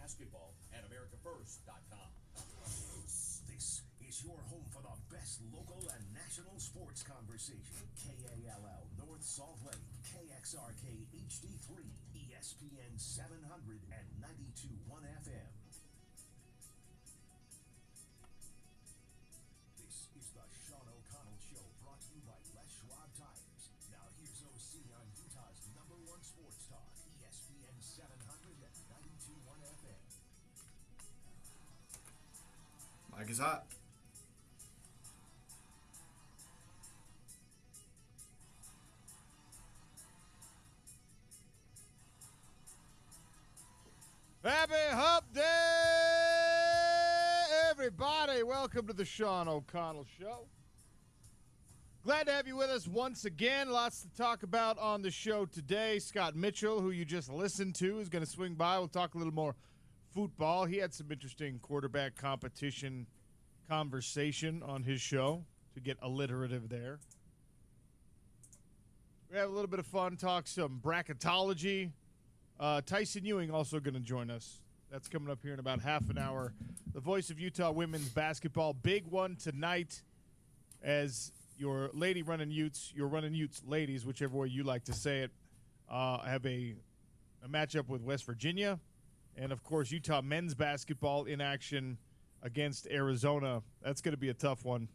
basketball at AmericaFirst.com. This is your home for the best local and national sports conversation. KALL North Salt Lake, KXRK HD3, ESPN 700 and 92.1 FM. This is the Sean O'Connell Show, brought to you by Les Schwab Tires. Now here's OC on Utah's #1 sports talk, ESPN 700 and 92.1 FM. Mike is hot. Happy Hump Day, everybody. Welcome to the Sean O'Connell Show. Glad to have you with us once again. Lots to talk about on the show today. Scott Mitchell, who you just listened to, is going to swing by. We'll talk a little more football. He had some interesting quarterback competition conversation on his show to get alliterative there. We have a little bit of fun, talk some bracketology. Tyson Ewing also going to join us. That's coming up here in about half an hour. The voice of Utah women's basketball. Big one tonight as your lady running Utes, your running Utes ladies, whichever way you like to say it, have a matchup with West Virginia. And, of course, Utah men's basketball in action against Arizona. That's going to be a tough one.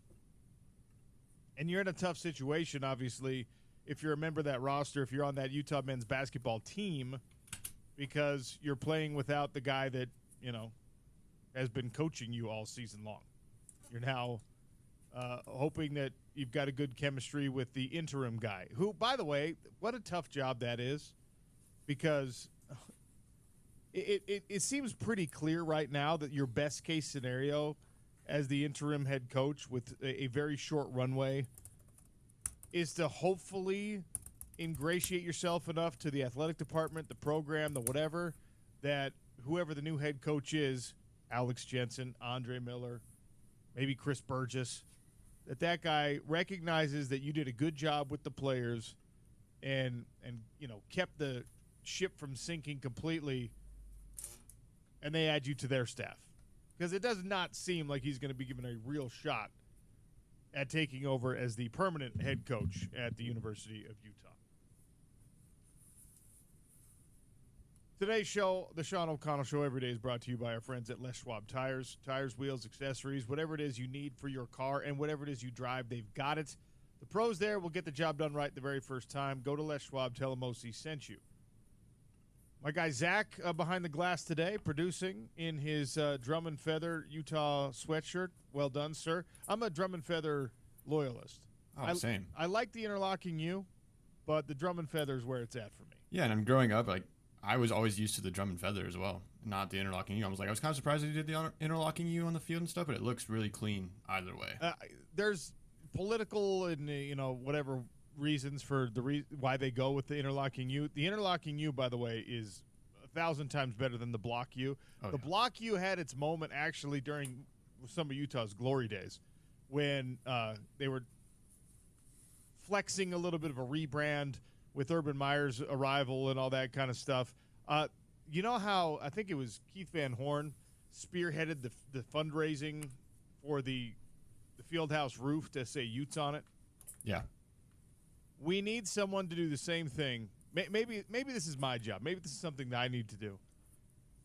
And you're in a tough situation, obviously, if you're a member of that roster, if you're on that Utah men's basketball team, because you're playing without the guy that, you know, has been coaching you all season long. You're now hoping that you've got a good chemistry with the interim guy, who, by the way, what a tough job that is, because it seems pretty clear right now that your best case scenario as the interim head coach with a very short runway is to hopefully ingratiate yourself enough to the athletic department, the program, the whatever, that whoever the new head coach is, Alex Jensen, Andre Miller, maybe Chris Burgess, that guy recognizes that you did a good job with the players and you know, kept the ship from sinking completely, and they add you to their staff. Because it does not seem like he's going to be given a real shot at taking over as the permanent head coach at the University of Utah. Today's show, the Sean O'Connell Show, every day is brought to you by our friends at Les Schwab Tires. Tires, wheels, accessories, whatever it is you need for your car and whatever it is you drive, they've got it. The pros there will get the job done right the very first time. Go to Les Schwab, tell them OC sent you. My guy Zach behind the glass today, producing in his Drum and Feather Utah sweatshirt. Well done, sir. I'm a Drum and Feather loyalist. Oh, same. I like the interlocking U, but the Drum and Feather is where it's at for me. Yeah, and I'm growing up, like, I was always used to the Drum and Feather as well, not the interlocking U. I was kind of surprised that he did the interlocking U on the field and stuff, but it looks really clean either way. There's political and, you know, whatever reasons for why they go with the interlocking U. The interlocking U, by the way, is 1,000 times better than the block U. The block U had its moment actually during some of Utah's glory days when they were flexing a little bit of a rebrand with Urban Meyer's arrival and all that kind of stuff. You know how I think it was Keith Van Horn spearheaded the fundraising for the Fieldhouse roof to say Utes on it? Yeah. We need someone to do the same thing. Maybe this is my job. Maybe this is something that I need to do.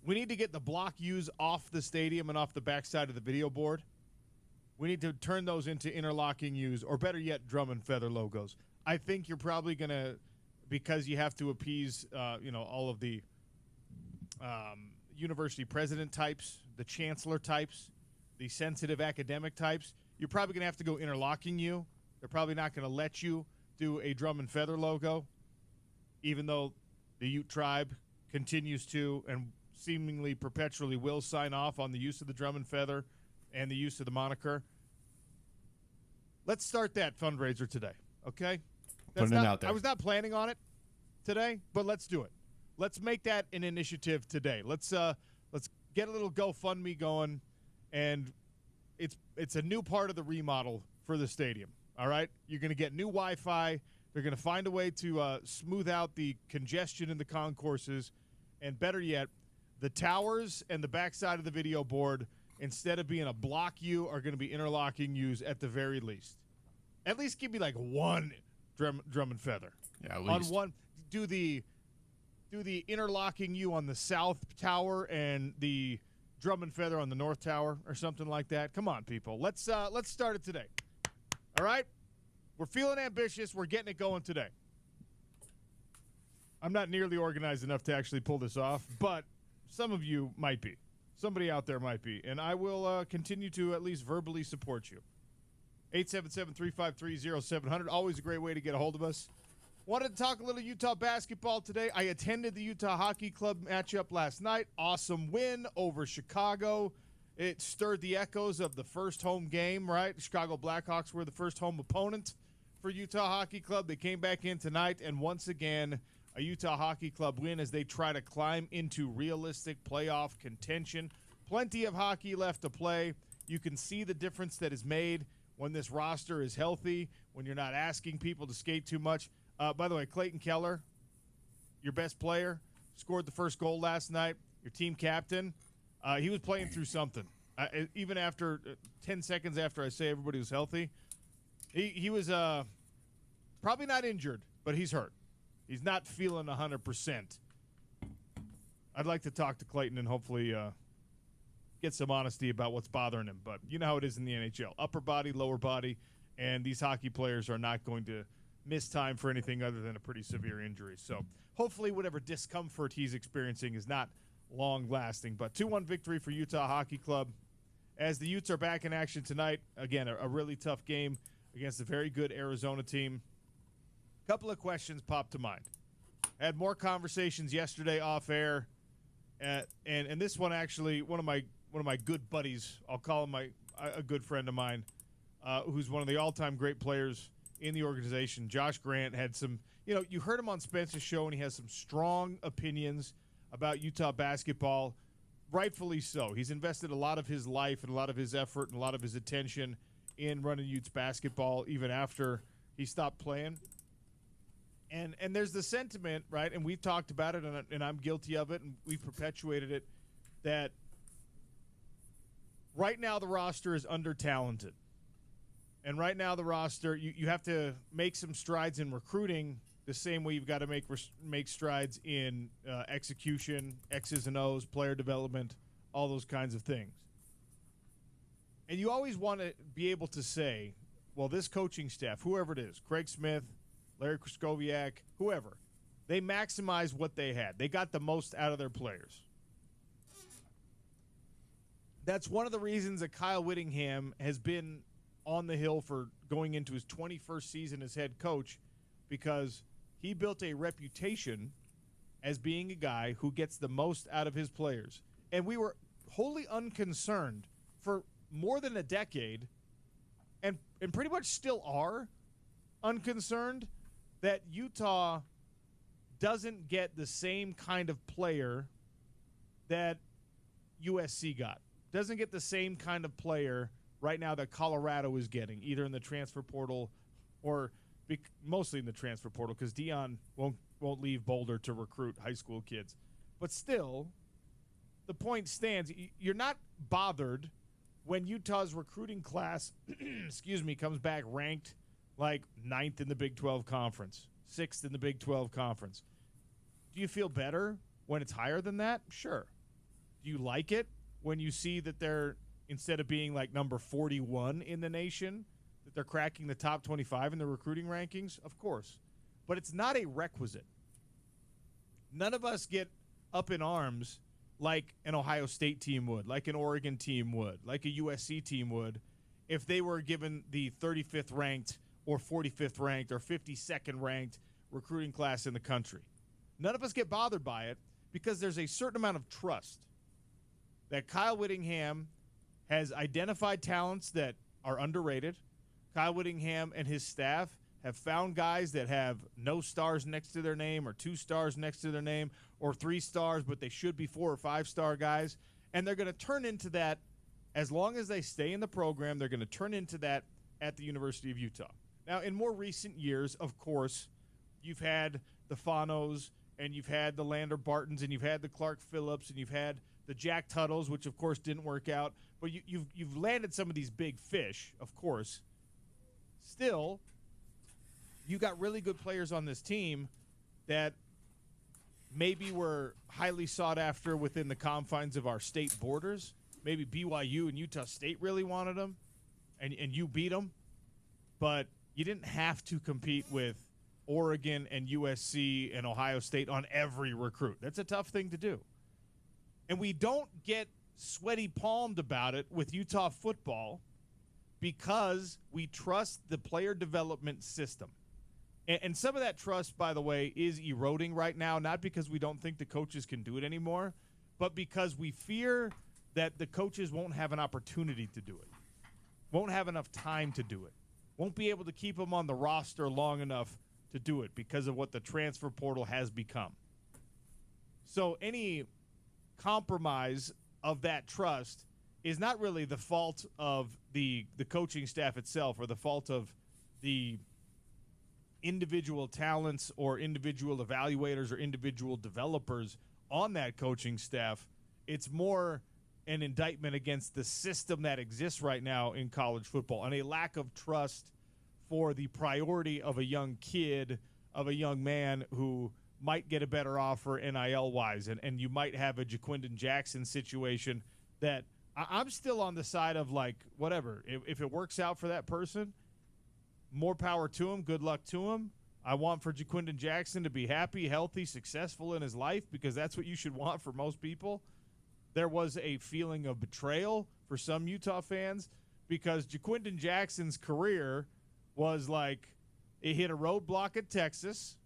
We need to get the block U's off the stadium and off the backside of the video board. We need to turn those into interlocking U's, or better yet, Drum and Feather logos. I think you're probably going to, because you have to appease, all of the university president types, the chancellor types, the sensitive academic types, you're probably going to have to go interlocking U. They're probably not going to let you do a Drum and Feather logo, even though the Ute tribe continues to and seemingly perpetually will sign off on the use of the Drum and Feather and the use of the moniker. Let's start that fundraiser today, okay? Putting it out there. I was not planning on it today, but let's do it. Let's make that an initiative today. Let's get a little GoFundMe going, and it's a new part of the remodel for the stadium. All right, you're going to get new Wi-Fi. They're going to find a way to smooth out the congestion in the concourses, and better yet, the towers and the backside of the video board, instead of being a block U, are going to be interlocking U's at the very least. At least give me like one drum and feather. Yeah, at On least. one, do the interlocking U on the south tower and the drum and feather on the north tower or something like that. Come on, people. Let's start it today. All right? We're feeling ambitious. We're getting it going today. I'm not nearly organized enough to actually pull this off, but some of you might be. Somebody out there might be. And I will continue to at least verbally support you. 877-353-0700. Always a great way to get a hold of us. Wanted to talk a little Utah basketball today. I attended the Utah Hockey Club matchup last night. Awesome win over Chicago. It stirred the echoes of the first home game, right? The Chicago Blackhawks were the first home opponent for Utah Hockey Club. They came back in tonight, and once again, a Utah Hockey Club win as they try to climb into realistic playoff contention. Plenty of hockey left to play. You can see the difference that is made when this roster is healthy, when you're not asking people to skate too much. By the way, Clayton Keller, your best player, scored the first goal last night. Your team captain, he was playing through something. Even after 10 seconds after I say everybody was healthy, he was probably not injured, but he's hurt. He's not feeling 100%. I'd like to talk to Clayton and hopefully get some honesty about what's bothering him. But you know how it is in the NHL. Upper body, lower body, and these hockey players are not going to miss time for anything other than a pretty severe injury. So hopefully whatever discomfort he's experiencing is not long-lasting. But 2-1 victory for Utah Hockey Club. As the Utes are back in action tonight, again, a really tough game against a very good Arizona team. Couple of questions popped to mind. I had more conversations yesterday off air, and this one actually, one of my good buddies, I'll call him a good friend of mine, who's one of the all-time great players in the organization. Josh Grant had some, you heard him on Spence's show, and he has some strong opinions about Utah basketball. Rightfully so. He's invested a lot of his life and a lot of his effort and a lot of his attention in running Utes basketball, even after he stopped playing. And there's the sentiment, right, and we've talked about it, and I'm guilty of it, and we've perpetuated it, that right now the roster is under-talented. And right now the roster, you have to make some strides in recruiting the same way you've got to make strides in execution, X's and O's, player development, all those kinds of things. And you always want to be able to say, well, this coaching staff, whoever it is, Craig Smith, Larry Kraskowiak, whoever, they maximized what they had. They got the most out of their players. That's one of the reasons that Kyle Whittingham has been on the hill for going into his 21st season as head coach, because he built a reputation as being a guy who gets the most out of his players. And we were wholly unconcerned for more than a decade, and pretty much still are unconcerned, that Utah doesn't get the same kind of player that USC got. Doesn't get the same kind of player right now that Colorado is getting, either in the transfer portal or mostly in the transfer portal, because Dion won't leave Boulder to recruit high school kids. But still, the point stands. You're not bothered when Utah's recruiting class, comes back ranked like 9th in the Big 12 Conference, 6th in the Big 12 Conference. Do you feel better when it's higher than that? Sure. Do you like it when you see that they're, instead of being like number 41 in the nation, that they're cracking the top 25 in the recruiting rankings? Of course. But it's not a requisite. None of us get up in arms like an Ohio State team would, like an Oregon team would, like a USC team would, if they were given the 35th ranked or 45th ranked or 52nd ranked recruiting class in the country. None of us get bothered by it because there's a certain amount of trust that Kyle Whittingham has identified talents that are underrated. Kyle Whittingham and his staff have found guys that have no stars next to their name, or 2 stars next to their name, or 3 stars, but they should be 4 or 5 star guys. And they're going to turn into that, as long as they stay in the program, they're going to turn into that at the University of Utah. Now, in more recent years, of course, you've had the Fanos and you've had the Lander Bartons, and you've had the Clark Phillips, and you've had the Jack Tuttles, which of course didn't work out. But you've landed some of these big fish, of course. Still, you got really good players on this team that maybe were highly sought after within the confines of our state borders. Maybe BYU and Utah State really wanted them, and you beat them. But you didn't have to compete with Oregon and USC and Ohio State on every recruit. That's a tough thing to do. And we don't get sweaty palmed about it with Utah football because we trust the player development system. And some of that trust, by the way, is eroding right now, not because we don't think the coaches can do it anymore, but because we fear that the coaches won't have an opportunity to do it, won't have enough time to do it, won't be able to keep them on the roster long enough to do it because of what the transfer portal has become. So any compromise of that trust is not really the fault of the coaching staff itself or the fault of the individual talents or individual evaluators or individual developers on that coaching staff. It's more an indictment against the system that exists right now in college football and a lack of trust for the priority of a young kid, of a young man who might get a better offer NIL-wise. And you might have a Jaquindon Jackson situation that I'm still on the side of, like, whatever. If it works out for that person, more power to him. Good luck to him. I want for Jaquindon Jackson to be happy, healthy, successful in his life because that's what you should want for most people. There was a feeling of betrayal for some Utah fans because Jaquindon Jackson's career was like it hit a roadblock at Texas.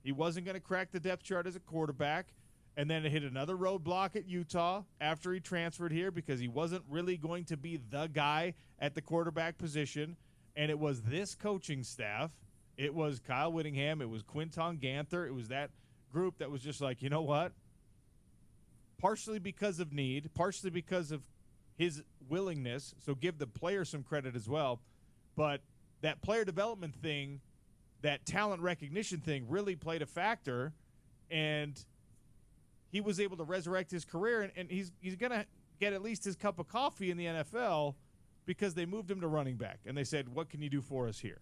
He wasn't going to crack the depth chart as a quarterback. And then it hit another roadblock at Utah after he transferred here because he wasn't really going to be the guy at the quarterback position. And it was this coaching staff. It was Kyle Whittingham. It was Quinton Ganther. It was that group that was just like, you know what? Partially because of need, partially because of his willingness. So give the player some credit as well. But that player development thing, that talent recognition thing really played a factor. And he was able to resurrect his career. And he's going to get at least his cup of coffee in the NFL because they moved him to running back. And they said, what can you do for us here?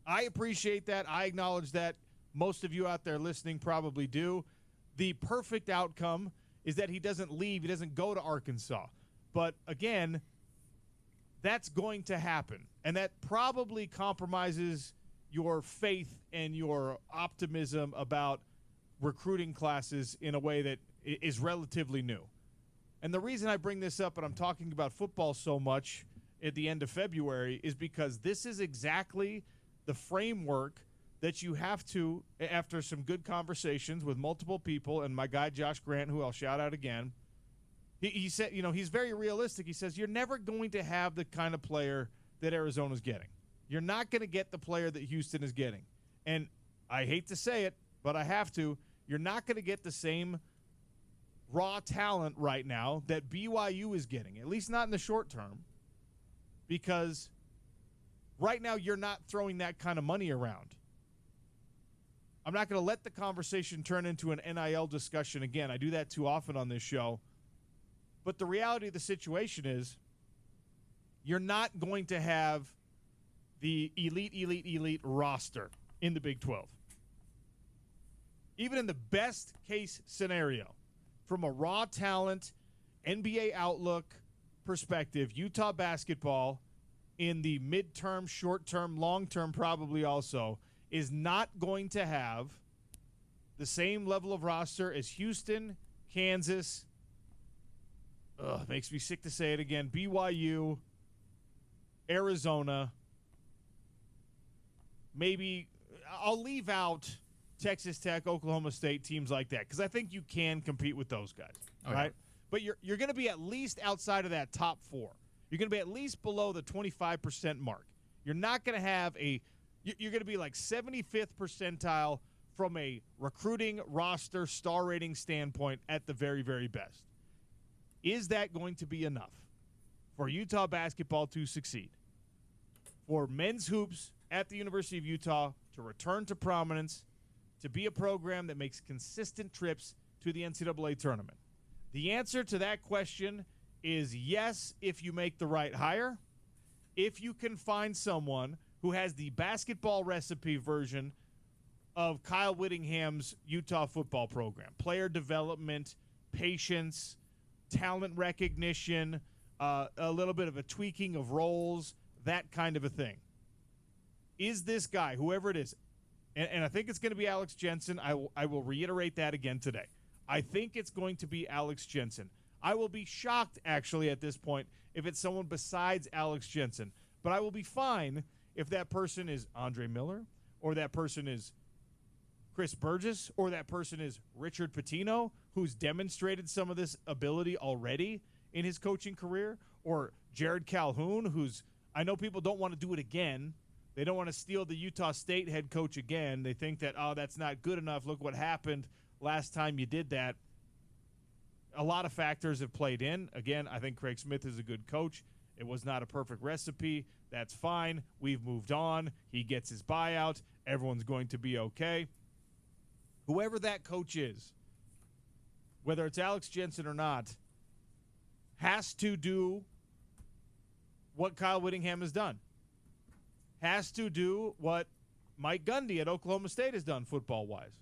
I appreciate that. I acknowledge that. Most of you out there listening probably do. The perfect outcome is that he doesn't leave. He doesn't go to Arkansas. But, again, that's going to happen. And that probably compromises your faith and your optimism about recruiting classes in a way that is relatively new. And the reason I bring this up and I'm talking about football so much at the end of February is because this is exactly the framework that you have to, after some good conversations with multiple people, and my guy Josh Grant, who I'll shout out again, he said, you know, he's very realistic. He says, you're never going to have the kind of player that Arizona's getting. You're not going to get the player that Houston is getting. And I hate to say it, but I have to. You're not going to get the same raw talent right now that BYU is getting, at least not in the short term, because right now you're not throwing that kind of money around. I'm not going to let the conversation turn into an NIL discussion again. I do that too often on this show. But the reality of the situation is you're not going to have the elite roster in the Big 12. Even in the best case scenario, from a raw talent, NBA outlook perspective, Utah basketball in the midterm, short-term, long-term probably also is not going to have the same level of roster as Houston, Kansas, makes me sick to say it again, BYU, Arizona, maybe I'll leave out Texas Tech, Oklahoma State, teams like that, because I think you can compete with those guys, right? Yeah. But you're going to be at least outside of that top four. You're going to be at least below the 25% mark. You're not going to have you're going to be like 75th percentile from a recruiting roster star rating standpoint at the very, very best. Is that going to be enough for Utah basketball to succeed? For men's hoops at the University of Utah to return to prominence to be a program that makes consistent trips to the NCAA tournament? The answer to that question is yes, if you make the right hire, if you can find someone who has the basketball recipe version of Kyle Whittingham's Utah football program. Player development, patience, talent recognition, a little bit of a tweaking of roles, that kind of a thing. Is this guy, whoever it is, and I think it's going to be Alex Jensen. I will reiterate that again today. I think it's going to be Alex Jensen. I will be shocked, actually, at this point, if it's someone besides Alex Jensen. But I will be fine if that person is Andre Miller, or that person is Chris Burgess, or that person is Richard Pitino, who's demonstrated some of this ability already in his coaching career, or Jared Calhoun, who's, I know people don't want to do it again. They don't want to steal the Utah State head coach again. They think that, oh, that's not good enough. Look what happened last time you did that. A lot of factors have played in. Again, I think Craig Smith is a good coach. It was not a perfect recipe. That's fine. We've moved on. He gets his buyout. Everyone's going to be okay. Whoever that coach is, whether it's Alex Jensen or not, has to do what Kyle Whittingham has done. Has to do what Mike Gundy at Oklahoma State has done football-wise.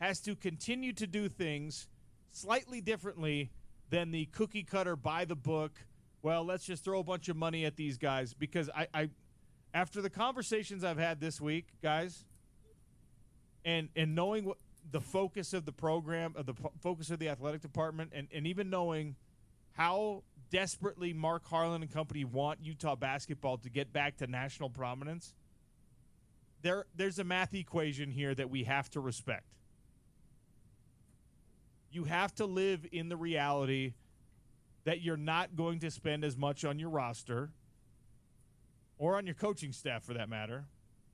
Has to continue to do things slightly differently than the cookie-cutter, by-the-book, well, let's just throw a bunch of money at these guys. Because I after the conversations I've had this week, guys, and knowing what the focus of the program, of the focus of the athletic department, and even knowing how desperately Mark Harlan and company want Utah basketball to get back to national prominence, there's a math equation here that we have to respect. You have to live in the reality that you're not going to spend as much on your roster, or on your coaching staff for that matter,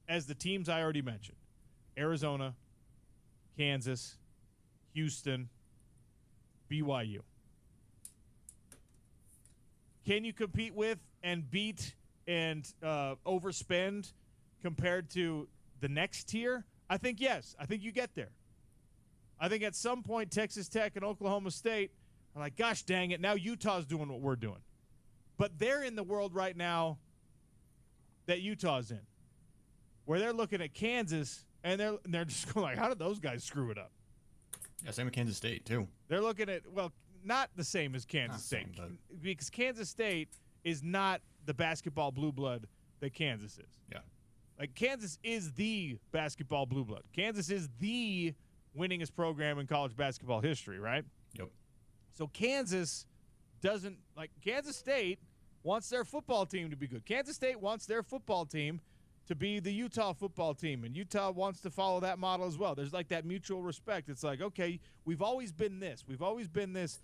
as the teams I already mentioned. Arizona, Kansas, Houston, BYU. Can you compete with and beat and overspend compared to the next tier? I think yes. I think you get there. I think at some point Texas Tech and Oklahoma State are like, gosh dang it, now Utah's doing what we're doing. But they're in the world right now that Utah's in, where they're looking at Kansas and they're just going like, how did those guys screw it up? Yeah, same with Kansas State, too. They're looking at, well, not the same as Kansas State, because Kansas State is not the basketball blue blood that Kansas is. Yeah. Like, Kansas is the basketball blue blood. Kansas is the winningest program in college basketball history, right? Yep. So Kansas doesn't, like, Kansas State wants their football team to be good. Kansas State wants their football team to be the Utah football team, and Utah wants to follow that model as well. There's like that mutual respect. It's like, okay, we've always been this. We've always been this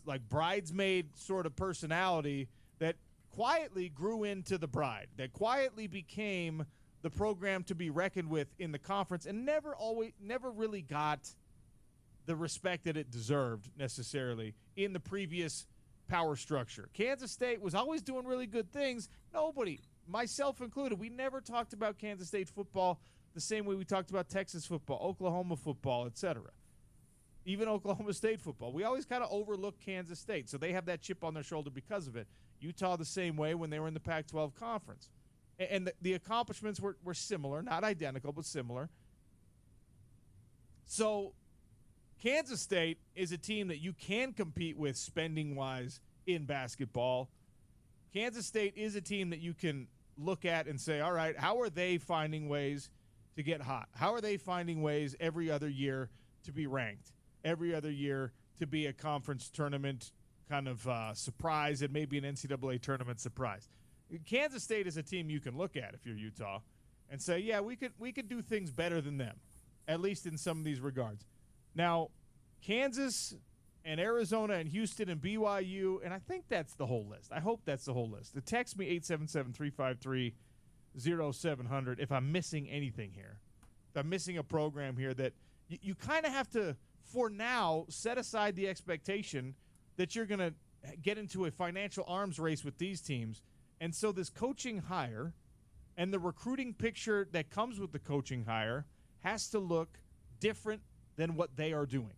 like bridesmaid sort of personality that quietly grew into the bride, that quietly became the program to be reckoned with in the conference, and never really got the respect that it deserved necessarily in the previous power structure. Kansas State was always doing really good things. Nobody, myself included, we never talked about Kansas State football the same way we talked about Texas football, Oklahoma football, etc. Even Oklahoma State football. We always kind of overlook Kansas State, so they have that chip on their shoulder because of it. Utah the same way when they were in the Pac-12 conference. And the accomplishments were similar, not identical, but similar. So Kansas State is a team that you can compete with spending-wise in basketball. Kansas State is a team that you can look at and say, all right, how are they finding ways to get hot? How are they finding ways every other year to be ranked? Every other year to be a conference tournament kind of surprise and maybe an NCAA tournament surprise. Kansas State is a team you can look at if you're Utah and say, yeah, we could do things better than them, at least in some of these regards. Now, Kansas and Arizona and Houston and BYU, and I think that's the whole list. I hope that's the whole list. Text me 877-353-0700 if I'm missing anything here. If I'm missing a program here that you kind of have to, for now, set aside the expectation that you're going to get into a financial arms race with these teams. And so this coaching hire and the recruiting picture that comes with the coaching hire has to look different than what they are doing.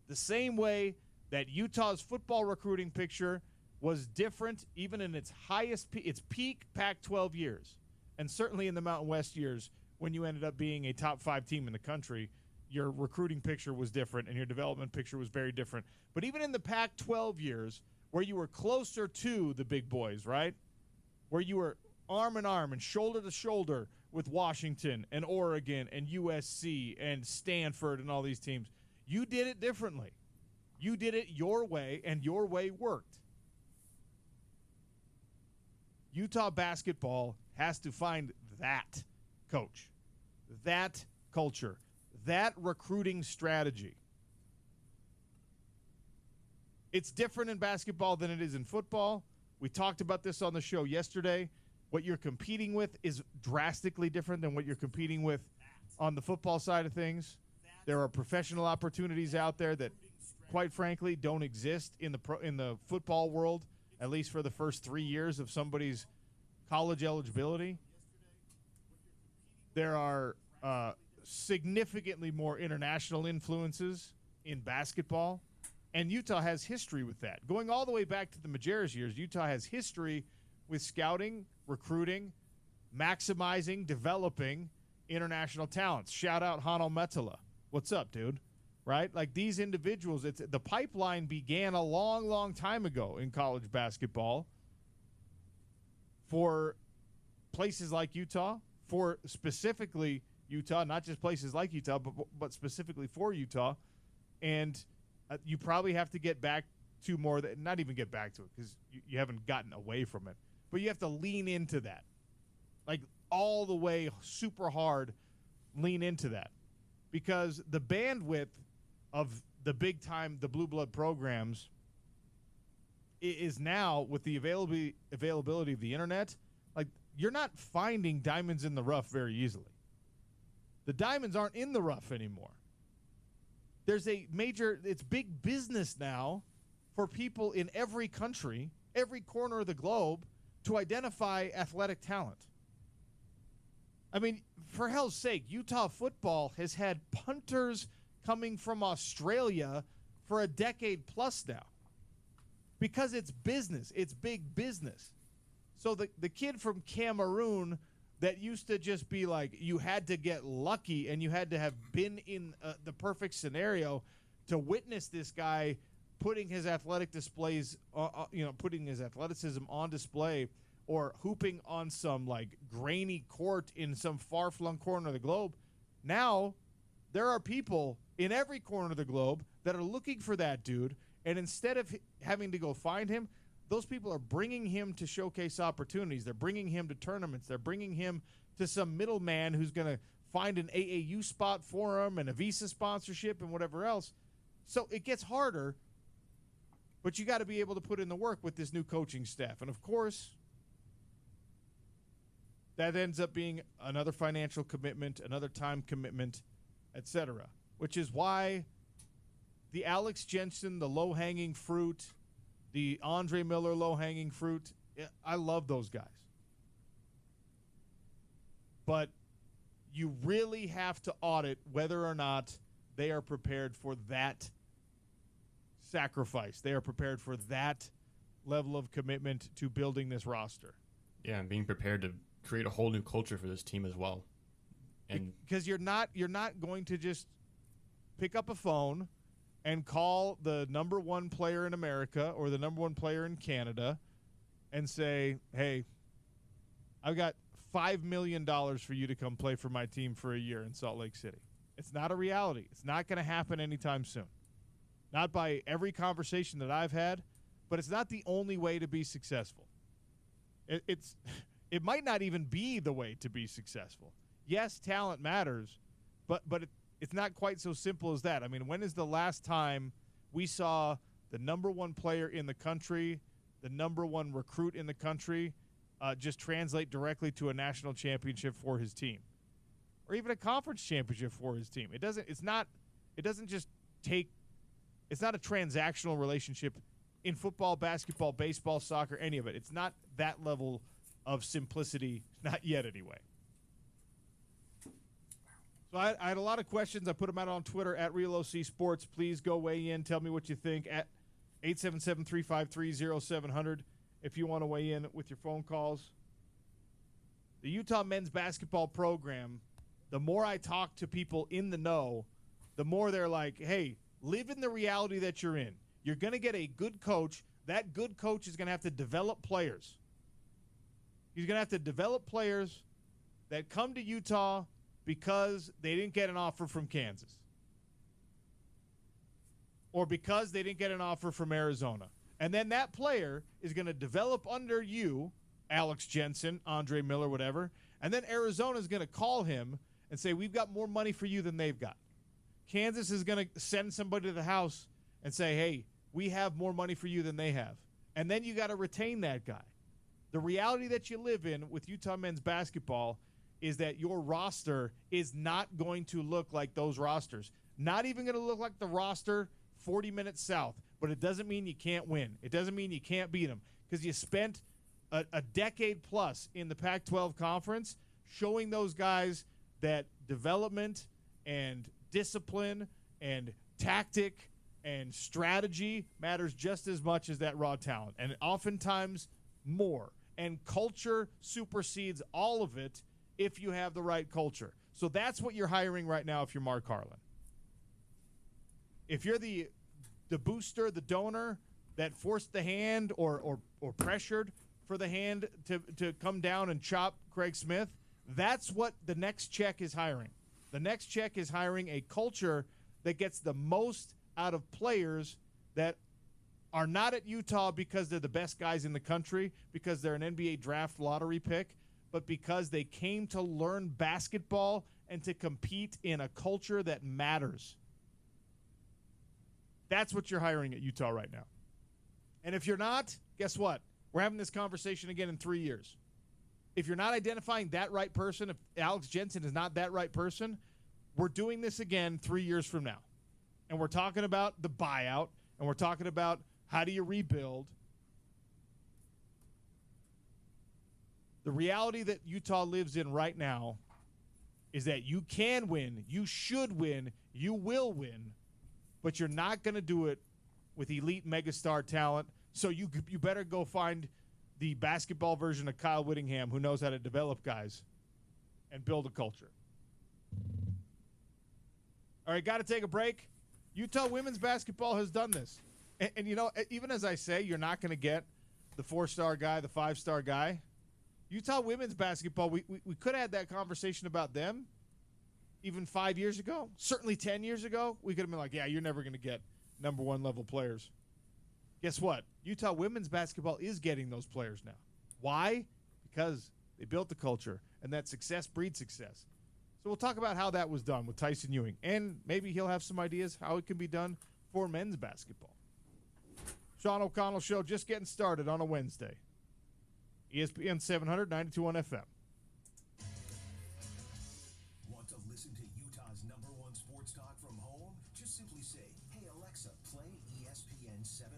The same way that Utah's football recruiting picture was different even in its its peak Pac-12 years, and certainly in the Mountain West years when you ended up being a top 5 team in the country, your recruiting picture was different and your development picture was very different. But even in the Pac-12 years where you were closer to the big boys, right, where you were arm in arm and shoulder to shoulder with Washington and Oregon and USC and Stanford and all these teams, you did it differently. You did it your way, and your way worked. Utah basketball has to find that coach, that culture, that recruiting strategy. It's different in basketball than it is in football. We talked about this on the show yesterday. What you're competing with is drastically different than what you're competing with on the football side of things. There are professional opportunities out there that, quite frankly, don't exist in the football world, at least for the first 3 years of somebody's college eligibility. There are significantly more international influences in basketball, and Utah has history with that. Going all the way back to the Majerus years, Utah has history with scouting, recruiting, maximizing, developing international talents. Shout out Hanno Metala. What's up, dude? Right? Like these individuals, the pipeline began a long, long time ago in college basketball for places like Utah, for specifically Utah, not just places like Utah, but specifically for Utah. And you probably have to get back to more, not even get back to it because you haven't gotten away from it, but you have to lean into that. Like all the way super hard, lean into that. Because the bandwidth of the big time, the blue blood programs is now with the availability of the internet, like you're not finding diamonds in the rough very easily. The diamonds aren't in the rough anymore. There's it's big business now for people in every country, every corner of the globe to identify athletic talent. I mean, for hell's sake, Utah football has had punters coming from Australia for a decade plus now because it's business. It's big business. So the kid from Cameroon that used to just be like you had to get lucky and you had to have been in the perfect scenario to witness this guy putting his athletic displays, putting his athleticism on display, or hooping on some like grainy court in some far-flung corner of the globe. Now, there are people in every corner of the globe that are looking for that dude, and instead of having to go find him, those people are bringing him to showcase opportunities. They're bringing him to tournaments. They're bringing him to some middleman who's going to find an AAU spot for him and a visa sponsorship and whatever else. So it gets harder, but you got to be able to put in the work with this new coaching staff. And, of course, that ends up being another financial commitment, another time commitment, etc., which is why the Alex Jensen, the low-hanging fruit, the Andre Miller low-hanging fruit, I love those guys. But you really have to audit whether or not they are prepared for that sacrifice. They are prepared for that level of commitment to building this roster. Yeah, and being prepared to create a whole new culture for this team as well. And because you're not going to just pick up a phone and call the number one player in America or the number one player in Canada and say, hey, I've got $5 million for you to come play for my team for a year in Salt Lake City. It's not a reality. It's not going to happen anytime soon. Not by every conversation that I've had, but it's not the only way to be successful. It might not even be the way to be successful. Yes, talent matters, but it's not quite so simple as that. I mean, when is the last time we saw the number one player in the country, the number one recruit in the country, just translate directly to a national championship for his team, or even a conference championship for his team? It's not a transactional relationship in football, basketball, baseball, soccer, any of it. It's not that level of simplicity, not yet anyway. So I had a lot of questions. I put them out on Twitter at RealOC Sports. Please go weigh in. Tell me what you think at 877-353-0700 if you want to weigh in with your phone calls. The Utah men's basketball program, the more I talk to people in the know, the more they're like, hey, live in the reality that you're in. You're going to get a good coach. That good coach is going to have to develop players. He's going to have to develop players that come to Utah because they didn't get an offer from Kansas. Or because they didn't get an offer from Arizona. And then that player is going to develop under you, Alex Jensen, Andre Miller, whatever. And then Arizona is going to call him and say, we've got more money for you than they've got. Kansas is going to send somebody to the house and say, hey, we have more money for you than they have. And then you got to retain that guy. The reality that you live in with Utah men's basketball is that your roster is not going to look like those rosters. Not even going to look like the roster 40 minutes south. But it doesn't mean you can't win. It doesn't mean you can't beat them. Because you spent a decade plus in the Pac-12 conference showing those guys that development and discipline and tactic and strategy matters just as much as that raw talent. And oftentimes more. And culture supersedes all of it if you have the right culture. So that's what you're hiring right now if you're Mark Harlan. If you're the booster, the donor that forced the hand or pressured for the hand to come down and chop Craig Smith, that's what the next check is hiring. The next check is hiring a culture that gets the most out of players that are not at Utah because they're the best guys in the country, because they're an NBA draft lottery pick, but because they came to learn basketball and to compete in a culture that matters. That's what you're hiring at Utah right now. And if you're not, guess what? We're having this conversation again in 3 years. If you're not identifying that right person, if Alex Jensen is not that right person, we're doing this again 3 years from now. And we're talking about the buyout, and we're talking about how do you rebuild. The reality that Utah lives in right now is that you can win, you should win, you will win, but you're not going to do it with elite megastar talent. So you better go find the basketball version of Kyle Whittingham who knows how to develop guys and build a culture. All right, got to take a break. Utah women's basketball has done this. And you know, even as I say, you're not going to get the 4-star guy, the 5-star guy. Utah women's basketball, we could have had that conversation about them even 5 years ago. Certainly 10 years ago, we could have been like, yeah, you're never going to get number one level players. Guess what? Utah women's basketball is getting those players now. Why? Because they built the culture, and that success breeds success. So we'll talk about how that was done with Tyson Ewing, and maybe he'll have some ideas how it can be done for men's basketball. Sean O'Connell Show just getting started on a Wednesday. ESPN 700, 92.1 FM. Want to listen to Utah's #1 sports talk from home? Just simply say, hey Alexa, play ESPN 700,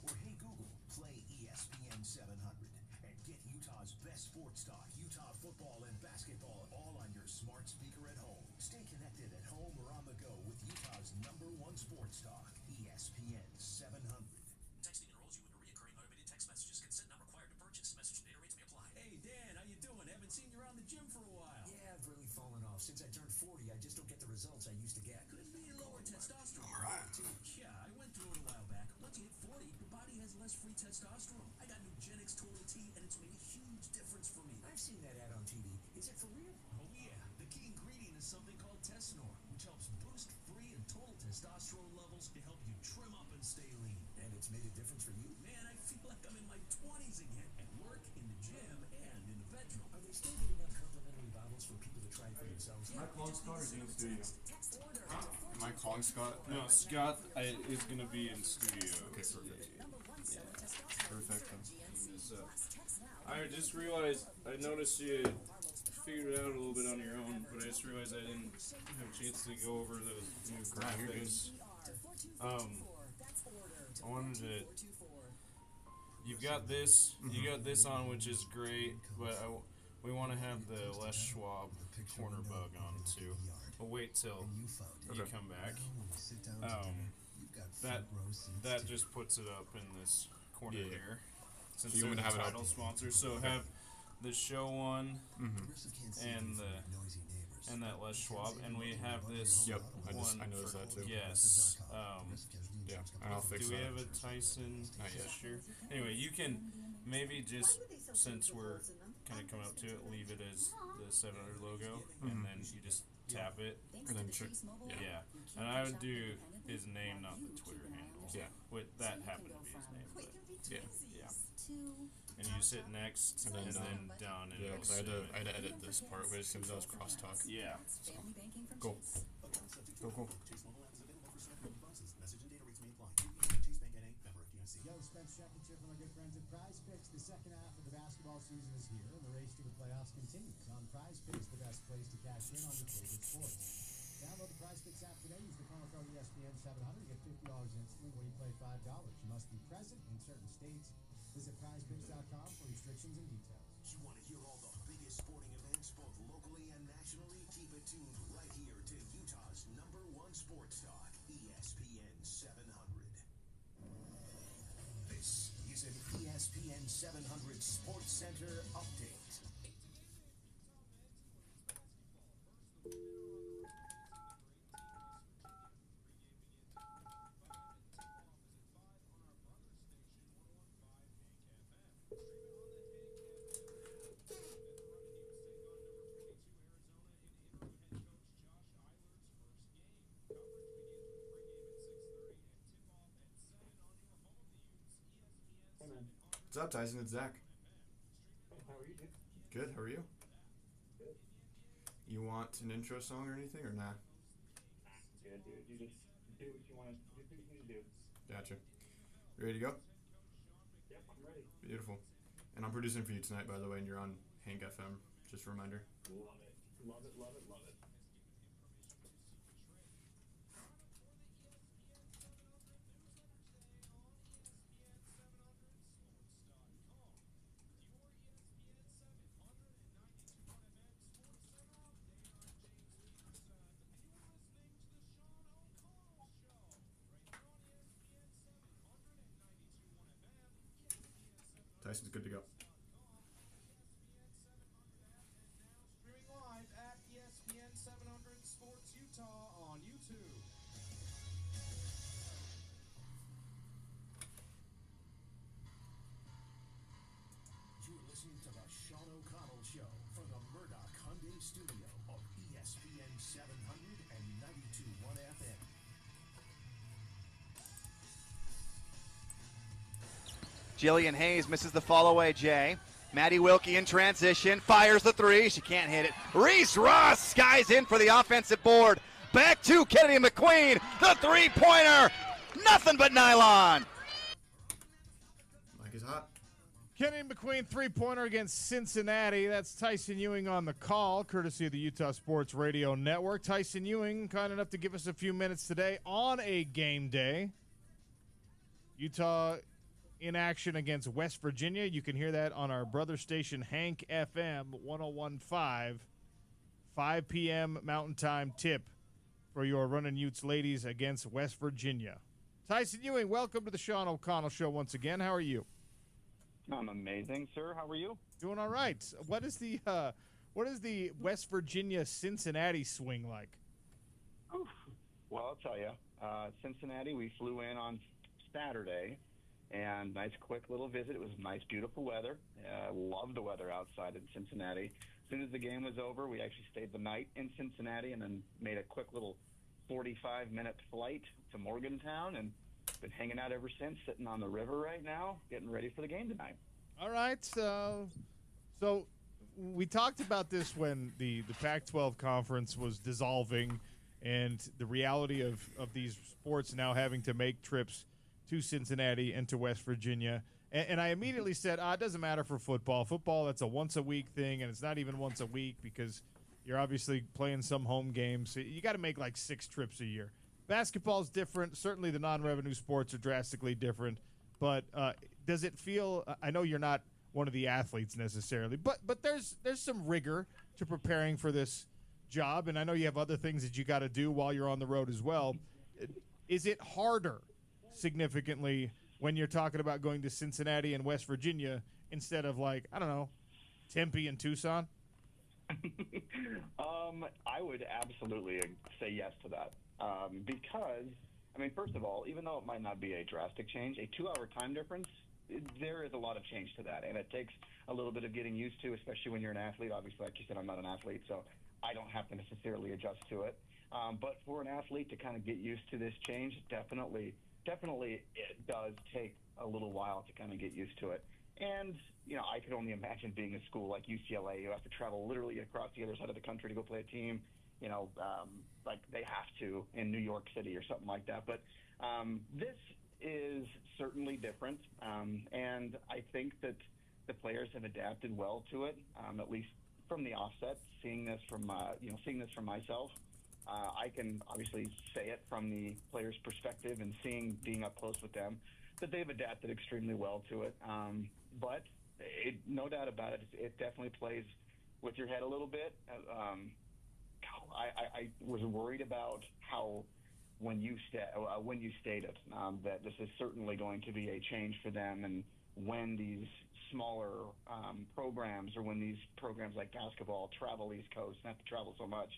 or hey Google, play ESPN 700, and get Utah's best sports talk, Utah football and basketball, all on your smart speaker at home. Stay connected at home or on the go with Utah's #1 sports talk, ESPN 700. Texting enrolls you into recurring automated text messages. Consent not required to purchase. Message data rates may apply. Hey, Dan, how you doing? Haven't seen you around the gym for a while. Yeah, I've really fallen off. Since I turned 40, I just don't get the results I used to get. Could be lower testosterone. All right. Yeah, I went through it a while back. Once you hit 40, your body has less free testosterone. I got Nugenix Total T, and it's made a huge difference for me. I've seen that ad on TV. Is it for real? Oh, yeah. The key ingredient is something called Tesnor, which helps boost free and total testosterone levels to help you trim up and stay lean. And it's made a difference for you? Man, I feel like I'm in my 20s again, at work, in the gym, and in the bedroom. Are they still giving out complimentary bottles for people to try for themselves? Am I calling Scott or is he in studio? Am I calling Scott? No, Scott is going to be in studio. Okay, perfect. Perfect. I just realized, I noticed you figured it out a little bit on your own, but I just realized I didn't have a chance to go over those new graphics. I wanted to. You've got this. You got this on, which is great, but we want to have the Les Schwab corner bug on too. I'll wait till you come back. That just puts it up in this corner here. Since So you want they're me to the have it title up? sponsor, so have the show one and that Les Schwab, and we have this. Yep, I one noticed for that too. Yes. Yeah, and I'll fix Do we that. have a Tyson Not yet. gesture? Anyway, you can maybe just, since we're kind of coming up to it, leave it as the 700 logo, and then you just tap it. And then Yeah. And I would do his name, not the Twitter handle. Yeah. Wait, that happened to be his name, but Yeah. and you just hit next, and then done. And Yeah, it'll because I save it. had to edit this part, but it seems that was crosstalk. Yeah. Cool. Cool. Message and data rates may apply. Chase Bank NA, member of FDIC. Yo, Spence Checketts here from our good friends at Prize Picks. The second half of the basketball season is here, and the race to the playoffs continues. On Prize Picks, the best place to cash in on your favorite sports. Download the Prize Picks app today. Use the promo code ESPN 700 to get $50 instantly when you play $5. You must be present in certain states. Visit prizepicks.com for restrictions and details. You want to hear all the biggest sporting events, both locally and nationally? Keep it tuned right here to Utah's #1 sports talk, ESPN 700. This is an ESPN 700 Sports Center update. What's up, Tyson? It's Zach. How are you, dude? Good. How are you? Good. You want an intro song or anything, or nah? Good, dude. You just do what you want to do. What you need to do. Gotcha. Ready to go? Yep, I'm ready. Beautiful. And I'm producing for you tonight, by the way, and you're on Hank FM. Just a reminder. Love it. Love it, love it, love it. Tyson's good to go. Streaming live at ESPN 700 Sports Utah on YouTube. You're listening to the Sean O'Connell Show from the Murdoch Hyundai Studio of ESPN 700 and 92.1 FM. Jillian Hayes misses the fall away, Jay. Maddie Wilkie in transition, fires the three. She can't hit it. Reese Ross skies in for the offensive board. Back to Kennedy McQueen. The three-pointer. Nothing but nylon. Mike is hot. Kenny McQueen three-pointer against Cincinnati. That's Tyson Ewing on the call, courtesy of the Utah Sports Radio Network. Tyson Ewing, kind enough to give us a few minutes today on a game day. Utah in action against West Virginia. You can hear that on our brother station, Hank FM 101.5, 5 p.m. Mountain Time tip for your Runnin' Utes ladies against West Virginia. Tyson Ewing, welcome to the Sean O'Connell Show once again. How are you? I'm amazing, sir. How are you? Doing all right. What is the West Virginia Cincinnati swing like? Oof. Well, I'll tell you. Cincinnati, we flew in on Saturday, and nice quick little visit. It was nice, beautiful weather. Loved the weather outside in Cincinnati. As soon as the game was over, we actually stayed the night in Cincinnati and then made a quick little 45-minute flight to Morgantown, and been hanging out ever since, sitting on the river right now, getting ready for the game tonight. All right. So we talked about this when the Pac-12 conference was dissolving, and the reality of these sports now having to make trips to Cincinnati and to West Virginia. And I immediately said, it doesn't matter for football. Football, that's a once-a-week thing, and it's not even once a week because you're obviously playing some home games. So you got to make like 6 trips a year. Basketball's different. Certainly the non-revenue sports are drastically different. But does it feel – I know you're not one of the athletes necessarily, but there's some rigor to preparing for this job, and I know you have other things that you got to do while you're on the road as well. Is it harder significantly when you're talking about going to Cincinnati and West Virginia instead of, like, I don't know, Tempe and Tucson? I would absolutely say yes to that. Because, I mean, first of all, even though it might not be a drastic change, a 2-hour time difference, there is a lot of change to that. And it takes a little bit of getting used to, especially when you're an athlete. Obviously, like you said, I'm not an athlete, so I don't have to necessarily adjust to it. But for an athlete to kind of get used to this change, definitely it does take a little while to kind of get used to it. And, you know, I could only imagine being a school like UCLA, who has to travel literally across the other side of the country to go play a team, you know, like they have to in New York City or something like that. But this is certainly different. And I think that the players have adapted well to it, at least from the offset, seeing this from myself. I can obviously say it from the players' perspective and being up close with them, that they've adapted extremely well to it. But no doubt about it, it definitely plays with your head a little bit. I was worried about how when you stated that this is certainly going to be a change for them, and when these smaller programs, or when these programs like basketball travel East Coast and have to travel so much,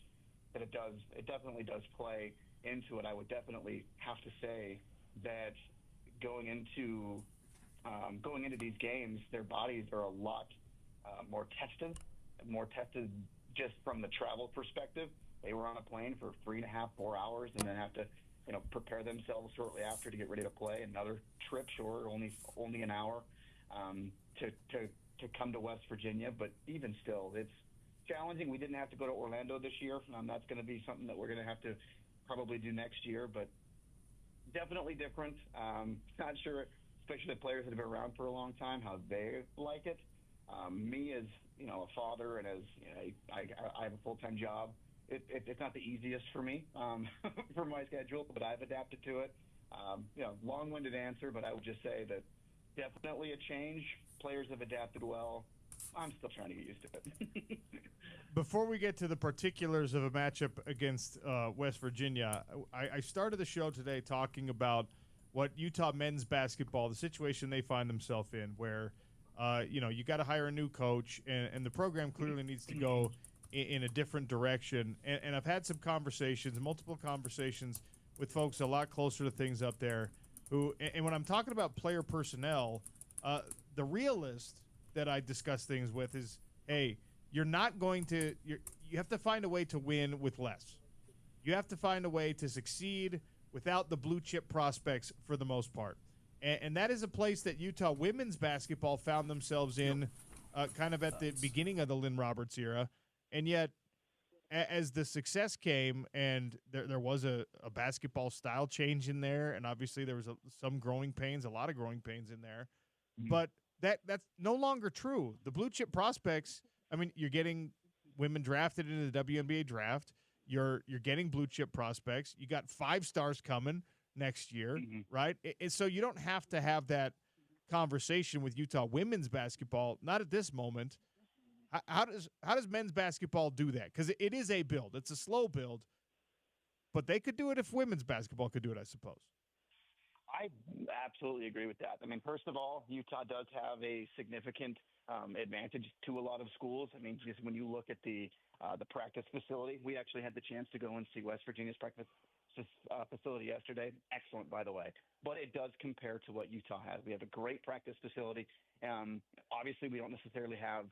that it definitely does play into it. I would definitely have to say that going into these games, their bodies are a lot more tested just from the travel perspective. They were on a plane for 3.5, 4 hours, and then have to, you know, prepare themselves shortly after to get ready to play. Another trip, short, only an hour, to come to West Virginia. But even still, it's challenging. We didn't have to go to Orlando this year. That's going to be something that we're going to have to probably do next year, but definitely different. Not sure, especially the players that have been around for a long time, how they like it. Me as, you know, a father, and as, you know, I have a full-time job, it's not the easiest for me for my schedule, but I've adapted to it. You know, long-winded answer, but I would just say that definitely a change. Players have adapted well. I'm still trying to get used to it. Before we get to the particulars of a matchup against West Virginia, I started the show today talking about what Utah men's basketball, the situation they find themselves in, where you know, you got to hire a new coach, and the program clearly needs to go in a different direction. And I've had some conversations, multiple conversations with folks a lot closer to things up there who, and when I'm talking about player personnel, the realist that I discuss things with is, hey, you're not going to, you have to find a way to win with less. You have to find a way to succeed without the blue chip prospects for the most part. And that is a place that Utah women's basketball found themselves in kind of at the beginning of the Lynn Roberts era. And yet, as the success came, and there was a basketball style change in there, and obviously there was some growing pains, a lot of growing pains in there. Mm-hmm. But that's no longer true. The blue chip prospects, I mean, you're getting women drafted into the WNBA draft. You're getting blue chip prospects. You got 5 stars coming next year, mm-hmm. right? And so you don't have to have that conversation with Utah women's basketball, not at this moment. How does men's basketball do that? Because it is a build. It's a slow build, but they could do it if women's basketball could do it, I suppose. I absolutely agree with that. I mean, first of all, Utah does have a significant advantage to a lot of schools. I mean, just when you look at the practice facility, we actually had the chance to go and see West Virginia's practice facility yesterday. Excellent, by the way. But it does compare to what Utah has. We have a great practice facility. Obviously, we don't necessarily have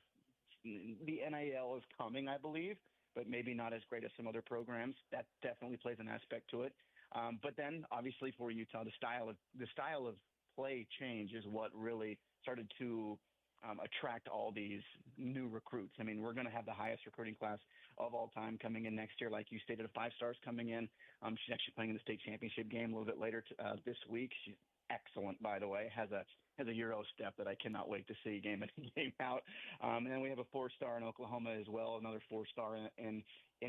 the NIL is coming, I believe, but maybe not as great as some other programs. That definitely plays an aspect to it. But then, obviously, for Utah, the style of play change is what really started to attract all these new recruits. I mean, we're going to have the highest recruiting class of all time coming in next year. Like you stated, 5 stars coming in. She's actually playing in the state championship game a little bit later this week. She's excellent, by the way. Has a Euro step that I cannot wait to see game in and game out. And then we have a 4-star in Oklahoma as well, another 4-star in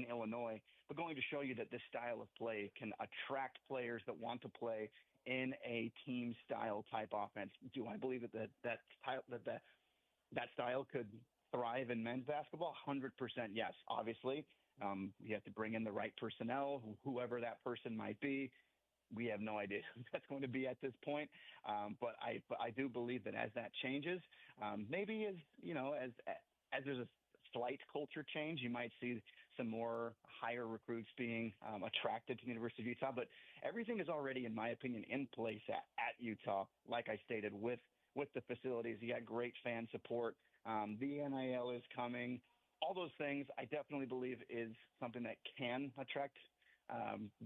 Illinois. But going to show you that this style of play can attract players that want to play in a team style type offense. Do I believe that style could thrive in men's basketball? 100% yes. Obviously, You have to bring in the right personnel, whoever that person might be. We have no idea who that's going to be at this point. But I do believe that as that changes, maybe as there's a slight culture change, you might see some more higher recruits being attracted to the University of Utah. But everything is already, in my opinion, in place at Utah. Like I stated, with the facilities, you got great fan support. The NIL is coming. All those things, I definitely believe, is something that can attract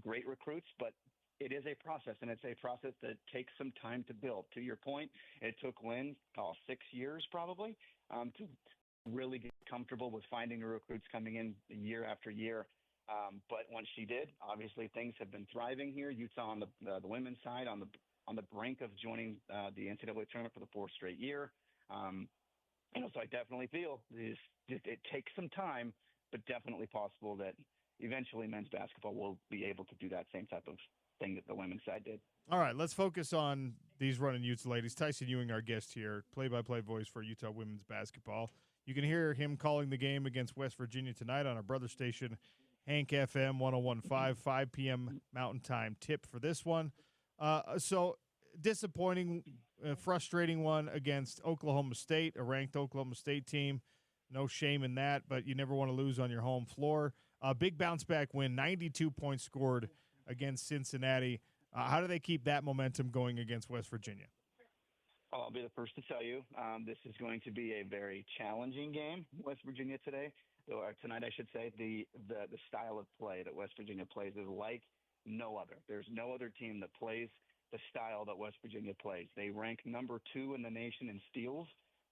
great recruits, but it is a process, and it's a process that takes some time to build. To your point, it took Lynn 6 years probably to really get comfortable with finding the recruits coming in year after year. But once she did, obviously things have been thriving here. Utah on the women's side on the brink of joining the NCAA tournament for the 4th straight year. So I definitely feel it takes some time, but definitely possible that eventually men's basketball will be able to do that same type of thing that the women's side did. All right, let's focus on these running Utes ladies. Tyson Ewing, our guest here, play-by-play voice for Utah women's basketball. You can hear him calling the game against West Virginia tonight on our brother station, Hank FM 101.5, 5 p.m. Mountain Time tip for this one. So disappointing, frustrating one against Oklahoma State, a ranked Oklahoma State team. No shame in that, but you never want to lose on your home floor. Big bounce-back win, 92 points scored against Cincinnati. How do they keep that momentum going against West Virginia? I'll be the first to tell you, this is going to be a very challenging game, West Virginia tonight, I should say. The style of play that West Virginia plays is like no other. There's no other team that plays the style that West Virginia plays. They rank number 2 in the nation in steals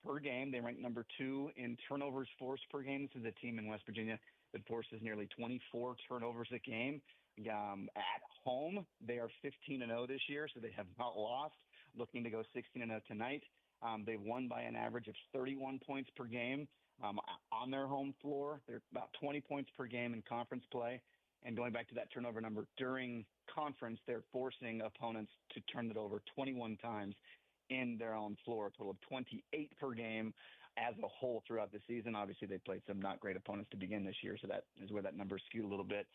per game. They rank number 2 in turnovers forced per game. This is a team in West Virginia that forces nearly 24 turnovers a game. At home, they are 15-0 this year, so they have not lost. Looking to go 16-0 tonight. They've won by an average of 31 points per game on their home floor. They're about 20 points per game in conference play. And going back to that turnover number, during conference, they're forcing opponents to turn it over 21 times in their own floor, a total of 28 per game as a whole throughout the season. Obviously, they played some not great opponents to begin this year, so that is where that number is skewed a little bit.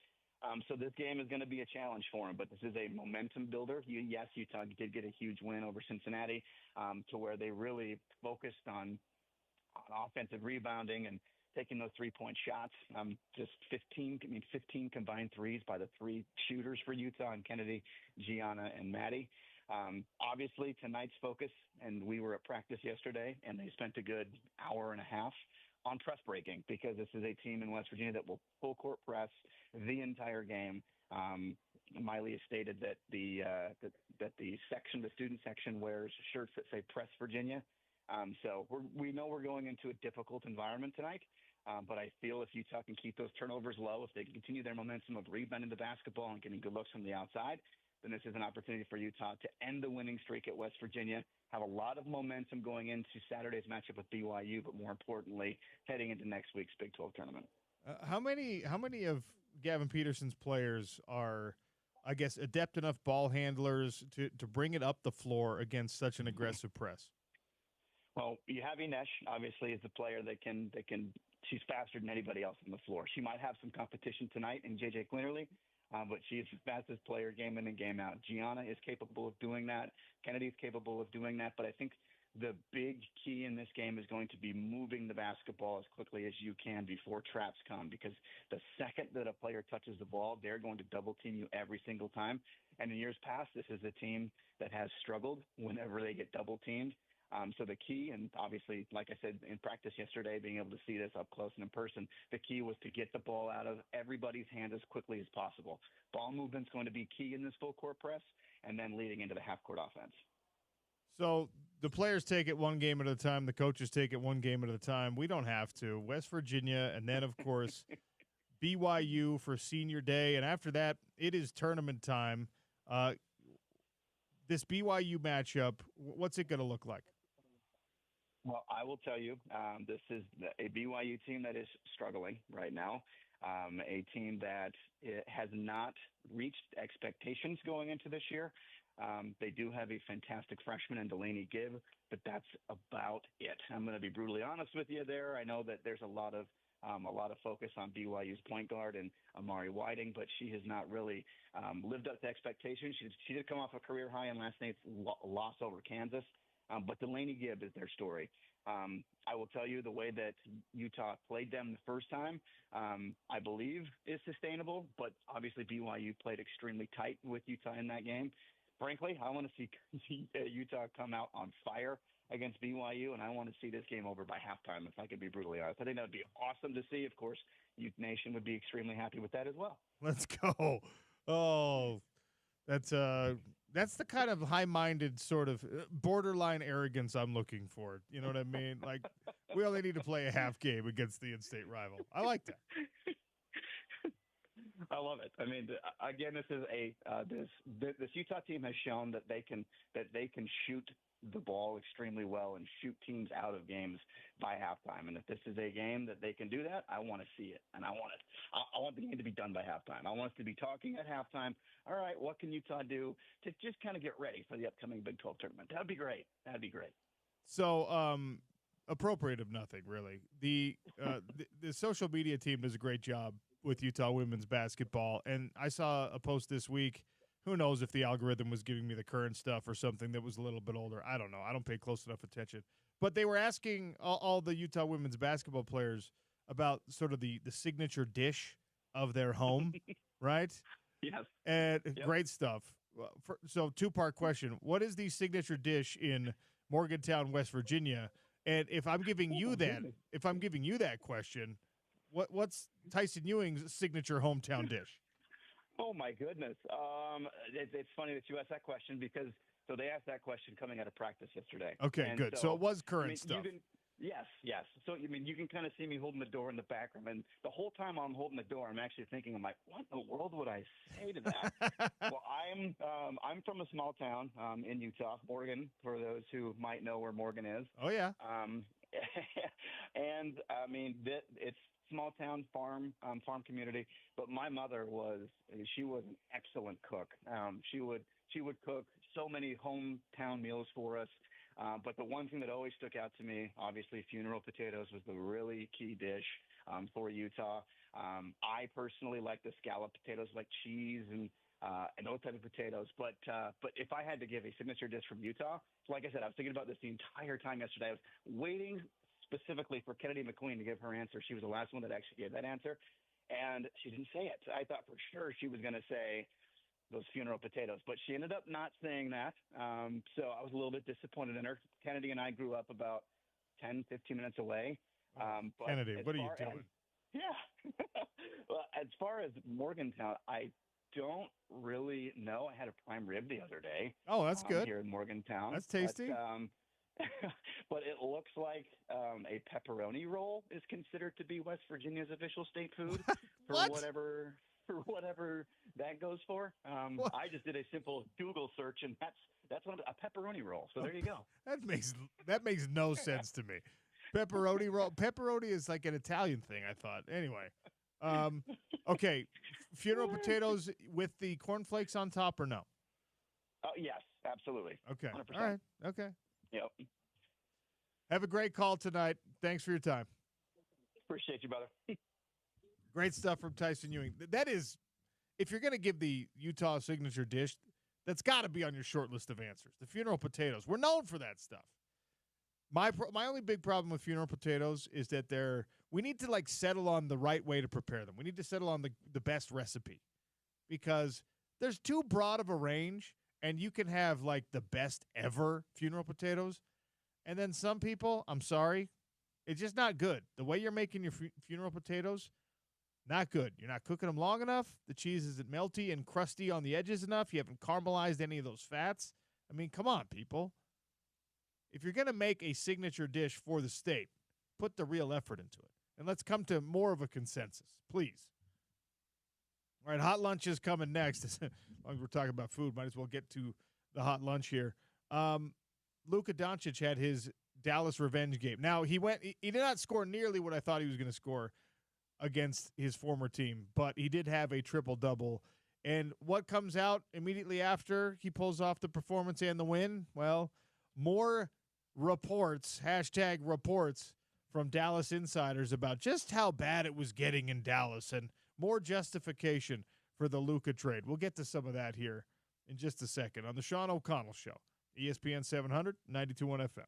So this game is going to be a challenge for them, but this is a momentum builder. Yes, Utah did get a huge win over Cincinnati to where they really focused on offensive rebounding and taking those three-point shots. Just 15 combined threes by the 3 shooters for Utah, and Kennedy, Gianna, and Maddie. Obviously, tonight's focus, and we were at practice yesterday, and they spent a good hour and a half on press breaking, because this is a team in West Virginia that will full court press the entire game. Miley has stated that the student section wears shirts that say Press Virginia. So we know we're going into a difficult environment tonight. But I feel if Utah can keep those turnovers low, if they can continue their momentum of rebounding the basketball and getting good looks from the outside, then this is an opportunity for Utah to end the winning streak at West Virginia, have a lot of momentum going into Saturday's matchup with BYU, but more importantly, heading into next week's Big 12 tournament. How many of Gavin Peterson's players are, I guess, adept enough ball handlers to bring it up the floor against such an aggressive press? Well, you have Inesh, obviously, is the player that can. She's faster than anybody else on the floor. She might have some competition tonight in JJ Quinterly, but she's the fastest player game in and game out. Gianna is capable of doing that. Kennedy is capable of doing that. But I think the big key in this game is going to be moving the basketball as quickly as you can before traps come, because the second that a player touches the ball, they're going to double team you every single time. And in years past, this is a team that has struggled whenever they get double teamed. So the key, and obviously, like I said, in practice yesterday, being able to see this up close and in person, the key was to get the ball out of everybody's hands as quickly as possible. Ball movement's going to be key in this full court press, and then leading into the half court offense. So the players take it one game at a time. The coaches take it one game at a time. We don't have to. West Virginia, and then, of course, BYU for senior day. And after that, it is tournament time. This BYU matchup, what's it going to look like? Well, I will tell you, this is a BYU team that is struggling right now, a team that has not reached expectations going into this year. They do have a fantastic freshman in Delaney Gibb, but that's about it. I'm going to be brutally honest with you there. I know that there's a lot of A lot of focus on BYU's point guard and Amari Whiting, but she has not really lived up to expectations. She did come off a career high in last night's loss over Kansas, but Delaney Gibb is their story. I will tell you the way that Utah played them the first time, I believe is sustainable, but obviously BYU played extremely tight with Utah in that game. Frankly, I want to see Utah come out on fire against BYU, and I want to see this game over by halftime, if I could be brutally honest. I think that would be awesome to see. Of course, Ute Nation would be extremely happy with that as well. Let's go. Oh, that's the kind of high-minded sort of borderline arrogance I'm looking for. You know what I mean? Like, we only need to play a half game against the in-state rival. I like that. I love it. I mean, again, this is this Utah team has shown that they can shoot the ball extremely well and shoot teams out of games by halftime. And if this is a game that they can do that, I want to see it. And I want the game to be done by halftime. I want us to be talking at halftime. All right, what can Utah do to just kind of get ready for the upcoming Big 12 tournament? That'd be great. So, appropriate of nothing, really. The social media team does a great job with Utah women's basketball. And I saw a post this week. Who knows if the algorithm was giving me the current stuff or something that was a little bit older. I don't know. I don't pay close enough attention. But they were asking all the Utah women's basketball players about sort of the signature dish of their home, right? Yes. And great stuff. So two-part question. What is the signature dish in Morgantown, West Virginia? And if I'm giving you that question, what's Tyson Ewing's signature hometown dish? Oh, my goodness. It's funny that you asked that question because they asked that question coming out of practice yesterday. Okay, and good. So it was current stuff. Yes. So, you can kind of see me holding the door in the background. And the whole time I'm holding the door, I'm actually thinking, I'm like, what in the world would I say to that? Well, I'm from a small town in Utah, Morgan, for those who might know where Morgan is. Oh, yeah. And, I mean, it's small town farm community, but my mother was an excellent cook. She would cook so many hometown meals for us. But the one thing that always stuck out to me, obviously funeral potatoes was the really key dish for Utah. I personally like the scallop potatoes, like cheese and those type of potatoes. But if I had to give a signature dish from Utah, like I said, I was thinking about this the entire time yesterday. I was waiting specifically for Kennedy McQueen to give her answer. She was the last one that actually gave that answer, and she didn't say it. I thought for sure she was going to say those funeral potatoes, but she ended up not saying that. So I was a little bit disappointed in her. Kennedy and I grew up about 10, 15 minutes away. But Kennedy, what are you doing? Well, as far as Morgantown, I don't really know. I had a prime rib the other day. Oh, that's good. Here in Morgantown. That's tasty. But it looks like a pepperoni roll is considered to be West Virginia's official state food for whatever that goes for. I just did a simple Google search, and that's what a pepperoni roll. So there you go. That makes no sense to me. Pepperoni roll. Pepperoni is like an Italian thing, I thought. Anyway, okay, funeral potatoes with the cornflakes on top, or no? Yes, absolutely. Okay. 100%. All right. Okay. Yep. Have a great call tonight. Thanks for your time. Appreciate you, brother. Great stuff from Tyson Ewing. That is, if you're going to give the Utah signature dish, that's got to be on your short list of answers. The funeral potatoes. We're known for that stuff. My only big problem with funeral potatoes is that we need to settle on the right way to prepare them. We need to settle on the best recipe, because there's too broad of a range, and you can have the best ever funeral potatoes. And then some people, I'm sorry, it's just not good. The way you're making your funeral potatoes, not good. You're not cooking them long enough. The cheese isn't melty and crusty on the edges enough. You haven't caramelized any of those fats. I mean, come on, people. If you're going to make a signature dish for the state, put the real effort into it. And let's come to more of a consensus, please. All right, hot lunch is coming next. As long as we're talking about food, might as well get to the hot lunch here. Luka Doncic had his Dallas revenge game. Now, he did not score nearly what I thought he was going to score against his former team, but he did have a triple-double. And what comes out immediately after he pulls off the performance and the win? Well, more reports, #reports, from Dallas insiders about just how bad it was getting in Dallas and more justification for the Luka trade. We'll get to some of that here in just a second on the Sean O'Connell Show, ESPN 700, 92.1 FM.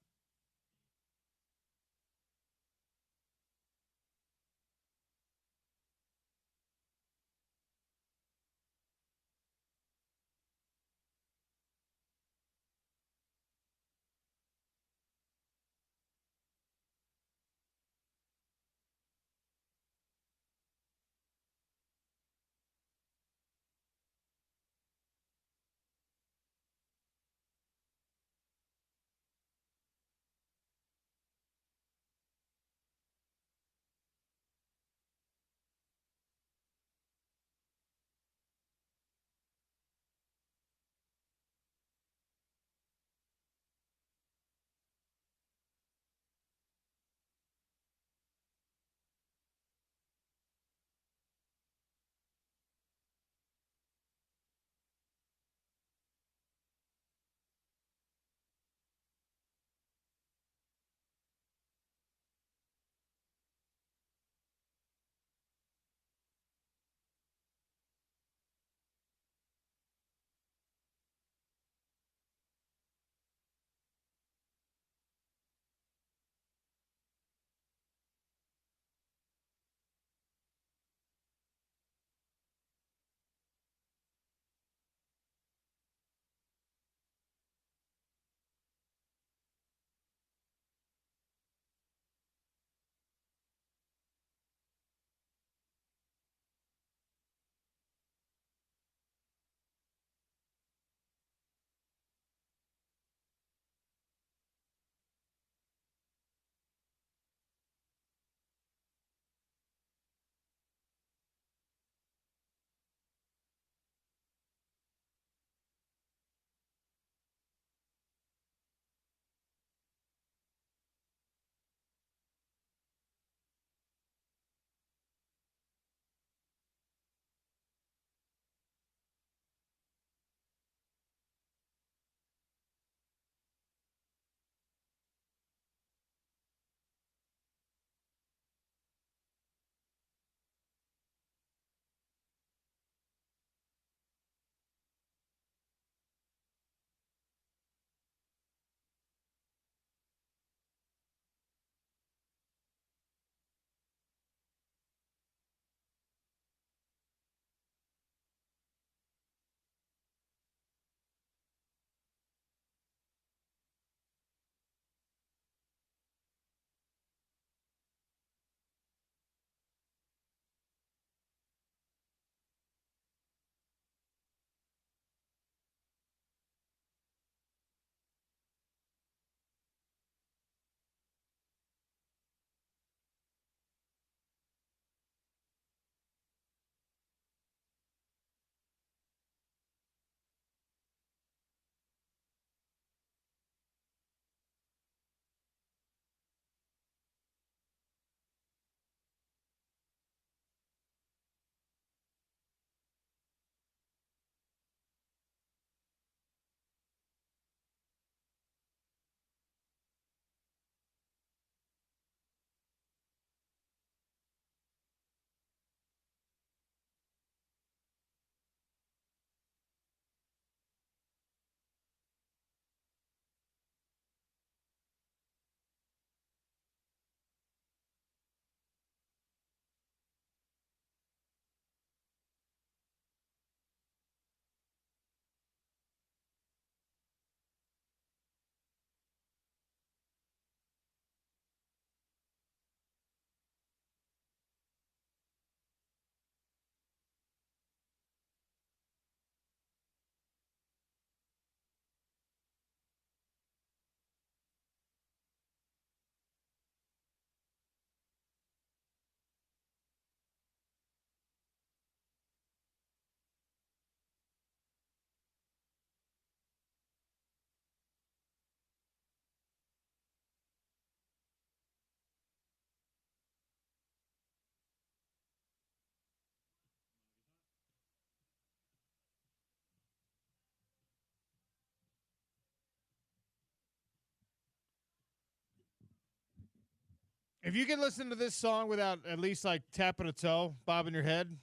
If you can listen to this song without at least like tapping a toe, bobbing your head,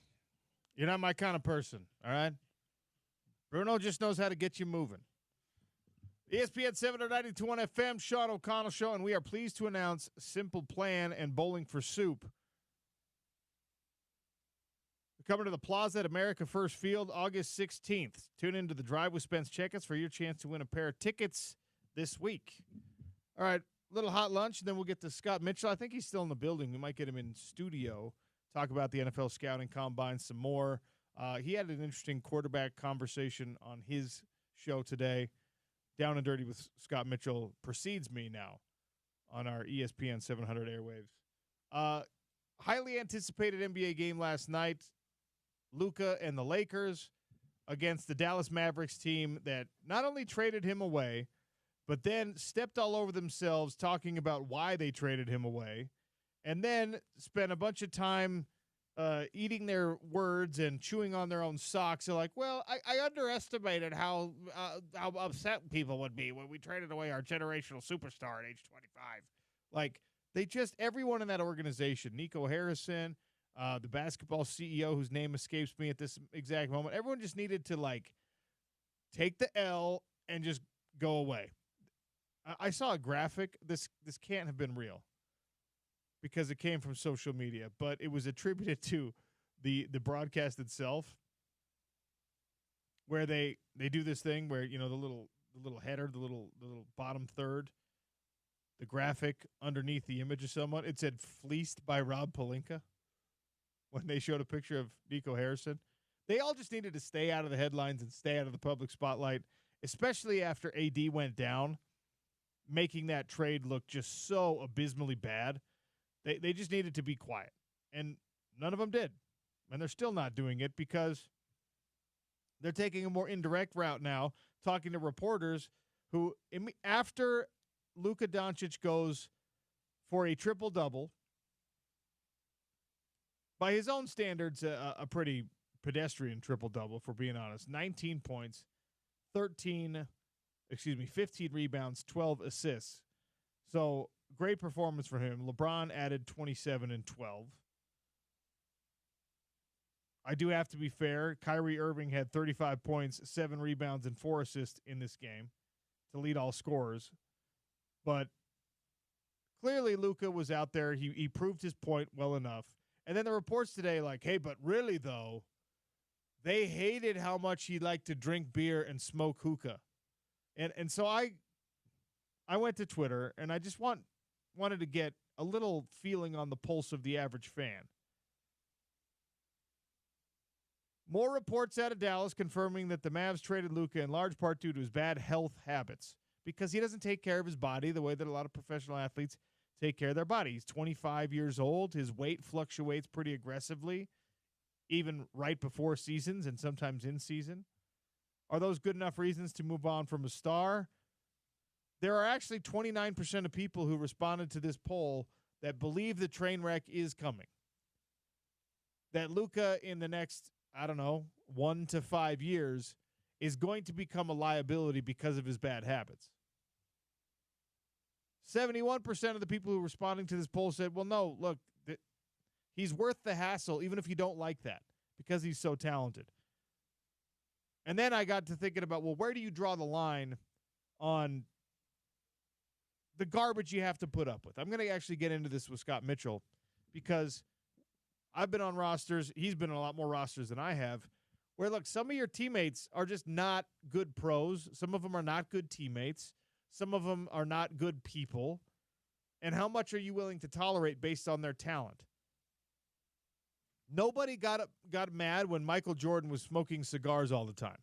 you're not my kind of person, all right? Bruno just knows how to get you moving. ESPN 792.1 FM, Sean O'Connell Show, and we are pleased to announce Simple Plan and Bowling for Soup. We're coming to the Plaza at America First Field August 16th. Tune into the Drive with Spence Checketts for your chance to win a pair of tickets this week. All right, little hot lunch, and then we'll get to Scott Mitchell. I think he's still in the building. We might get him in studio, talk about the NFL Scouting Combine some more. He had an interesting quarterback conversation on his show today. Down and Dirty with Scott Mitchell precedes me now on our ESPN 700 airwaves. Highly anticipated NBA game last night. Luka and the Lakers against the Dallas Mavericks team that not only traded him away, but then stepped all over themselves talking about why they traded him away, and then spent a bunch of time eating their words and chewing on their own socks. They're like, well, I underestimated how upset people would be when we traded away our generational superstar at age 25. Like, they just, everyone in that organization, Nico Harrison, the basketball CEO whose name escapes me at this exact moment, everyone just needed to, like, take the L and just go away. I saw a graphic. This can't have been real, because it came from social media, but it was attributed to the broadcast itself, where they do this thing where, you know, the little header, the little bottom third, the graphic underneath the image of someone, it said "fleeced by Rob Pelinka" when they showed a picture of Nico Harrison. They all just needed to stay out of the headlines and stay out of the public spotlight, especially after AD went down, making that trade look just so abysmally bad. They just needed to be quiet, and none of them did. And they're still not doing it because they're taking a more indirect route now, talking to reporters who, after Luka Doncic goes for a triple-double, by his own standards, a pretty pedestrian triple-double, if we're being honest. 19 points, 15 rebounds, 12 assists. So, great performance for him. LeBron added 27 and 12. I do have to be fair. Kyrie Irving had 35 points, 7 rebounds, and 4 assists in this game to lead all scorers. But clearly Luka was out there. He proved his point well enough. And then the reports today like, hey, but really, though, they hated how much he liked to drink beer and smoke hookah. And so I went to Twitter, and I just wanted to get a little feeling on the pulse of the average fan. More reports out of Dallas confirming that the Mavs traded Luka in large part due to his bad health habits, because he doesn't take care of his body the way that a lot of professional athletes take care of their body. He's 25 years old. His weight fluctuates pretty aggressively, even right before seasons and sometimes in season. Are those good enough reasons to move on from a star? There are actually 29% of people who responded to this poll that believe the train wreck is coming. That Luka in the next, 1 to 5 years is going to become a liability because of his bad habits. 71% of the people who are responding to this poll said, well, no, look, he's worth the hassle even if you don't like that because he's so talented. And then I got to thinking about, well, where do you draw the line on the garbage you have to put up with? I'm going to actually get into this with Scott Mitchell because I've been on rosters. He's been on a lot more rosters than I have, where, look, some of your teammates are just not good pros. Some of them are not good teammates. Some of them are not good people. And how much are you willing to tolerate based on their talent? Nobody got mad when Michael Jordan was smoking cigars all the time.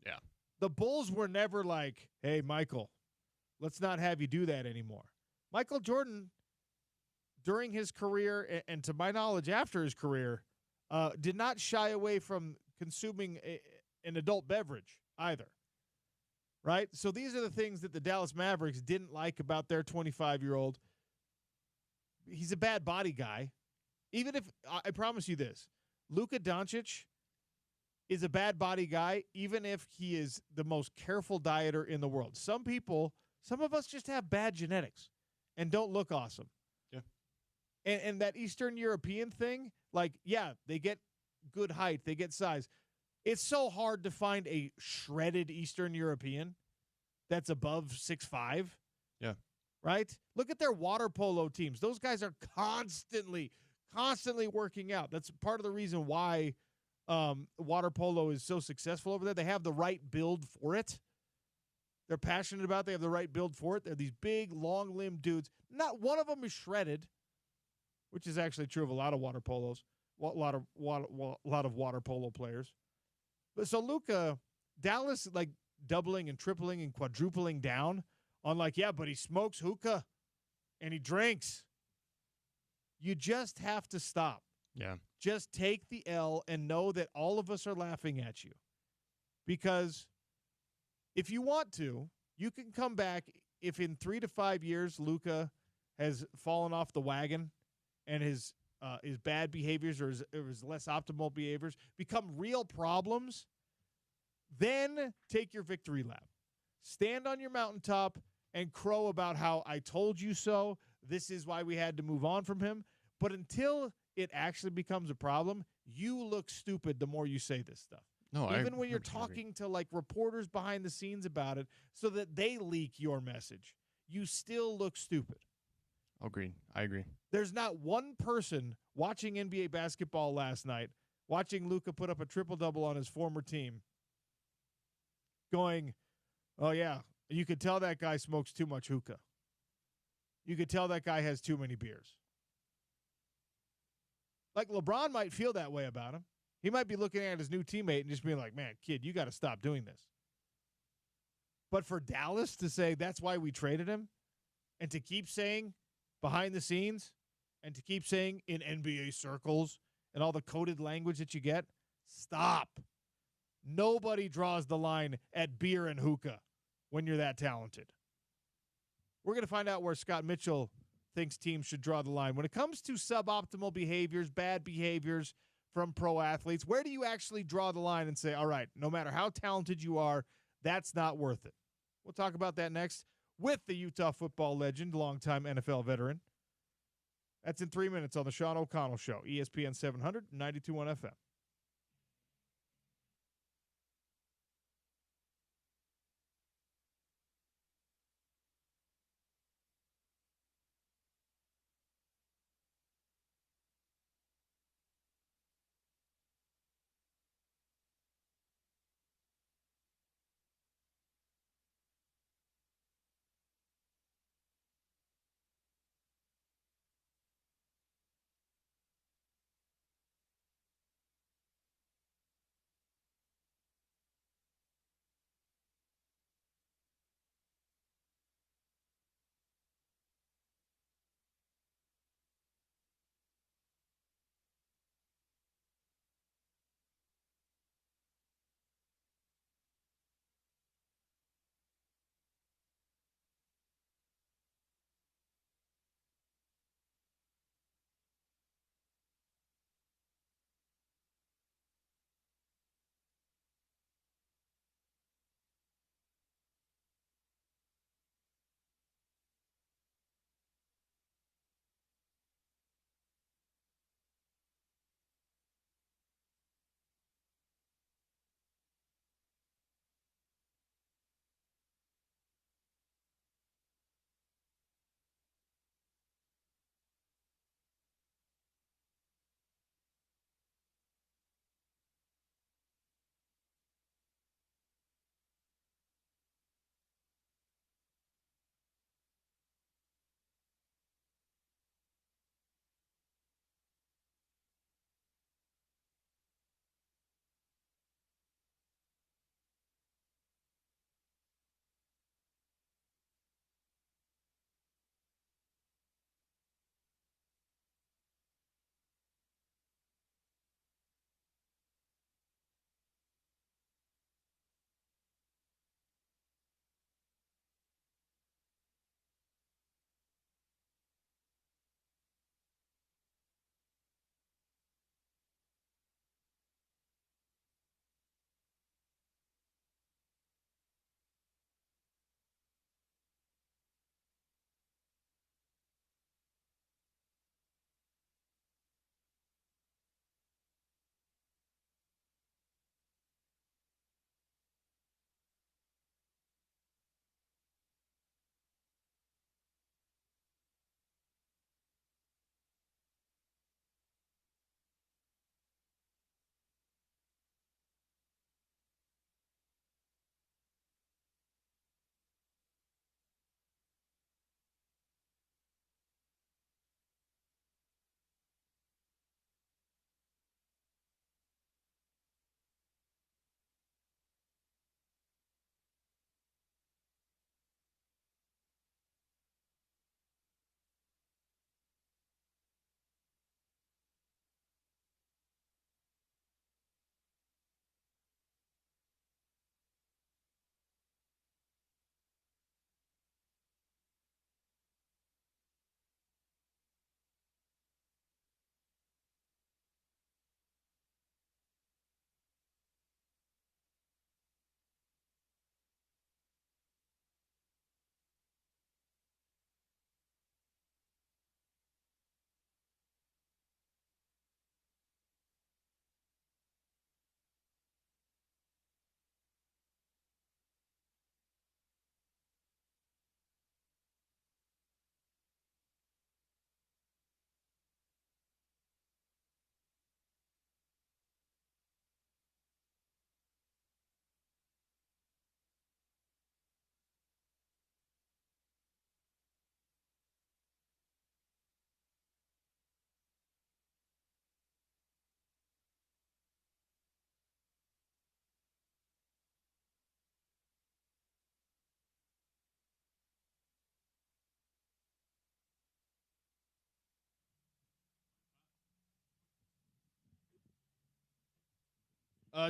Yeah. The Bulls were never like, hey, Michael, let's not have you do that anymore. Michael Jordan, during his career, and to my knowledge after his career, did not shy away from consuming an adult beverage either. Right? So these are the things that the Dallas Mavericks didn't like about their 25-year-old. He's a bad body guy. Even if, I promise you this, Luka Doncic is a bad body guy, even if he is the most careful dieter in the world. Some of us just have bad genetics and don't look awesome. Yeah. And that Eastern European thing, like, yeah, they get good height, they get size. It's so hard to find a shredded Eastern European that's above 6'5". Yeah. Right? Look at their water polo teams. Those guys are constantly working out. That's part of the reason why water polo is so successful over there. They have the right build for it. They're passionate about it. They have the right build for it. They're these big, long-limbed dudes. Not one of them is shredded, which is actually true of a lot of water polos, a lot of water polo players. But so Luka, Dallas, like doubling and tripling and quadrupling down on like, yeah, but he smokes hookah and he drinks. You just have to stop. Yeah. Just take the L and know that all of us are laughing at you. Because if you want to, you can come back if in 3 to 5 years Luka has fallen off the wagon and his bad behaviors or his less optimal behaviors become real problems, then take your victory lap. Stand on your mountaintop and crow about how I told you so. This is why we had to move on from him. But until it actually becomes a problem, you look stupid the more you say this stuff. No, Even when you're talking to like reporters behind the scenes about it so that they leak your message, you still look stupid. Agreed. I agree. There's not one person watching NBA basketball last night, watching Luka put up a triple-double on his former team, going, oh, yeah, you could tell that guy smokes too much hookah. You could tell that guy has too many beers. Like LeBron might feel that way about him. He might be looking at his new teammate and just being like, man, kid, you got to stop doing this. But for Dallas to say that's why we traded him and to keep saying behind the scenes and to keep saying in NBA circles and all the coded language that you get, stop. Nobody draws the line at beer and hookah when you're that talented. We're going to find out where Scott Mitchell thinks teams should draw the line. When it comes to suboptimal behaviors, bad behaviors from pro athletes, where do you actually draw the line and say, all right, no matter how talented you are, that's not worth it? We'll talk about that next with the Utah football legend, longtime NFL veteran. That's in 3 minutes on the Sean O'Connell Show, ESPN 700, 92.1 FM.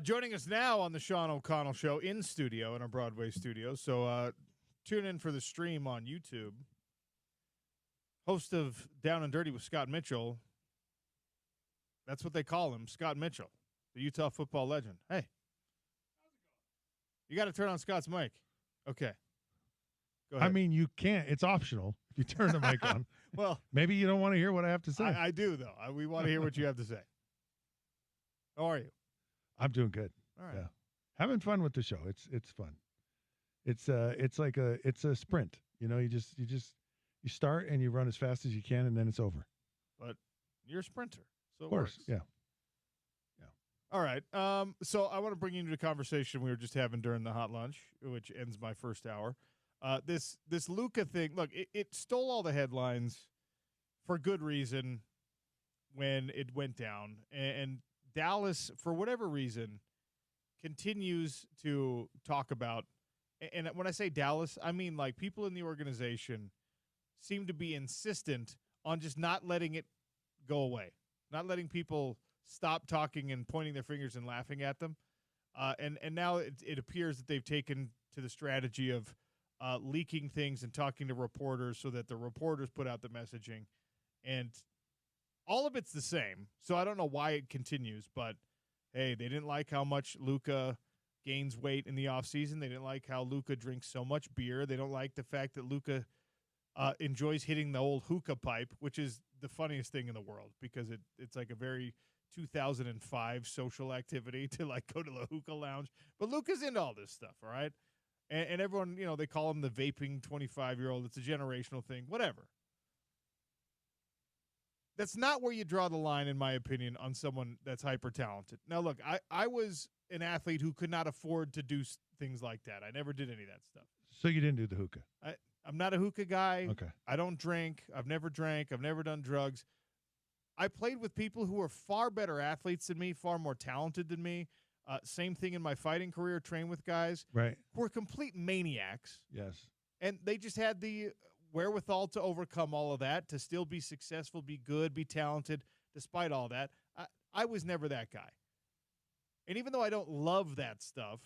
Joining us now on the Sean O'Connell Show in studio, in our Broadway studio. So tune in for the stream on YouTube. Host of Down and Dirty with Scott Mitchell. That's what they call him, Scott Mitchell, the Utah football legend. Hey. You got to turn on Scott's mic. Okay. Go ahead. I mean, you can't. It's optional if you turn the mic on. Well, maybe you don't want to hear what I have to say. I do, though. We want to hear what you have to say. How are you? I'm doing good. All right. Yeah. Having fun with the show. It's fun. It's like a sprint. You know, you start and you run as fast as you can, and then it's over. But you're a sprinter, so of course, it works. Yeah. All right. So I want to bring you into the conversation we were just having during the hot lunch, which ends my first hour. This Luka thing. Look, it stole all the headlines for good reason when it went down, and Dallas, for whatever reason, continues to talk about. And when I say Dallas, I mean like people in the organization seem to be insistent on just not letting it go away, not letting people stop talking and pointing their fingers and laughing at them. And now it appears that they've taken to the strategy of leaking things and talking to reporters so that the reporters put out the messaging. And all of it's the same. So I don't know why it continues, but hey, they didn't like how much Luka gains weight in the offseason. They didn't like how Luka drinks so much beer. They don't like the fact that Luka enjoys hitting the old hookah pipe, which is the funniest thing in the world because it's like a very 2005 social activity to like go to the hookah lounge. But Luka's into all this stuff, all right? And everyone, you know, they call him the vaping 25-year-old. It's a generational thing, whatever. That's not where you draw the line, in my opinion, on someone that's hyper-talented. Now, look, I was an athlete who could not afford to do things like that. I never did any of that stuff. So you didn't do the hookah? I'm not a hookah guy. Okay. I don't drink. I've never drank. I've never done drugs. I played with people who were far better athletes than me, far more talented than me. Same thing in my fighting career, trained with guys who were complete maniacs. Yes. And they just had the wherewithal to overcome all of that, to still be successful, be good, be talented, despite all that. I was never that guy. And even though I don't love that stuff,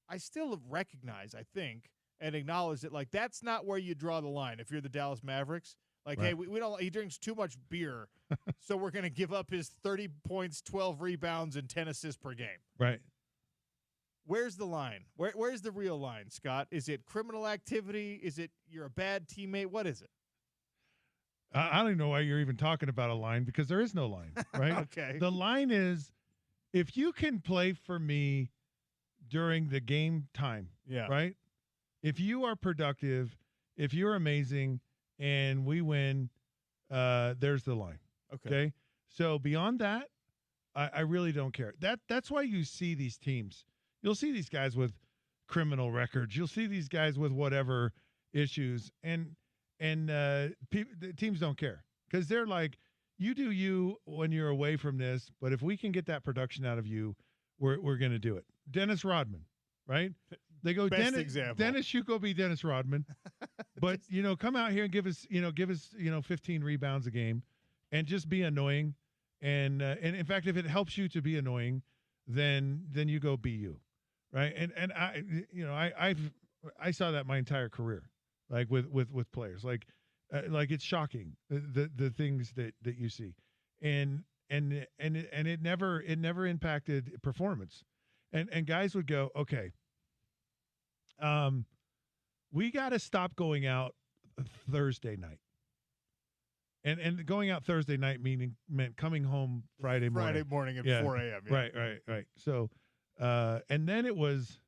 I still recognize, I think, and acknowledge that, like, that's not where you draw the line if you're the Dallas Mavericks. Like, hey, we don't. He drinks too much beer, so we're going to give up his 30 points, 12 rebounds, and 10 assists per game. Right. Where's the line? Where's the real line, Scott? Is it criminal activity? Is it you're a bad teammate? What is it? I don't even know why you're even talking about a line because there is no line, right? Okay. The line is if you can play for me during the game time, right? If you are productive, if you're amazing, and we win, there's the line. Okay? So beyond that, I really don't care. That's why you see these teams. You'll see these guys with criminal records. You'll see these guys with whatever issues, and the teams don't care because they're like, you do you when you're away from this, but if we can get that production out of you, we're going to do it. Dennis Rodman, right? They go, Dennis Shuko be Dennis Rodman, but come out here and give us 15 rebounds a game, and just be annoying, and in fact, if it helps you to be annoying, then you go be you, right? And I saw that my entire career, like with players, like it's shocking the things that you see, and it never impacted performance, and guys would go, okay. We got to stop going out Thursday night. And going out Thursday night meant coming home Friday morning. Friday morning at 4 a.m. Yeah. Right. So, and then it was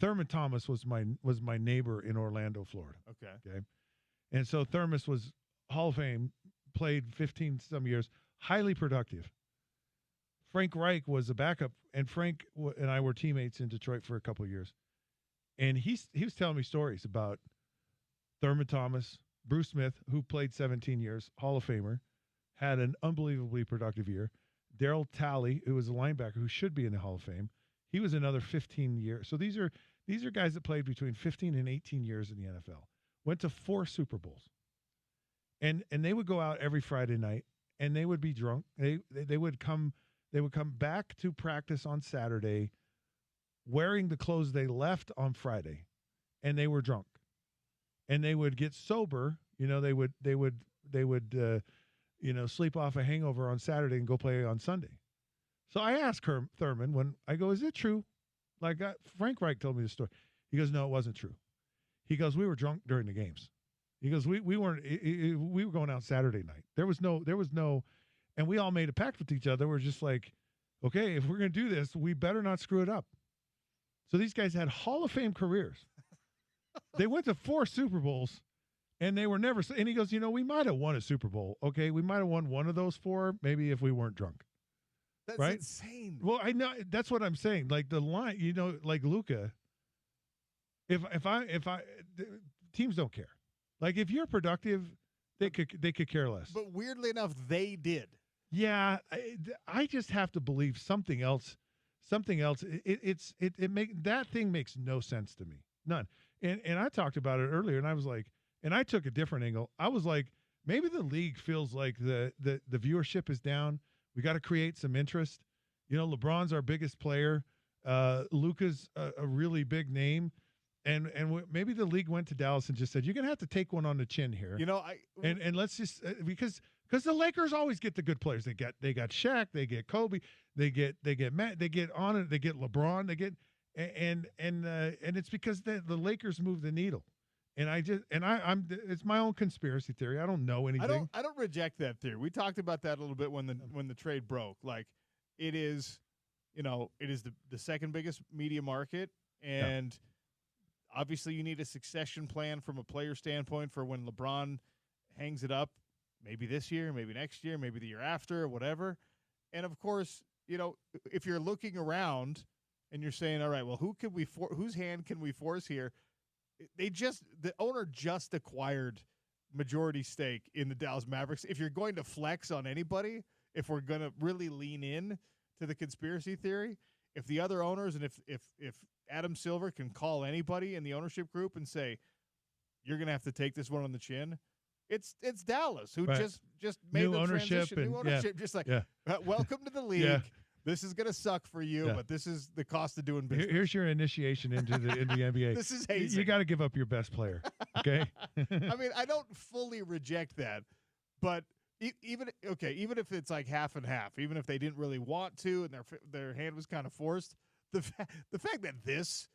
Thurman Thomas was my neighbor in Orlando, Florida. Okay. And so Thurman was Hall of Fame, played 15 some years, highly productive. Frank Reich was a backup, and Frank and I were teammates in Detroit for a couple of years. And he was telling me stories about Thurman Thomas, Bruce Smith, who played 17 years, Hall of Famer, had an unbelievably productive year. Darryl Talley, who was a linebacker who should be in the Hall of Fame, he was another 15 years. So these are guys that played between 15 and 18 years in the NFL. Went to 4 Super Bowls. And they would go out every Friday night, and they would be drunk. They would come They would come back to practice on Saturday wearing the clothes they left on Friday, and they were drunk. And they would get sober. They would sleep off a hangover on Saturday and go play on Sunday. So I asked Thurman when I go, is it true? Like Frank Reich told me the story. He goes, no, it wasn't true. He goes, we were drunk during the games. He goes, we weren't. We were going out Saturday night. There was no, and we all made a pact with each other. We're just like, okay, if we're gonna do this, we better not screw it up. So these guys had Hall of Fame careers. They went to 4 Super Bowls, and they were never. And he goes, we might have won a Super Bowl. Okay, we might have won one of those 4, maybe if we weren't drunk. That's right? insane. Well, I know that's what I'm saying. Like the line, like Luka. If teams don't care. Like if you're productive, they could care less. But weirdly enough, they did. Yeah, I just have to believe something else. Something else. That thing makes no sense to me. None. And I talked about it earlier, and I was like, and I took a different angle. I was like, maybe the league feels like the viewership is down. We got to create some interest. LeBron's our biggest player. Luka's a really big name. And maybe the league went to Dallas and just said, you're going to have to take one on the chin here. And let's just because the Lakers always get the good players. They got Shaq, they get Kobe, they get Matt, they get on it, they get LeBron, they get and it's because the Lakers move the needle. And I'm it's my own conspiracy theory. I don't know anything. I don't reject that theory. We talked about that a little bit when the trade broke. Like it is the second biggest media market, and obviously you need a succession plan from a player standpoint for when LeBron hangs it up, maybe this year, maybe next year, maybe the year after, or whatever. And of course, if you're looking around and you're saying, all right, well, whose hand can we force here? The owner just acquired majority stake in the Dallas Mavericks. If you're going to flex on anybody, if we're going to really lean in to the conspiracy theory, if the other owners and if Adam Silver can call anybody in the ownership group and say, you're going to have to take this one on the chin, it's Dallas who just made new the ownership transition. New ownership, just like, welcome to the league. Yeah. This is going to suck for you, but this is the cost of doing business. Here's your initiation into the NBA. This is hazing. You got to give up your best player, okay? I mean, I don't fully reject that, but even if it's like half and half, even if they didn't really want to and their hand was kind of forced, the fact that this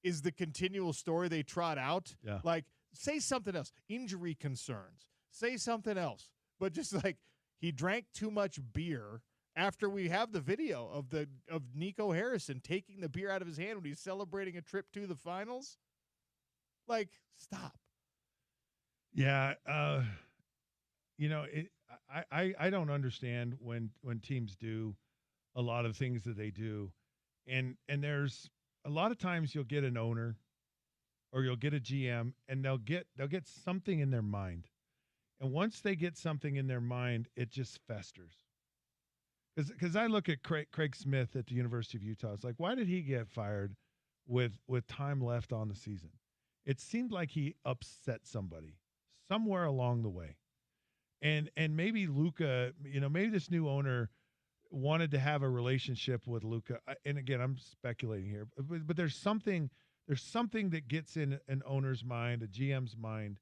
is the continual story they trot out, like say something else, injury concerns, say something else, but just like he drank too much beer. After we have the video of Nico Harrison taking the beer out of his hand when he's celebrating a trip to the finals, like stop. Yeah, I don't understand when teams do a lot of things that they do, and there's a lot of times you'll get an owner or you'll get a GM and they'll get something in their mind, and once they get something in their mind, it just festers. Because I look at Craig Smith at the University of Utah. It's like, why did he get fired with time left on the season? It seemed like he upset somebody somewhere along the way. And maybe Luka, maybe this new owner wanted to have a relationship with Luka. And again, I'm speculating here, but there's something that gets in an owner's mind, a GM's mind,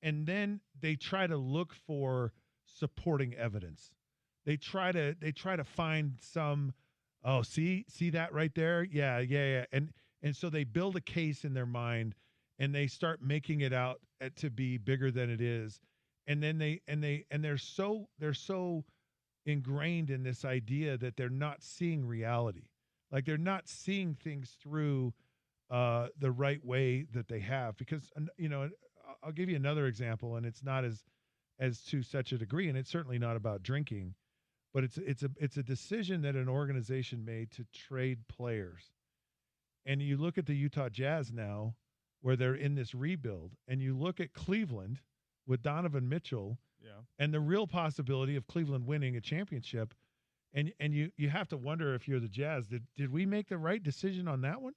and then they try to look for supporting evidence. They try to find some, see that right there? Yeah. And so they build a case in their mind and they start making it out to be bigger than it is. And then they're so ingrained in this idea that they're not seeing reality. Like they're not seeing things through the right way that they have. Because I'll give you another example, and it's not as to such a degree, and it's certainly not about drinking. But it's a decision that an organization made to trade players. And you look at the Utah Jazz now, where they're in this rebuild, and you look at Cleveland with Donovan Mitchell, and the real possibility of Cleveland winning a championship, and you have to wonder if you're the Jazz, did we make the right decision on that one?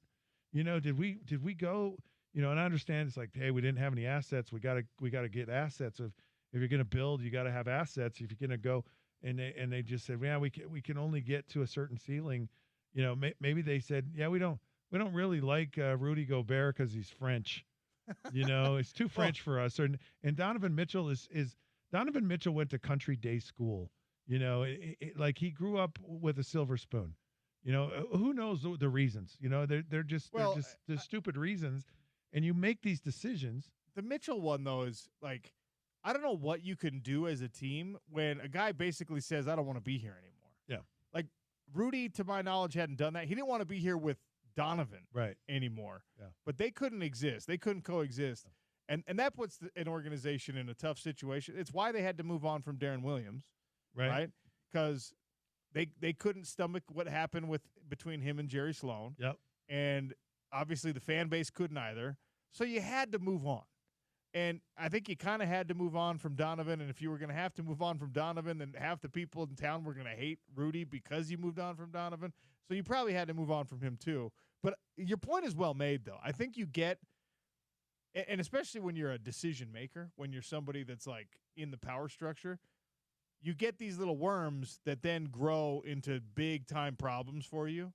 Did we go? And I understand it's like, hey, we didn't have any assets. We gotta get assets. If you're gonna build, you gotta have assets. If you're gonna go. and they just said, yeah, we can only get to a certain ceiling. You know, maybe they said, yeah, we don't really like Rudy Gobert because he's French. You know, it's too French for us. And Donovan Mitchell is Donovan Mitchell went to country day school. You know, like he grew up with a silver spoon. You know, who knows the reasons? You know, they're just stupid reasons, and you make these decisions. The Mitchell one though is like, I don't know what you can do as a team when a guy basically says, "I don't want to be here anymore." Yeah, like Rudy, to my knowledge, hadn't done that. He didn't want to be here with Donovan anymore. Yeah, but they couldn't exist. They couldn't coexist, and that puts an organization in a tough situation. It's why they had to move on from Darren Williams, right? Because they couldn't stomach what happened between him and Jerry Sloan. Yep. And obviously the fan base couldn't either. So you had to move on. And I think you kind of had to move on from Donovan. And if you were going to have to move on from Donovan, then half the people in town were going to hate Rudy because you moved on from Donovan. So you probably had to move on from him too. But your point is well made, though. I think you get, and especially when you're a decision maker, when you're somebody that's like in the power structure, you get these little worms that then grow into big-time problems for you,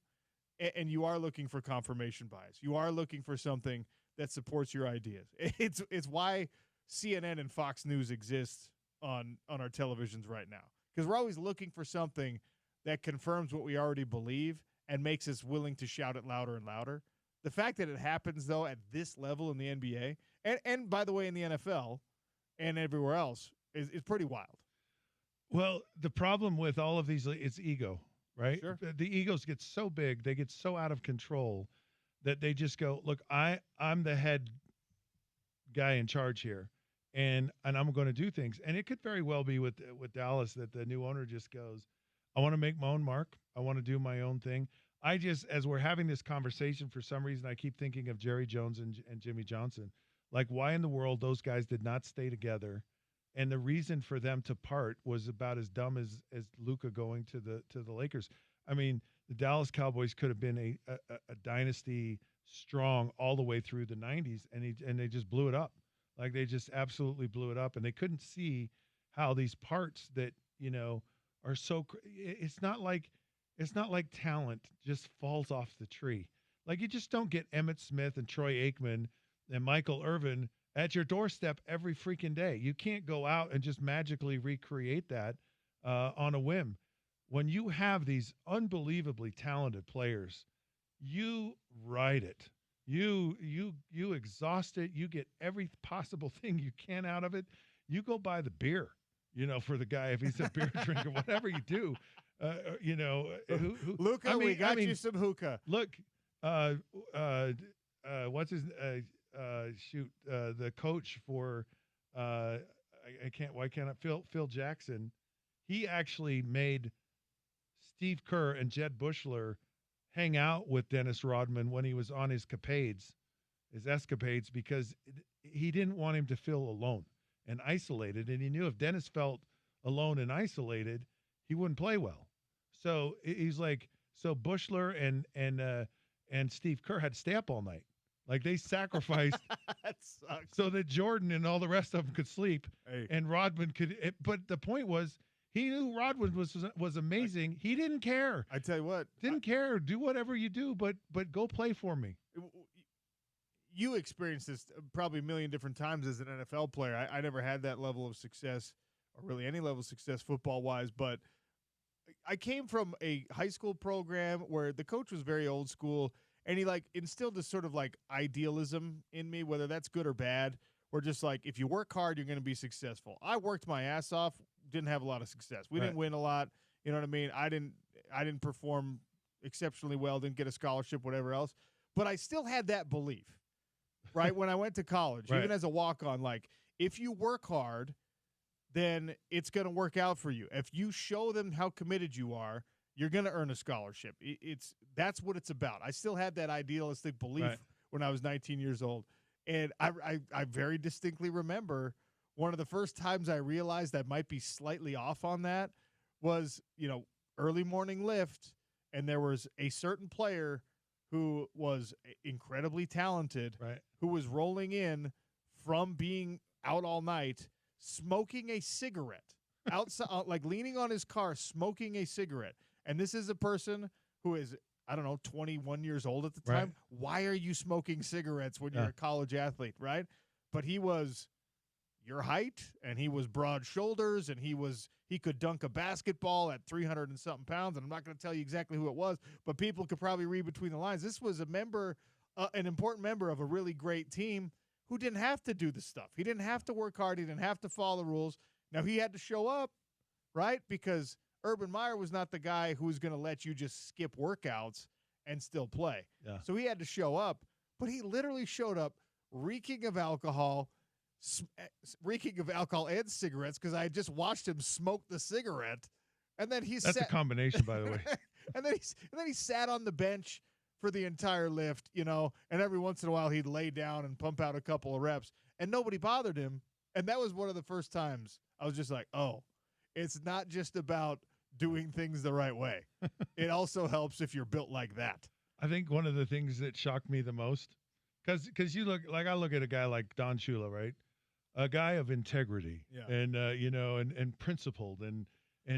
and you are looking for confirmation bias. You are looking for something that supports your ideas. It's why CNN and Fox News exist on our televisions right now, because we're always looking for something that confirms what we already believe and makes us willing to shout it louder and louder. The fact that it happens, though, at this level in the NBA, and by the way, in the NFL and everywhere else, is pretty wild. Well, the problem with all of these is ego, right? Sure. The egos get so big, they get so out of control that they just go, look, I'm the head guy in charge here, and I'm going to do things. And it could very well be with Dallas that the new owner just goes, I want to make my own mark. I want to do my own thing. As we're having this conversation, for some reason, I keep thinking of Jerry Jones and Jimmy Johnson. Like, why in the world those guys did not stay together? And the reason for them to part was about as dumb as Luka going to the Lakers. I mean, the Dallas Cowboys could have been a dynasty strong all the way through the 90s, and they just blew it up. Like, they just absolutely blew it up, and they couldn't see how these parts that, you know, are so it's not like talent just falls off the tree. Like, you just don't get Emmitt Smith and Troy Aikman and Michael Irvin at your doorstep every freaking day. You can't go out and just magically recreate that on a whim. When you have these unbelievably talented players, you ride it. You exhaust it. You get every possible thing you can out of it. You go buy the beer, you know, for the guy if he's a beer drinker, whatever you do. You know, Luka, we got you some hookah. Look, what's his the coach for Phil Jackson, he actually made Steve Kerr and Jed Bushler hang out with Dennis Rodman when he was on his escapades, because he didn't want him to feel alone and isolated, and he knew if Dennis felt alone and isolated, he wouldn't play well. So he's like, so Bushler and Steve Kerr had to stay up all night. Like, they sacrificed that sucks. So that Jordan and all the rest of them could sleep, and Rodman could. But the point was, he knew Rodman was amazing. He didn't care. I tell you what, didn't care. Do whatever you do, but go play for me. You experienced this probably a million different times as an NFL player. I never had that level of success, or really any level of success football-wise, but I came from a high school program where the coach was very old school, and he instilled this sort of idealism in me, whether that's good or bad, or just if you work hard, you're going to be successful. I worked my ass off, didn't have a lot of success. We didn't win a lot. You know what I mean? I didn't perform exceptionally well, didn't get a scholarship, whatever else, but I still had that belief, right? When I went to college, even as a walk-on, if you work hard, then it's going to work out for you. If you show them how committed you are, you're going to earn a scholarship. That's what it's about. I still had that idealistic belief when I was 19 years old. And I very distinctly remember one of the first times I realized I might be slightly off on that was, early morning lift, and there was a certain player who was incredibly talented, who was rolling in from being out all night, smoking a cigarette outside, like leaning on his car, smoking a cigarette. And this is a person who is, I don't know, 21 years old at the time. Right. Why are you smoking cigarettes when you're Yeah. a college athlete, right? But he was your height, and he was broad shoulders, and he could dunk a basketball at 300 and something pounds. And I'm not going to tell you exactly who it was, but people could probably read between the lines. This was a member, an important member of a really great team who didn't have to do the stuff. He didn't have to work hard. He didn't have to follow the rules. Now, he had to show up, right? Because Urban Meyer was not the guy who was going to let you just skip workouts and still play. Yeah. So he had to show up, but he literally showed up reeking of alcohol and cigarettes, because I had just watched him smoke the cigarette. And then That's a combination, by the way. and then he sat on the bench for the entire lift, and every once in a while he'd lay down and pump out a couple of reps, and nobody bothered him. And that was one of the first times I was just like, oh, it's not just about doing things the right way. It also helps if you're built like that. I think one of the things that shocked me the most, because I look at a guy like Don Shula, right? A guy of integrity, Yeah. and and principled and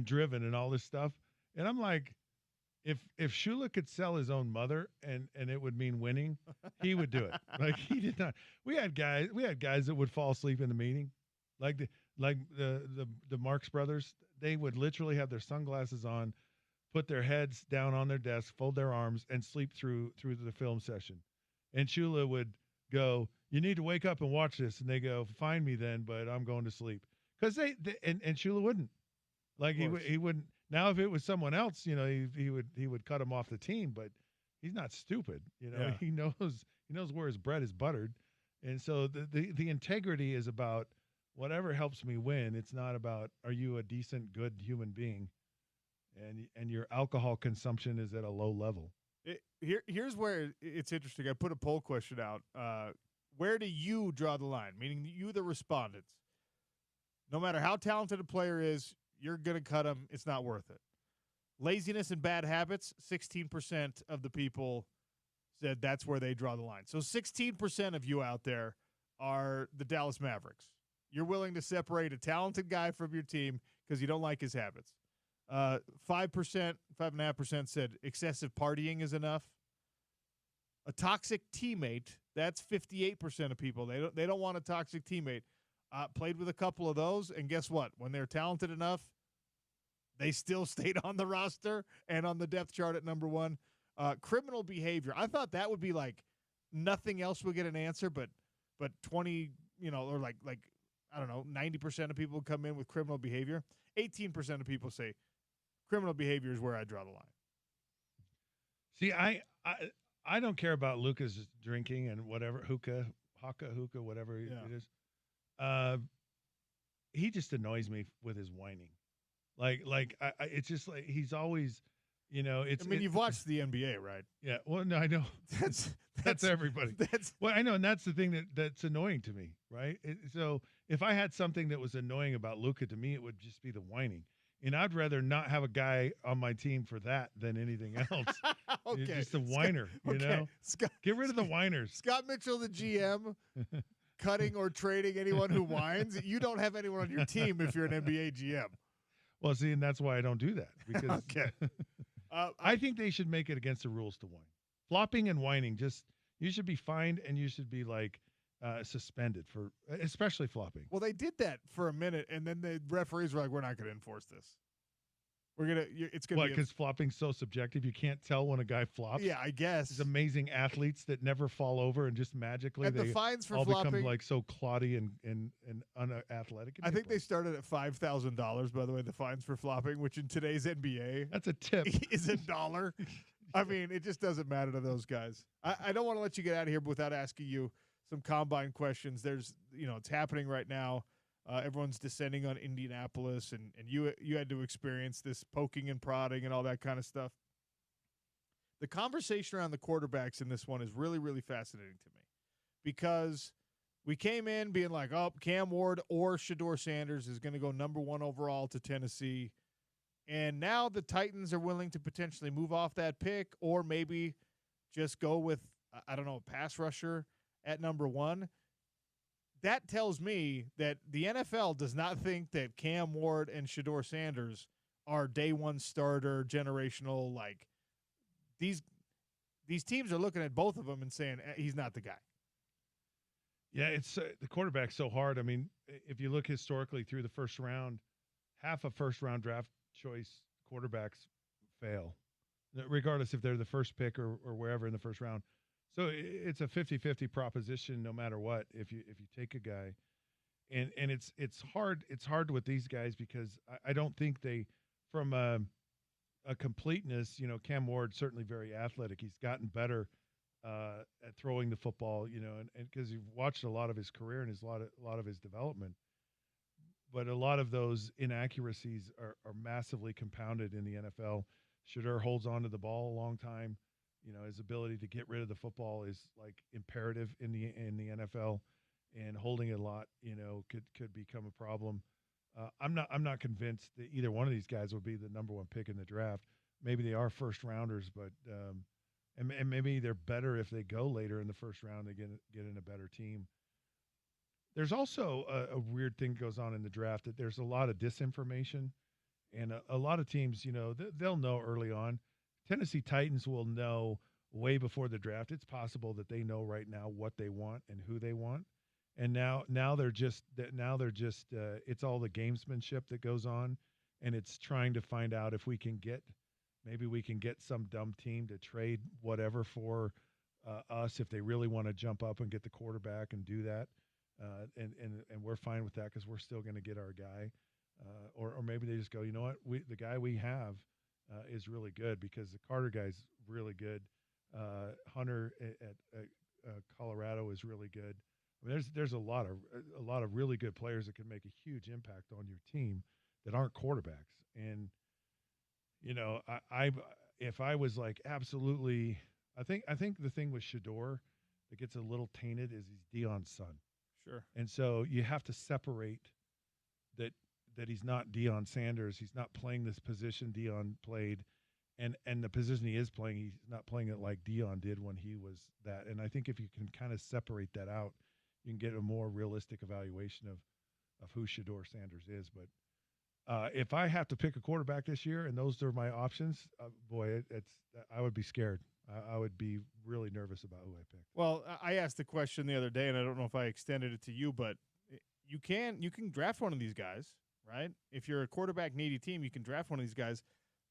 driven and all this stuff. And I'm like, if Shula could sell his own mother and it would mean winning, he would do it. Like, he did not. We had guys that would fall asleep in the meeting, like the Marx brothers. They would literally have their sunglasses on, put their heads down on their desk, fold their arms, and sleep through the film session. And Shula would go, "You need to wake up and watch this." And they go, "Find me then, but I'm going to sleep." Because and Shula wouldn't. Like, he wouldn't. Now, if it was someone else, he would cut him off the team, but he's not stupid. Yeah. He knows where his bread is buttered. And so the integrity is about whatever helps me win. It's not about, are you a decent, good human being, and your alcohol consumption is at a low level. Here's where it's interesting. I put a poll question out. Where do you draw the line? Meaning you, the respondents. No matter how talented a player is, you're going to cut him. It's not worth it. Laziness and bad habits, 16% of the people said that's where they draw the line. So 16% of you out there are the Dallas Mavericks. You're willing to separate a talented guy from your team because you don't like his habits. 5.5% said excessive partying is enough. A toxic teammate, that's 58% of people. They don't want a toxic teammate. Played with a couple of those, and guess what? When they're talented enough, they still stayed on the roster and on the depth chart at number one. Criminal behavior. I thought that would be like nothing else would get an answer, but 20, or like I don't know, 90% of people come in with criminal behavior. 18% of people say criminal behavior is where I draw the line. See, I don't care about Luka's drinking and whatever, hookah, whatever it is. He just annoys me with his whining. It's just like he's always, you've watched the NBA, right? Yeah. Well, no, I know. That's everybody. I know, and that's the thing that's annoying to me, right? So if I had something that was annoying about Luka, to me, it would just be the whining. And I'd rather not have a guy on my team for that than anything else. Okay. You're just a whiner, Get rid of the whiners. Scott Mitchell, the GM, cutting or trading anyone who whines. You don't have anyone on your team if you're an NBA GM. Well, see, and that's why I don't do that. Because I think they should make it against the rules to whine. Flopping and whining, you should be fined and you should be suspended for, especially flopping. Well, they did that for a minute, and then the referees were like, "We're not going to enforce this. It's going to be because flopping's so subjective. You can't tell when a guy flops. Yeah, I guess. These amazing athletes that never fall over and just magically and the fines for all flopping become so cloddy and unathletic. I think they started at $5,000. By the way, the fines for flopping, which in today's NBA, that's a tip, is $1. I mean, it just doesn't matter to those guys. I don't want to let you get out of here without asking you some combine questions. There's, it's happening right now. Everyone's descending on Indianapolis, and you had to experience this poking and prodding and all that kind of stuff. The conversation around the quarterbacks in this one is really, really fascinating to me because we came in being like, oh, Cam Ward or Shedeur Sanders is going to go number 1 overall to Tennessee. And now the Titans are willing to potentially move off that pick or maybe just go with, I don't know, a pass rusher at number 1. that tells me that the NFL does not think that Cam Ward and Shedeur Sanders are day one starter, generational. Like these teams are looking at both of them and saying he's not the guy. Yeah, it's the quarterback's so hard. I mean, if you look historically through the first round, half of first-round draft choice quarterbacks fail, regardless if they're the first pick or wherever in the first round. So it's a 50-50 proposition no matter what if you take a guy. And it's hard with these guys because I don't think they, from a completeness, Cam Ward certainly very athletic. He's gotten better at throwing the football, and because you've watched a lot of his career and a lot of his development. But a lot of those inaccuracies are massively compounded in the NFL. Shedeur holds on to the ball a long time. His ability to get rid of the football is like imperative in the NFL, and holding it a lot, could become a problem. I'm not convinced that either one of these guys will be the number one pick in the draft. Maybe they are first rounders, but and maybe they're better if they go later in the first round to get in a better team. There's also a weird thing that goes on in the draft that there's a lot of disinformation, and a lot of teams, they'll know early on. Tennessee Titans will know way before the draft. It's possible that they know right now what they want and who they want, and now they're just it's all the gamesmanship that goes on, and it's trying to find out if we can get some dumb team to trade whatever for us if they really want to jump up and get the quarterback and do that. And we're fine with that because we're still going to get our guy, or maybe they just go, you know what, the guy we have is really good because the Carter guy's really good. Hunter at Colorado is really good. I mean, there's a lot of really good players that can make a huge impact on your team that aren't quarterbacks. And if I was like absolutely, I think the thing with Shedeur that gets a little tainted is he's Deion's son. Sure. And so you have to separate that he's not Deion Sanders. He's not playing this position Deion played, and the position he is playing, he's not playing it like Deion did when he was that. And I think if you can kind of separate that out, you can get a more realistic evaluation of who Shedeur Sanders is. But if I have to pick a quarterback this year and those are my options, I would be scared. I would be really nervous about who I pick. Well, I asked the question the other day, and I don't know if I extended it to you, but you can draft one of these guys, right? If you're a quarterback needy team, you can draft one of these guys.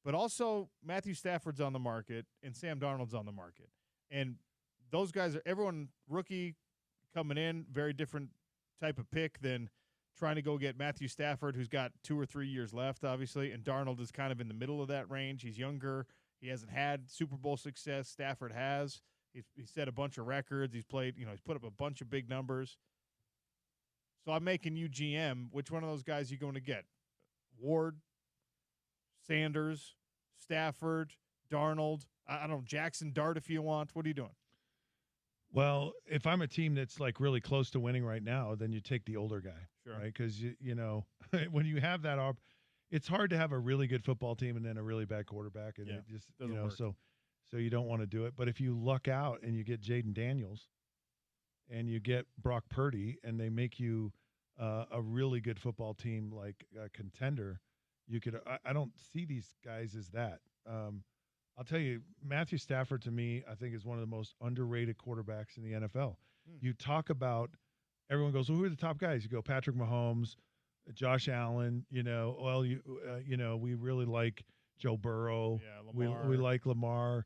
But also Matthew Stafford's on the market and Sam Darnold's on the market. And those guys are everyone rookie coming in, very different type of pick than trying to go get Matthew Stafford, who's got 2 or 3 years left, obviously, and Darnold is kind of in the middle of that range. He's younger. He hasn't had Super Bowl success. Stafford has. He's set a bunch of records. He's played, he's put up a bunch of big numbers. So I'm making you GM. Which one of those guys are you going to get? Ward, Sanders, Stafford, Darnold, I don't know, Jackson Dart if you want. What are you doing? Well, if I'm a team that's like really close to winning right now, then you take the older guy, sure, right? Because when you have that, it's hard to have a really good football team and then a really bad quarterback, and it just work. So you don't want to do it. But if you luck out and you get Jaden Daniels, and you get Brock Purdy, and they make you a really good football team like a contender, you could. I don't see these guys as that. I'll tell you, Matthew Stafford, to me, I think is one of the most underrated quarterbacks in the NFL. You talk about, everyone goes, well, who are the top guys? You go Patrick Mahomes, Josh Allen, we really like Joe Burrow. Yeah, Lamar. We like Lamar.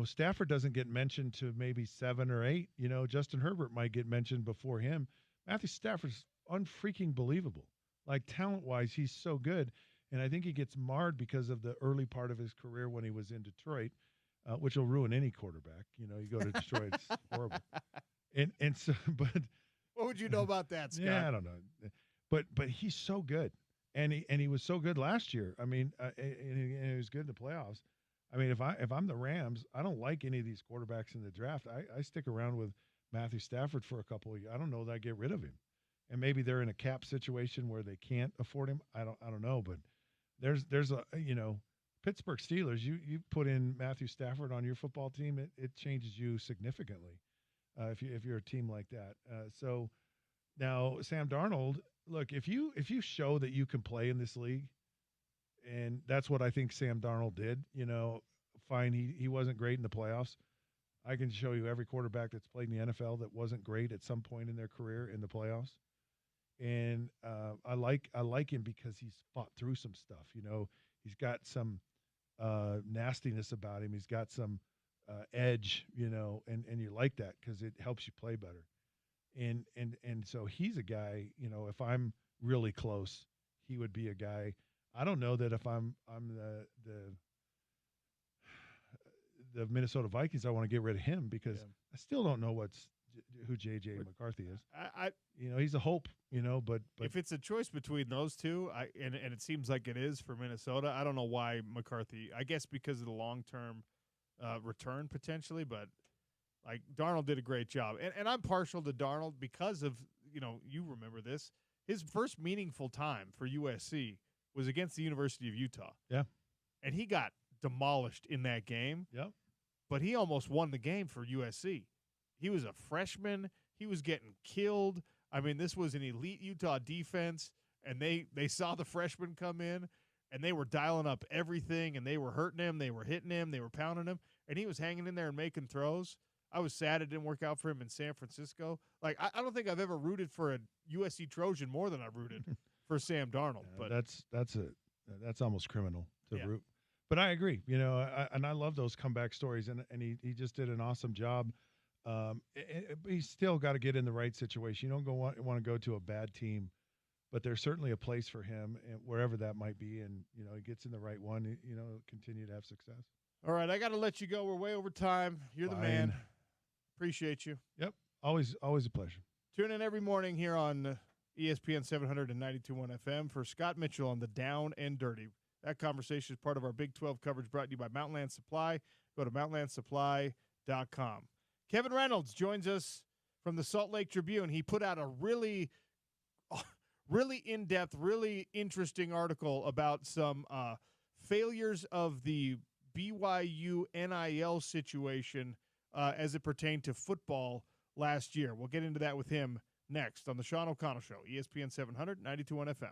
Stafford doesn't get mentioned to maybe 7 or 8. Justin Herbert might get mentioned before him. Matthew Stafford's unfreaking believable. Like talent-wise, he's so good. And I think he gets marred because of the early part of his career when he was in Detroit, which will ruin any quarterback. You go to Detroit, it's horrible. And so, but what would you know about that, Scott? Yeah, I don't know. But he's so good, and he was so good last year. I mean, and he was good in the playoffs. I mean, if I'm the Rams, I don't like any of these quarterbacks in the draft. I stick around with Matthew Stafford for a couple of years. I don't know that I get rid of him, and maybe they're in a cap situation where they can't afford him. I don't know, but. There's a Pittsburgh Steelers. You put in Matthew Stafford on your football team, it changes you significantly if you're a team like that. So Now, Sam Darnold, look, if you show that you can play in this league, and that's what I think Sam Darnold did, fine, he wasn't great in the playoffs. I can show you every quarterback that's played in the NFL that wasn't great at some point in their career in the playoffs. And I like him because he's fought through some stuff. He's got some nastiness about him. He's got some edge, and you like that because it helps you play better. And so he's a guy, if I'm really close, he would be a guy. I don't know that if I'm the Minnesota Vikings, I want to get rid of him because I still don't know who J.J. McCarthy is. He's a hope, but if it's a choice between those two, and it seems like it is for Minnesota, I don't know why McCarthy. I guess because of the long-term return potentially, but like Darnold did a great job. And I'm partial to Darnold because of, you remember this. His first meaningful time for USC was against the University of Utah. Yeah. And he got demolished in that game. Yep. But he almost won the game for USC. He was a freshman. He was getting killed. I mean, this was an elite Utah defense, and they saw the freshman come in, and they were dialing up everything, and they were hurting him. They were hitting him. They were pounding him, and he was hanging in there and making throws. I was sad it didn't work out for him in San Francisco. Like, I don't think I've ever rooted for a USC Trojan more than I've rooted for Sam Darnold. But that's almost criminal to root. But I agree, and I love those comeback stories, and he just did an awesome job. He's still got to get in the right situation. You don't want to go to a bad team, but there's certainly a place for him, and wherever that might be, and he gets in the right one, continue to have success. All right, I got to let you go. We're way over time. You're the man. Appreciate you. Yep, always a pleasure. Tune in every morning here on ESPN 792.1 FM for Scott Mitchell on the Down and Dirty. That conversation is part of our Big 12 coverage brought to you by Mountainland Supply. Go to mountainlandsupply.com. Kevin Reynolds joins us from the Salt Lake Tribune. He put out a really in-depth, really interesting article about some failures of the BYU NIL situation as it pertained to football last year. We'll get into that with him next on the Sean O'Connell Show, ESPN 700, 92.1 FM.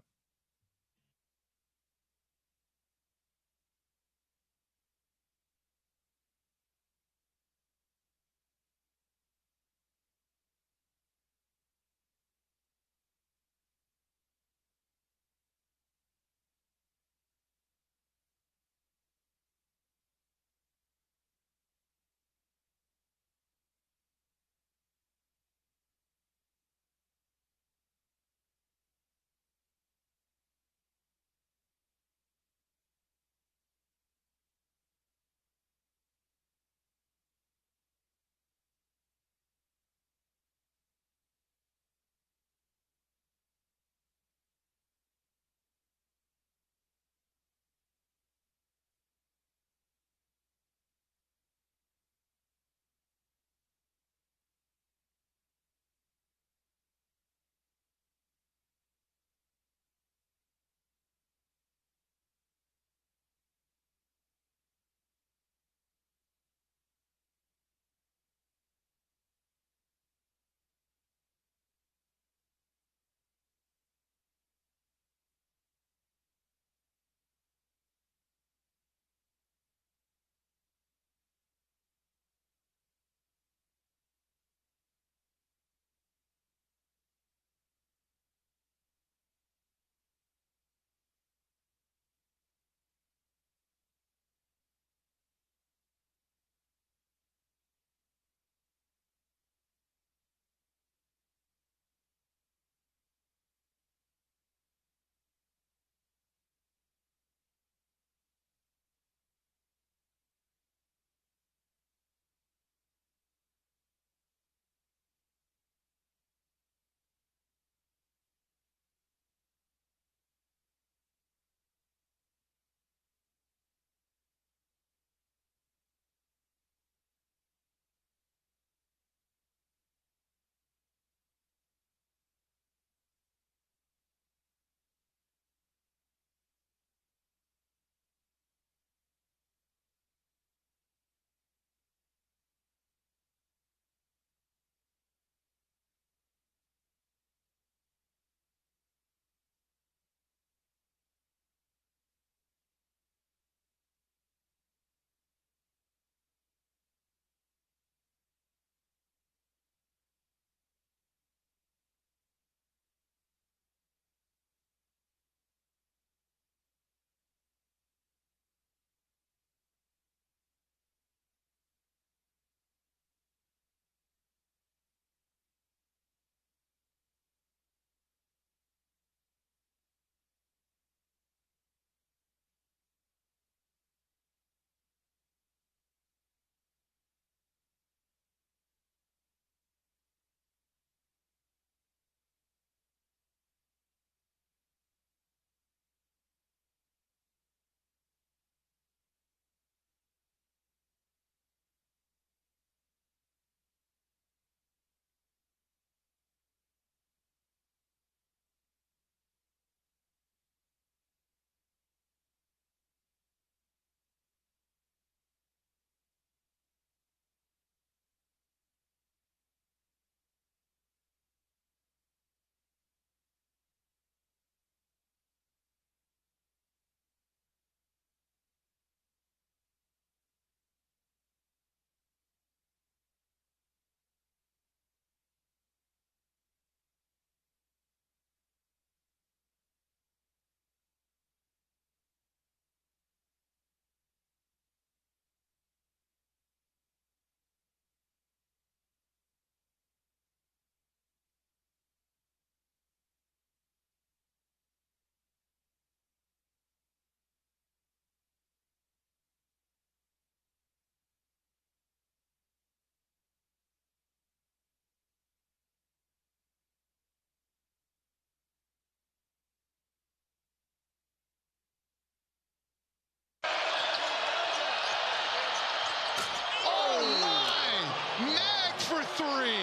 three.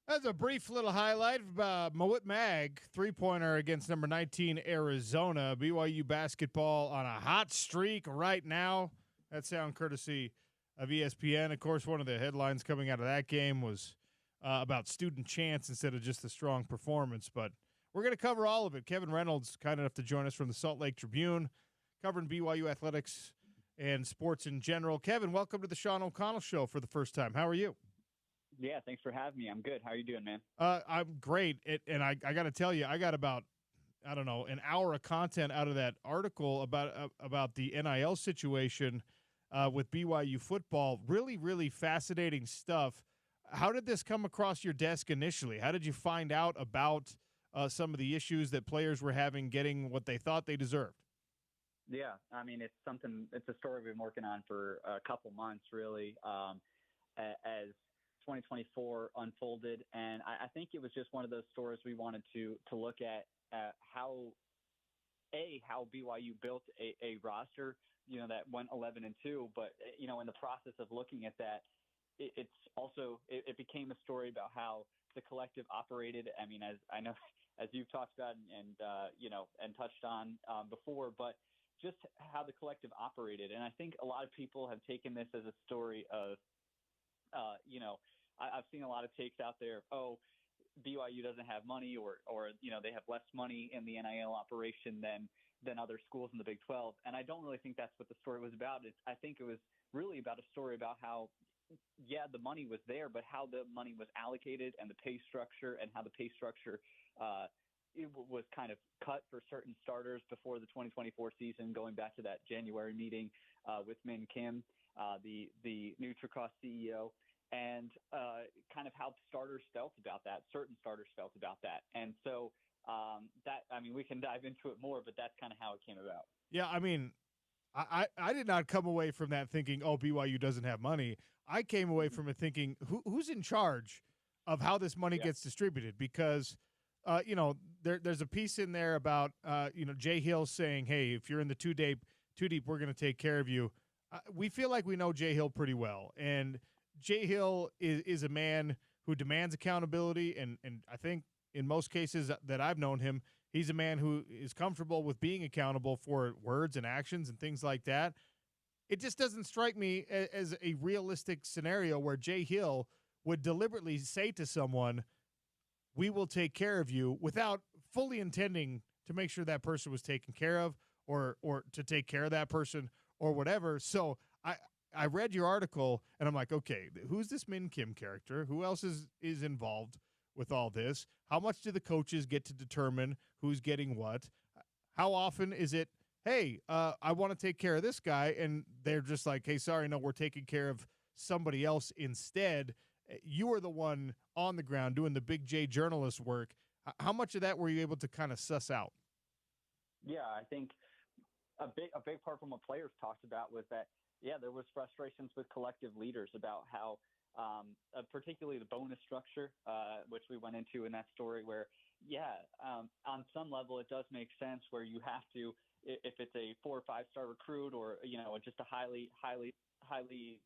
That's a brief little highlight of Moet Mag, three-pointer against number 19, Arizona. BYU basketball on a hot streak right now. That sound courtesy of ESPN. Of course, one of the headlines coming out of that game was about student chants instead of just a strong performance. But we're going to cover all of it. Kevin Reynolds, kind enough to join us from the Salt Lake Tribune, covering BYU athletics and sports in general. Kevin, welcome to the Sean O'Connell Show for the first time. How are you? Yeah, thanks for having me. I'm good. How are you doing, man? I'm great. And I got to tell you, I got about, I don't know, an hour of content out of that article about the NIL situation with BYU football. Really, really fascinating stuff. How did this come across your desk initially? How did you find out about some of the issues that players were having getting what they thought they deserved? Yeah, I mean, it's a story we've been working on for a couple months, really, as 2024 unfolded. And I think it was just one of those stories we wanted to look at how BYU built a roster, that went 11-2. But, in the process of looking at that, it became a story about how the collective operated. I mean, as I know, as you've talked about and touched on before, but just how the collective operated. And I think a lot of people have taken this as a story of, I've seen a lot of takes out there. Oh, BYU doesn't have money, or they have less money in the NIL operation than other schools in the Big 12. And I don't really think that's what the story was about. I think it was really about a story about how, the money was there, but how the money was allocated and the pay structure, and how the pay structure it was kind of cut for certain starters before the 2024 season, going back to that January meeting with Min Kim, the NutriCross CEO, and kind of how starters felt about that, certain starters felt about that. And so we can dive into it more, but that's kind of how it came about. Yeah, I mean, I did not come away from that thinking, oh, BYU doesn't have money. I came away from it thinking, who's in charge of how this money gets distributed? Because there's a piece in there about, Jay Hill saying, hey, if you're in the two deep, we're going to take care of you. We feel like we know Jay Hill pretty well. And Jay Hill is a man who demands accountability. And I think in most cases that I've known him, he's a man who is comfortable with being accountable for words and actions and things like that. It just doesn't strike me as a realistic scenario where Jay Hill would deliberately say to someone, we will take care of you, without fully intending to make sure that person was taken care of or to take care of that person or whatever. So I read your article and I'm like, okay, who's this Min Kim character? Who else is involved with all this? How much do the coaches get to determine who's getting what? How often is it, hey, I want to take care of this guy, and they're just like, hey, sorry, no, we're taking care of somebody else instead. You were the one on the ground doing the Big J journalist work. How much of that were you able to kind of suss out? Yeah, I think a big part from what players talked about was that, there was frustrations with collective leaders about how, particularly the bonus structure, which we went into in that story, where, on some level it does make sense where you have to, if it's a 4 or 5 star recruit, or just a highly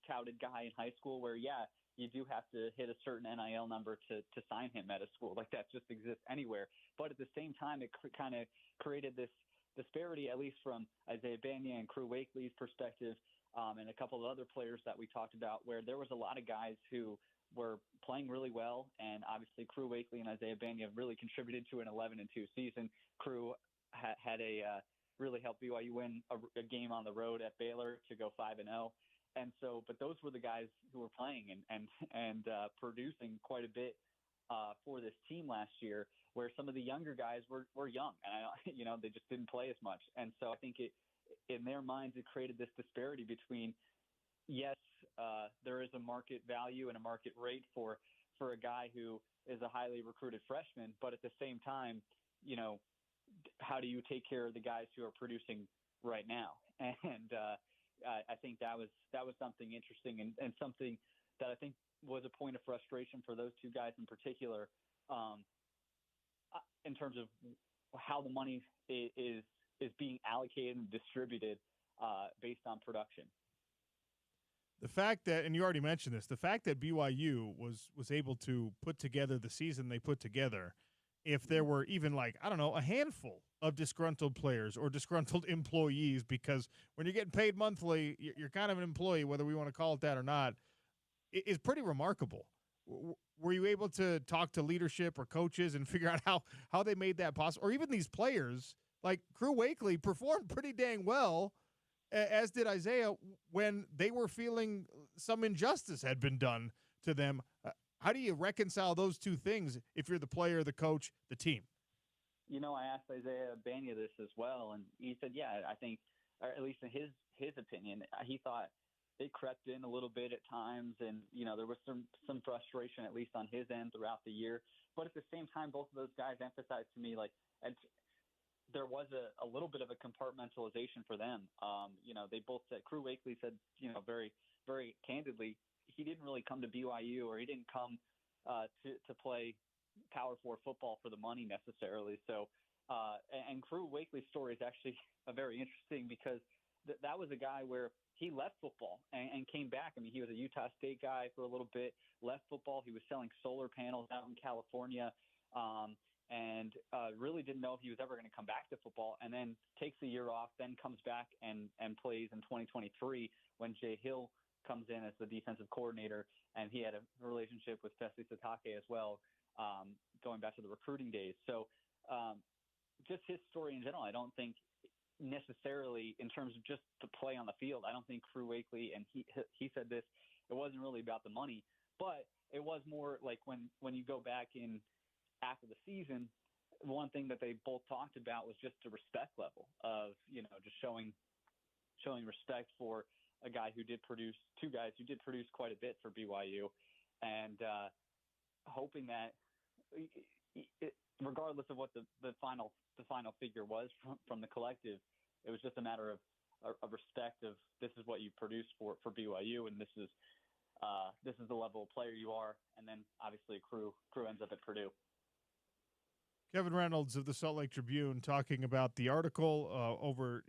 touted guy in high school, where you do have to hit a certain NIL number to sign him at a school. Like, that just exists anywhere. But at the same time, it kind of created this disparity, at least from Isaiah Banya and Crew Wakely's perspective, and a couple of other players that we talked about, where there was a lot of guys who were playing really well, and obviously Crew Wakely and Isaiah Banya really contributed to an 11-2 season. Crew had really helped BYU win a game on the road at Baylor to go 5-0. And so, but those were the guys who were playing and producing quite a bit for this team last year, where some of the younger guys were young, and they just didn't play as much. And so I think in their minds, it created this disparity between, there is a market value and a market rate for a guy who is a highly recruited freshman, but at the same time, how do you take care of the guys who are producing right now? And I think that was something interesting, and something that I think was a point of frustration for those two guys in particular, in terms of how the money is being allocated and distributed based on production. The fact that, and you already mentioned this, the fact that BYU was able to put together the season they put together, if there were even like, I don't know, a handful of disgruntled players or disgruntled employees, because when you're getting paid monthly, you're kind of an employee, whether we want to call it that or not, is pretty remarkable. Were you able to talk to leadership or coaches and figure out how they made that possible? Or even these players, like Crew Wakely, performed pretty dang well, as did Isaiah, when they were feeling some injustice had been done to them. How do you reconcile those two things if you're the player, the coach, the team? You know, I asked Isaiah Banya this as well, and he said, yeah, I think, or at least in his opinion, he thought they crept in a little bit at times, and, you know, there was some frustration, at least on his end, throughout the year. But at the same time, both of those guys emphasized to me, like, there was a little bit of a compartmentalization for them. You know, they both said, Crew Wakely said, you know, very, very candidly, he didn't really come to BYU, or he didn't come to play Power 4 football for the money necessarily. So, and Crew Wakely's story is actually very interesting, because that was a guy where he left football and came back. I mean, he was a Utah State guy for a little bit, left football. He was selling solar panels out in California, and really didn't know if he was ever going to come back to football, and then takes a year off, then comes back and plays in 2023 when Jay Hill comes in as the defensive coordinator, and he had a relationship with Festy Satake as well, going back to the recruiting days. So just his story in general, I don't think necessarily in terms of just the play on the field, I don't think Crew Wakely, and he said this, it wasn't really about the money, but it was more like when you go back in after the season, one thing that they both talked about was just the respect level of, you know, just showing respect for a guy who did produce, two guys who did produce quite a bit for BYU, and hoping that regardless of what the final figure was from the collective, it was just a matter of respect of, this is what you produced for BYU, and this is the level of player you are, and then obviously Crew ends up at Purdue. Kevin Reynolds of the Salt Lake Tribune talking about the article over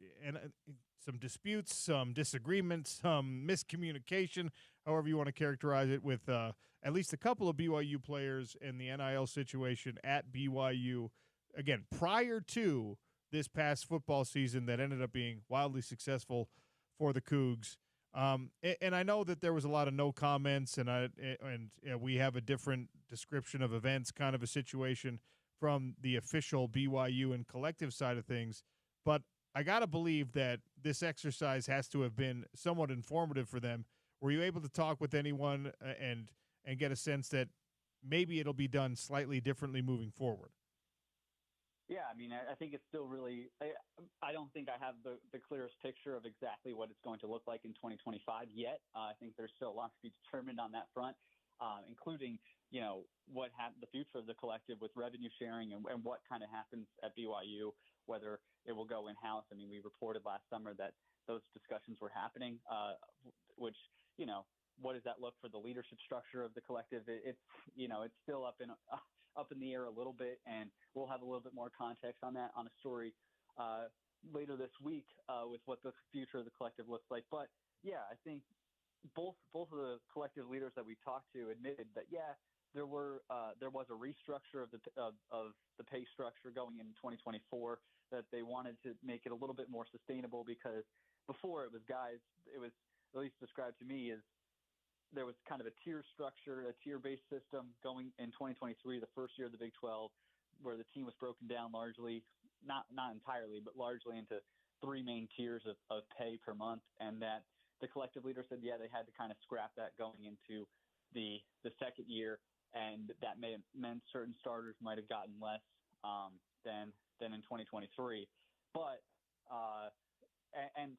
some disputes, some disagreements, some miscommunication, however you want to characterize it, with at least a couple of BYU players in the NIL situation at BYU, again, prior to this past football season that ended up being wildly successful for the Cougs. And I know that there was a lot of no comments, and we have a different description of events, kind of a situation from the official BYU and collective side of things. But I got to believe that this exercise has to have been somewhat informative for them. Were you able to talk with anyone and get a sense that maybe it'll be done slightly differently moving forward? Yeah, I mean, I think it's still really – I don't think I have the clearest picture of exactly what it's going to look like in 2025 yet. I think there's still a lot to be determined on that front, including, you know, the future of the collective with revenue sharing and what kind of happens at BYU, whether it will go in-house. I mean, we reported last summer that those discussions were happening, which, you know, what does that look for the leadership structure of the collective? It's still up in the air a little bit, and we'll have a little bit more context on that on a story later this week with what the future of the collective looks like. But yeah, I think both of the collective leaders that we talked to admitted that, yeah, there was a restructure of the pay structure going into 2024, that they wanted to make it a little bit more sustainable, because before it was at least described to me, as there was kind of a tier structure, a tier-based system going in 2023, the first year of the Big 12, where the team was broken down largely, not entirely, but largely into three main tiers of pay per month, and that the collective leader said, yeah, they had to kind of scrap that going into the second year, and that meant certain starters might have gotten less than in 2023. But and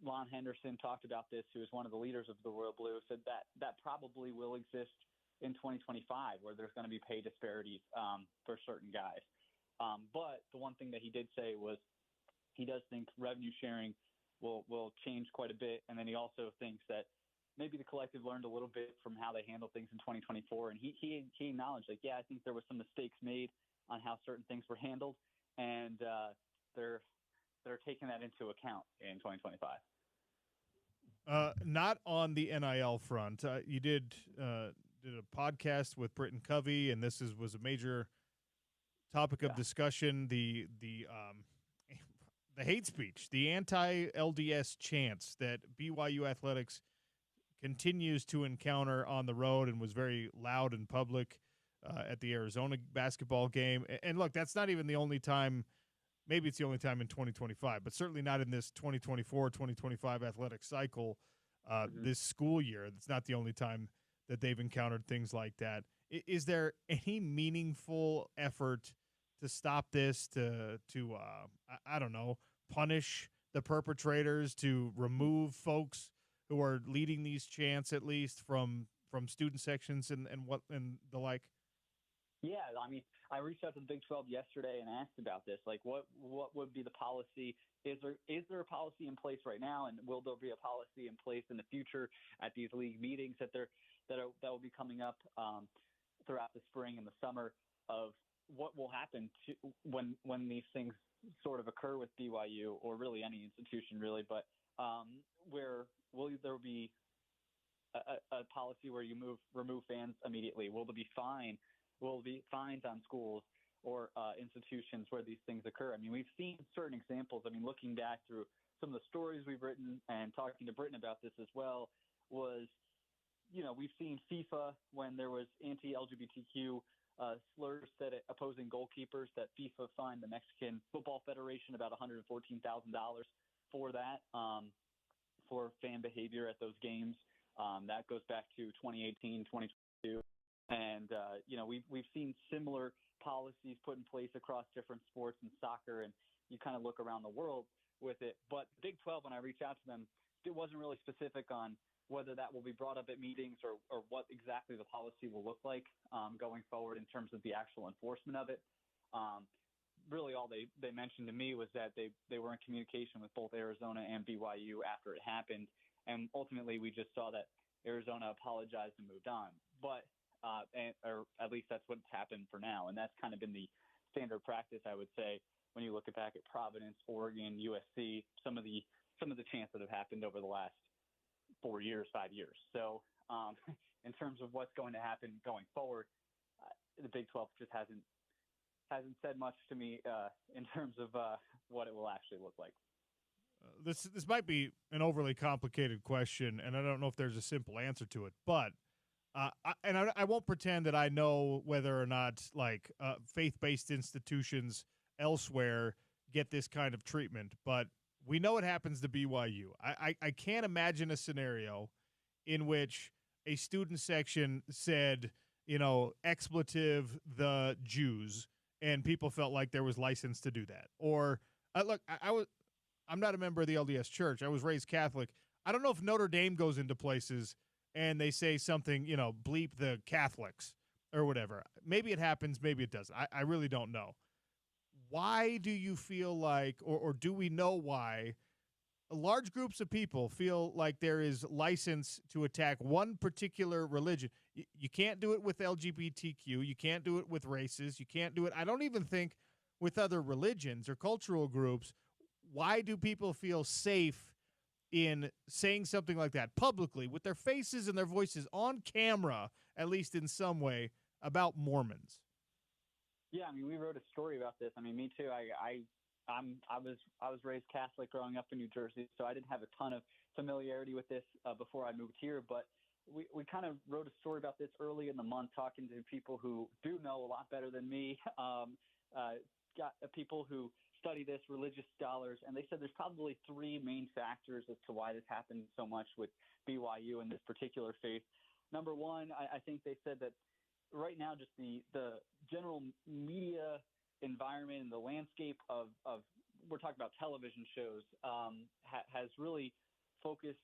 Lon Henderson talked about this, who is one of the leaders of the Royal Blue, said that probably will exist in 2025, where there's going to be pay disparities for certain guys. But the one thing that he did say was he does think revenue sharing will change quite a bit, and then he also thinks that maybe the collective learned a little bit from how they handled things in 2024, and he acknowledged, like, yeah, I think there was some mistakes made on how certain things were handled, and they're taking that into account in 2025. Not on the NIL front. You did a podcast with Britton Covey, and this was a major topic of discussion. The hate speech, the anti-LDS chants that BYU athletics continues to encounter on the road, and was very loud in public at the Arizona basketball game. And look, that's not even the only time. Maybe it's the only time in 2025, but certainly not in this 2024-2025 athletic cycle this school year. It's not the only time that they've encountered things like that. Is there any meaningful effort to stop this, to I don't know, punish the perpetrators, to remove folks who are leading these chants, at least from student sections and the like? Yeah, I mean, I reached out to the Big 12 yesterday and asked about this. Like, what would be the policy? Is there a policy in place right now, and will there be a policy in place in the future at these league meetings that will be coming up throughout the spring and the summer, of what will happen to when these things sort of occur with BYU, or really any institution really, but where will there be a policy where you remove fans immediately? Will there be fines on schools or institutions where these things occur? I mean, we've seen certain examples. I mean, looking back through some of the stories we've written and talking to Britton about this as well, was, we've seen FIFA, when there was anti-LGBTQ slurs said at opposing goalkeepers, that FIFA fined the Mexican Football Federation about $114,000 for that, for fan behavior at those games. That goes back to 2018, 2022. And, we've seen similar policies put in place across different sports and soccer, and you kind of look around the world with it. But Big 12, when I reached out to them, it wasn't really specific on whether that will be brought up at meetings or what exactly the policy will look like going forward in terms of the actual enforcement of it. Really, all they mentioned to me was that they were in communication with both Arizona and BYU after it happened. And ultimately, we just saw that Arizona apologized and moved on. But or at least that's what's happened for now. And that's kind of been the standard practice, I would say, when you look back at Providence, Oregon, USC, some of the chants that have happened over the last 5 years. So in terms of what's going to happen going forward, the Big 12 just hasn't said much to me in terms of what it will actually look like. This might be an overly complicated question, and I don't know if there's a simple answer to it, but I won't pretend that I know whether or not faith-based institutions elsewhere get this kind of treatment, but we know it happens to BYU. I can't imagine a scenario in which a student section said, expletive the Jews, and people felt like there was license to do that. Or I'm not a member of the LDS Church. I was raised Catholic. I don't know if Notre Dame goes into places and they say something, bleep the Catholics or whatever. Maybe it happens, maybe it doesn't. I really don't know. Why do you feel like, or do we know why large groups of people feel like there is license to attack one particular religion? You can't do it with LGBTQ. You can't do it with races. You can't do it, I don't even think, with other religions or cultural groups. Why do people feel safe in saying something like that publicly with their faces and their voices on camera, at least in some way, about Mormons? Yeah, I mean, we wrote a story about this. I mean, me too. I was raised Catholic growing up in New Jersey, so I didn't have a ton of familiarity with this before I moved here. But we kind of wrote a story about this early in the month, talking to people who do know a lot better than me. Got people who study this, religious scholars, and they said there's probably three main factors as to why this happened so much with BYU and this particular faith. Number one, I think they said that right now, just the general media environment and the landscape of we're talking about television shows has really focused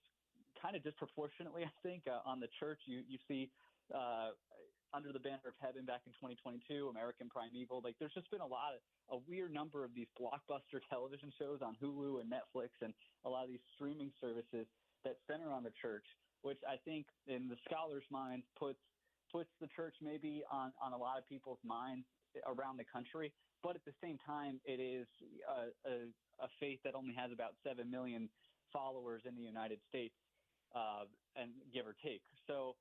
kind of disproportionately, I think, on the church. You see Under the Banner of Heaven back in 2022, American Primeval. Like, there's just been a weird number of these blockbuster television shows on Hulu and Netflix and a lot of these streaming services that center on the church, which I think in the scholars' minds puts the church maybe on a lot of people's minds around the country. But at the same time, it is a faith that only has about 7 million followers in the United States. and give or take. So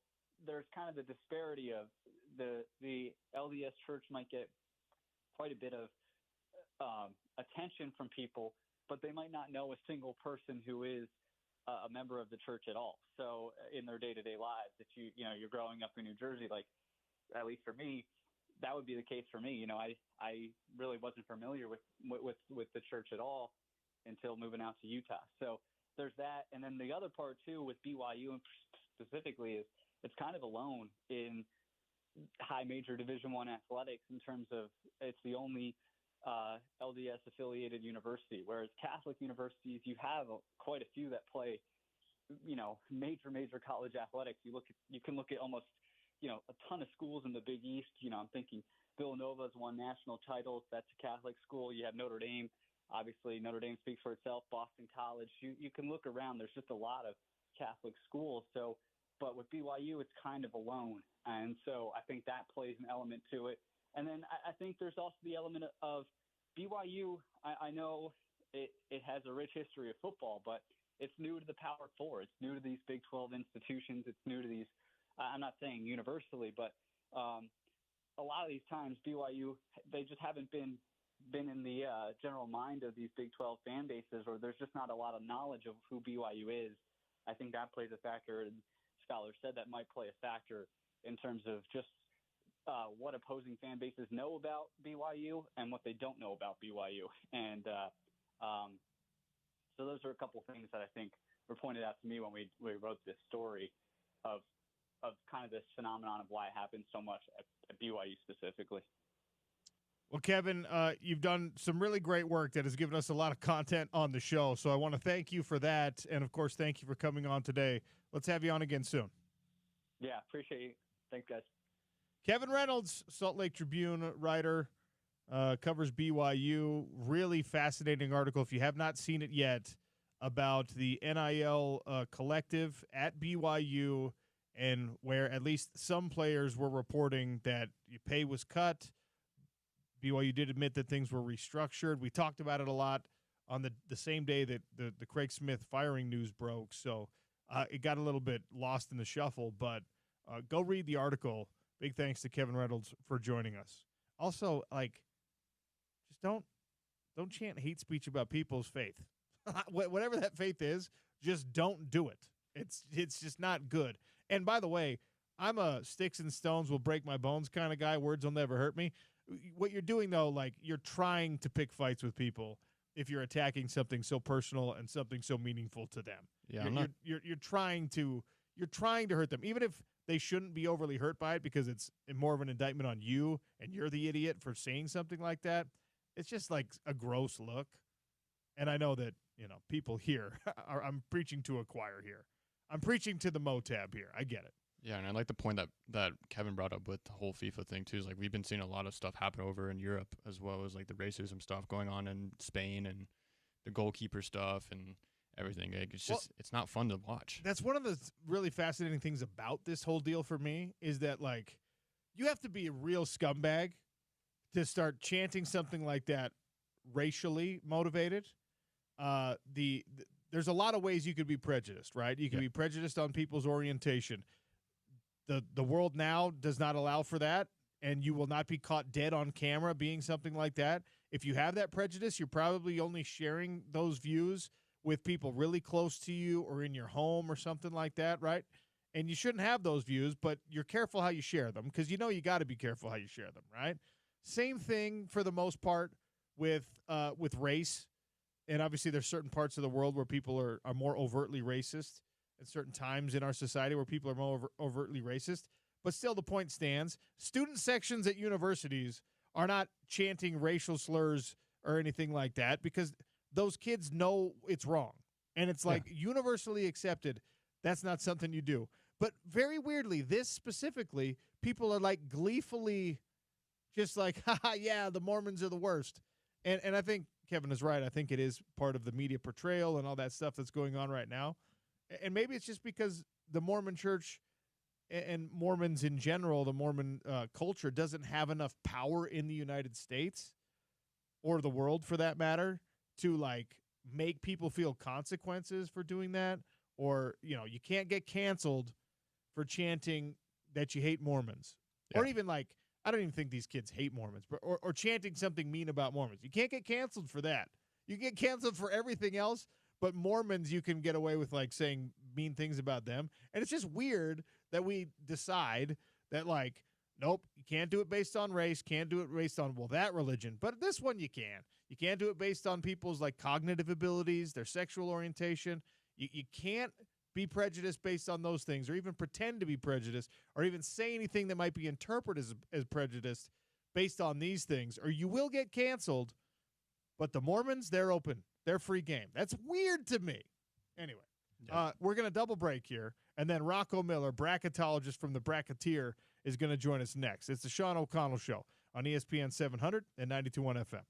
there's kind of the disparity of the LDS church might get quite a bit of attention from people, but they might not know a single person who is a member of the church at all. So in their day-to-day lives, if you're growing up in New Jersey, like at least for me, that would be the case for me. I really wasn't familiar with the church at all until moving out to Utah. So there's that. And then the other part too with BYU and specifically is it's kind of alone in high major Division I athletics in terms of it's the only LDS affiliated university, whereas Catholic universities, you have quite a few that play, major college athletics. You can look at almost, a ton of schools in the Big East. I'm thinking Villanova's won national titles. That's a Catholic school. You have Notre Dame. Obviously, Notre Dame speaks for itself. Boston College. You can look around. There's just a lot of Catholic schools. So, but with BYU, it's kind of alone. And so I think that plays an element to it. And then I think there's also the element of BYU. I know it has a rich history of football, but it's new to the Power Four. It's new to these Big 12 institutions. It's new to these, I'm not saying universally, but a lot of these times BYU, they just haven't been in the general mind of these Big 12 fan bases, or there's just not a lot of knowledge of who BYU is. I think that plays a factor, and scholars said that might play a factor in terms of just what opposing fan bases know about BYU and what they don't know about BYU. And so those are a couple things that I think were pointed out to me when we wrote this story of kind of this phenomenon of why it happens so much at BYU specifically. Well, Kevin, you've done some really great work that has given us a lot of content on the show. So I want to thank you for that. And, of course, thank you for coming on today. Let's have you on again soon. Yeah, appreciate you. Thanks, guys. Kevin Reynolds, Salt Lake Tribune writer, covers BYU. Really fascinating article, if you have not seen it yet, about the NIL collective at BYU and where at least some players were reporting that your pay was cut. BYU did admit that things were restructured. We talked about it a lot on the same day that the Craig Smith firing news broke, so it got a little bit lost in the shuffle, but go read the article. Big thanks to Kevin Reynolds for joining us. Also, just don't chant hate speech about people's faith. Whatever that faith is, just don't do it. It's just not good. And by the way, I'm a sticks and stones will break my bones kind of guy. Words will never hurt me. What you're doing, though, you're trying to pick fights with people if you're attacking something so personal and something so meaningful to them. Yeah, you're trying to hurt them, even if they shouldn't be overly hurt by it because it's more of an indictment on you and you're the idiot for saying something like that. It's just like a gross look. And I know that, people here I'm preaching to a choir here. I'm preaching to the Motab here. I get it. Yeah, and I like the point that Kevin brought up with the whole FIFA thing too. Is we've been seeing a lot of stuff happen over in Europe, as well as the racism stuff going on in Spain and the goalkeeper stuff and everything. It's not fun to watch. That's one of the really fascinating things about this whole deal for me is that you have to be a real scumbag to start chanting something like that racially motivated. There's a lot of ways you could be prejudiced, right? You can be prejudiced on people's orientation. The world now does not allow for that, and you will not be caught dead on camera being something like that. If you have that prejudice, you're probably only sharing those views with people really close to you or in your home or something like that, right? And you shouldn't have those views, but you're careful how you share them because you got to be careful how you share them, right? Same thing for the most part with race. And obviously there's certain parts of the world where people are more overtly racist and certain times in our society where people are more overtly racist. But still the point stands. Student sections at universities are not chanting racial slurs or anything like that because those kids know it's wrong. And it's universally accepted. That's not something you do. But very weirdly, this specifically, people are gleefully just haha, yeah, the Mormons are the worst. And I think Kevin is right. I think it is part of the media portrayal and all that stuff that's going on right now. And maybe it's just because the Mormon church and Mormons in general, the Mormon culture doesn't have enough power in the United States or the world for that matter to make people feel consequences for doing that or, you can't get canceled for chanting that you hate Mormons. Yeah. Or even like, I don't even think these kids hate Mormons, but or chanting something mean about Mormons. You can't get canceled for that. You get canceled for everything else, but Mormons you can get away with like saying mean things about them. And it's just weird that we decide that like, nope, you can't do it based on race, can't do it based on, well, that religion. But this one you can. You can't do it based on people's like cognitive abilities, their sexual orientation. You can't be prejudiced based on those things, or even pretend to be prejudiced, or even say anything that might be interpreted as prejudiced based on these things, or you will get canceled. But the Mormons, they're open. They're free game. That's weird to me. Anyway, we're going to double break here, and then Rocco Miller, bracketologist from the Bracketeer, is going to join us next. It's the Sean O'Connell Show on ESPN 700 and 92.1 FM.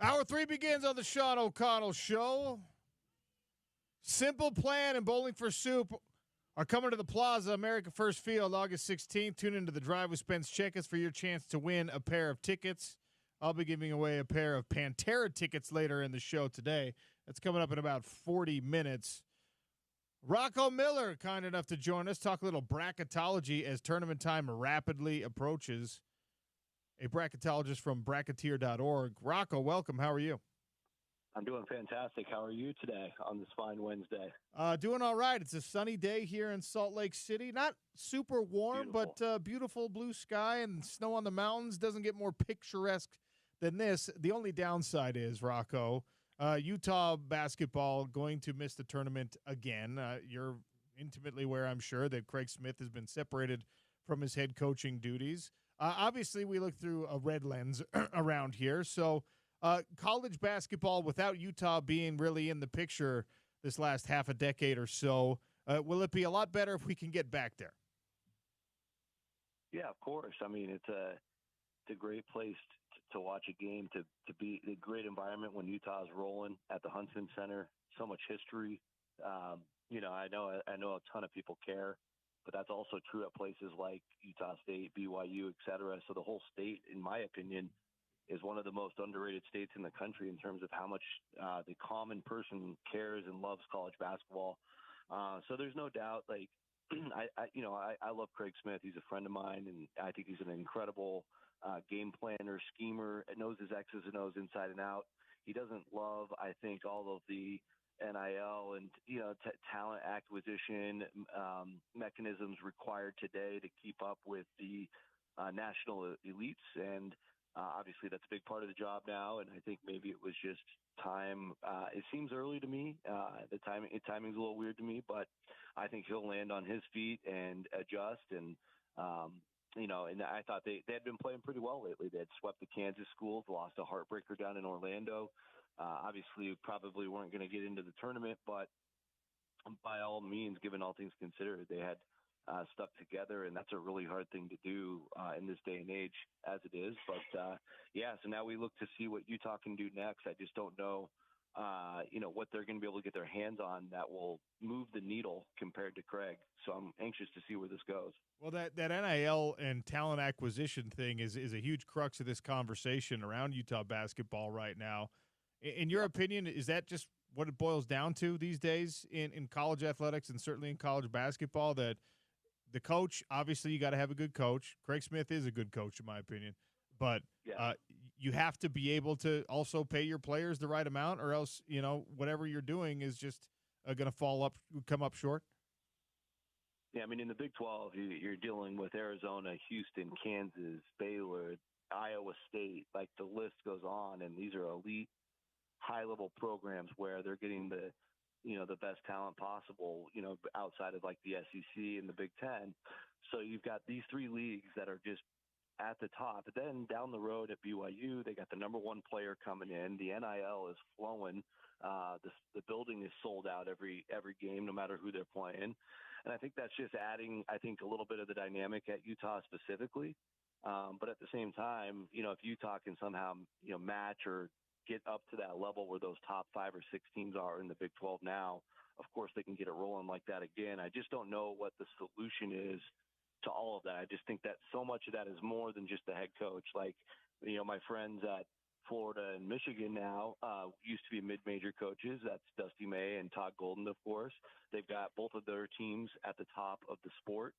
Hour 3 begins on the Sean O'Connell Show. Simple Plan and Bowling for Soup are coming to the Plaza, America First Field, August 16th. Tune into the Drive with Spence Checketts for your chance to win a pair of tickets. I'll be giving away a pair of Pantera tickets later in the show today. That's coming up in about 40 minutes. Rocco Miller, kind enough to join us, talk a little bracketology as tournament time rapidly approaches. A bracketologist from bracketeer.org. Rocco, welcome. How are you? I'm doing fantastic. How are you today on this fine Wednesday? Doing all right. It's a sunny day here in Salt Lake City. Not super warm, but beautiful blue sky and snow on the mountains. Doesn't get more picturesque than this. The only downside is, Rocco, Utah basketball going to miss the tournament again. You're intimately aware, I'm sure, that Craig Smith has been separated from his head coaching duties. Obviously, we look through a red lens around here. So college basketball, without Utah being really in the picture this last half a decade or so, will it be a lot better if we can get back there? Yeah, of course. I mean, it's a great place to watch a game, to be a great environment when Utah's rolling at the Huntsman Center. So much history. I know a ton of people care. But that's also true at places like Utah State, BYU, et cetera. So the whole state, in my opinion, is one of the most underrated states in the country in terms of how much the common person cares and loves college basketball. So there's no doubt, like, I love Craig Smith. He's a friend of mine, and I think he's an incredible game planner, schemer, knows his X's and O's inside and out. He doesn't love, I think, all of the NIL and talent acquisition mechanisms required today to keep up with the national elites, and obviously that's a big part of the job now. And I think maybe it was just time. It seems early to me. The timing's a little weird to me, but I think he'll land on his feet and adjust. And and I thought they had been playing pretty well lately. They had swept the Kansas schools, lost a heartbreaker down in Orlando. Obviously, probably weren't going to get into the tournament, but by all means, given all things considered, they had stuck together, and that's a really hard thing to do in this day and age as it is. But, so now we look to see what Utah can do next. I just don't know, what they're going to be able to get their hands on that will move the needle compared to Craig. So I'm anxious to see where this goes. Well, that NIL and talent acquisition thing is a huge crux of this conversation around Utah basketball right now. In your opinion, is that just what it boils down to these days in college athletics and certainly in college basketball, that the coach, obviously you got to have a good coach. Craig Smith is a good coach in my opinion, but you have to be able to also pay your players the right amount, or else, whatever you're doing is just going to come up short? Yeah, I mean, in the Big 12, you're dealing with Arizona, Houston, Kansas, Baylor, Iowa State. Like, the list goes on, and these are elite, high-level programs where they're getting the best talent possible, outside of like the SEC and the Big Ten. So you've got these three leagues that are just at the top. But then down the road at BYU, they got the number one player coming in. The NIL is flowing. The building is sold out every game, no matter who they're playing. And I think that's just adding, a little bit of the dynamic at Utah specifically. But at the same time, if Utah can somehow, match or get up to that level where those top 5 or 6 teams are in the Big 12 now, of course they can get it rolling like that again. I just don't know what the solution is to all of that. I just think that so much of that is more than just the head coach. Like, my friends at Florida and Michigan now used to be mid-major coaches. That's Dusty May and Todd Golden, of course. They've got both of their teams at the top of the sport.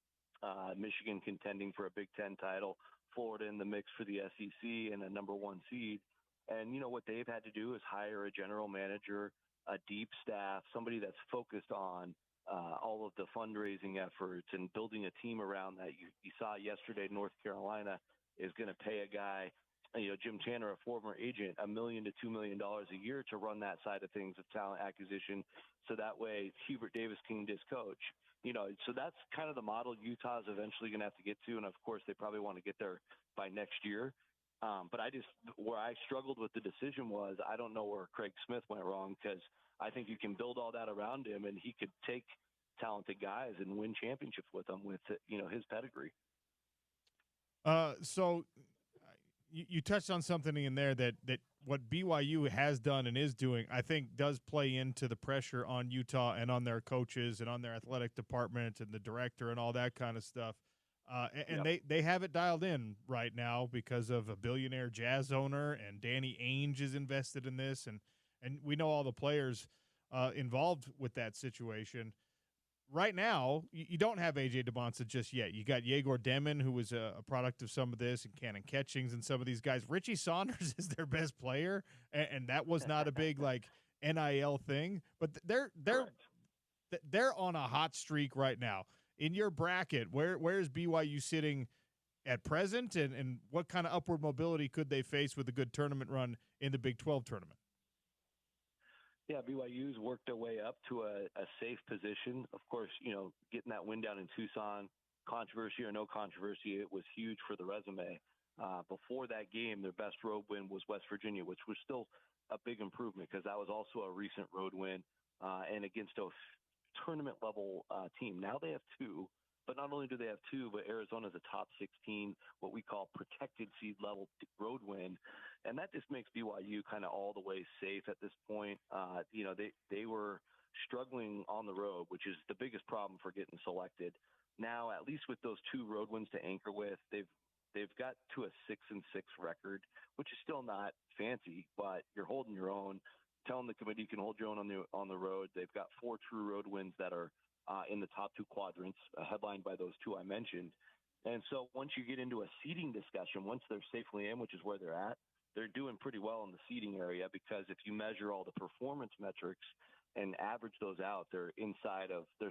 Michigan contending for a Big Ten title, Florida in the mix for the SEC and a number 1 seed. And, what they've had to do is hire a general manager, a deep staff, somebody that's focused on all of the fundraising efforts and building a team around that. You saw yesterday, North Carolina is going to pay a guy, Jim Tanner, a former agent, $1 million to $2 million a year to run that side of things of talent acquisition. So that way Hubert Davis can just coach. So that's kind of the model Utah's eventually going to have to get to. And of course, they probably want to get there by next year. But where I struggled with the decision was, I don't know where Craig Smith went wrong, because I think you can build all that around him and he could take talented guys and win championships with them with, his pedigree. So you touched on something in there that what BYU has done and is doing, I think, does play into the pressure on Utah and on their coaches and on their athletic department and the director and all that kind of stuff. And they have it dialed in right now because of a billionaire Jazz owner, and Danny Ainge is invested in this, and we know all the players involved with that situation. Right now, you don't have A.J. DeBonsa just yet. You got Yegor Demon, who was a product of some of this, and Cannon Catchings and some of these guys. Richie Saunders is their best player, and that was not a big NIL thing. But they're on a hot streak right now. In your bracket, where is BYU sitting at present, and what kind of upward mobility could they face with a good tournament run in the Big 12 tournament? Yeah, BYU's worked their way up to a safe position. Of course, getting that win down in Tucson, controversy or no controversy, it was huge for the resume. Before that game, their best road win was West Virginia, which was still a big improvement because that was also a recent road win and against a tournament-level team. Now they have two, but not only do they have two, but Arizona's a top 16, what we call protected seed level road win. And that just makes BYU kind of all the way safe at this point. They were struggling on the road, which is the biggest problem for getting selected. Now, at least with those two road wins to anchor with, they've got to a 6-6 record, which is still not fancy, but you're holding your own. Telling the committee you can hold your own on the road. They've got 4 true road wins that are in the top 2 quadrants, headlined by those 2 I mentioned. And so once you get into a seeding discussion, once they're safely in, which is where they're at, they're doing pretty well in the seeding area, because if you measure all the performance metrics and average those out, they're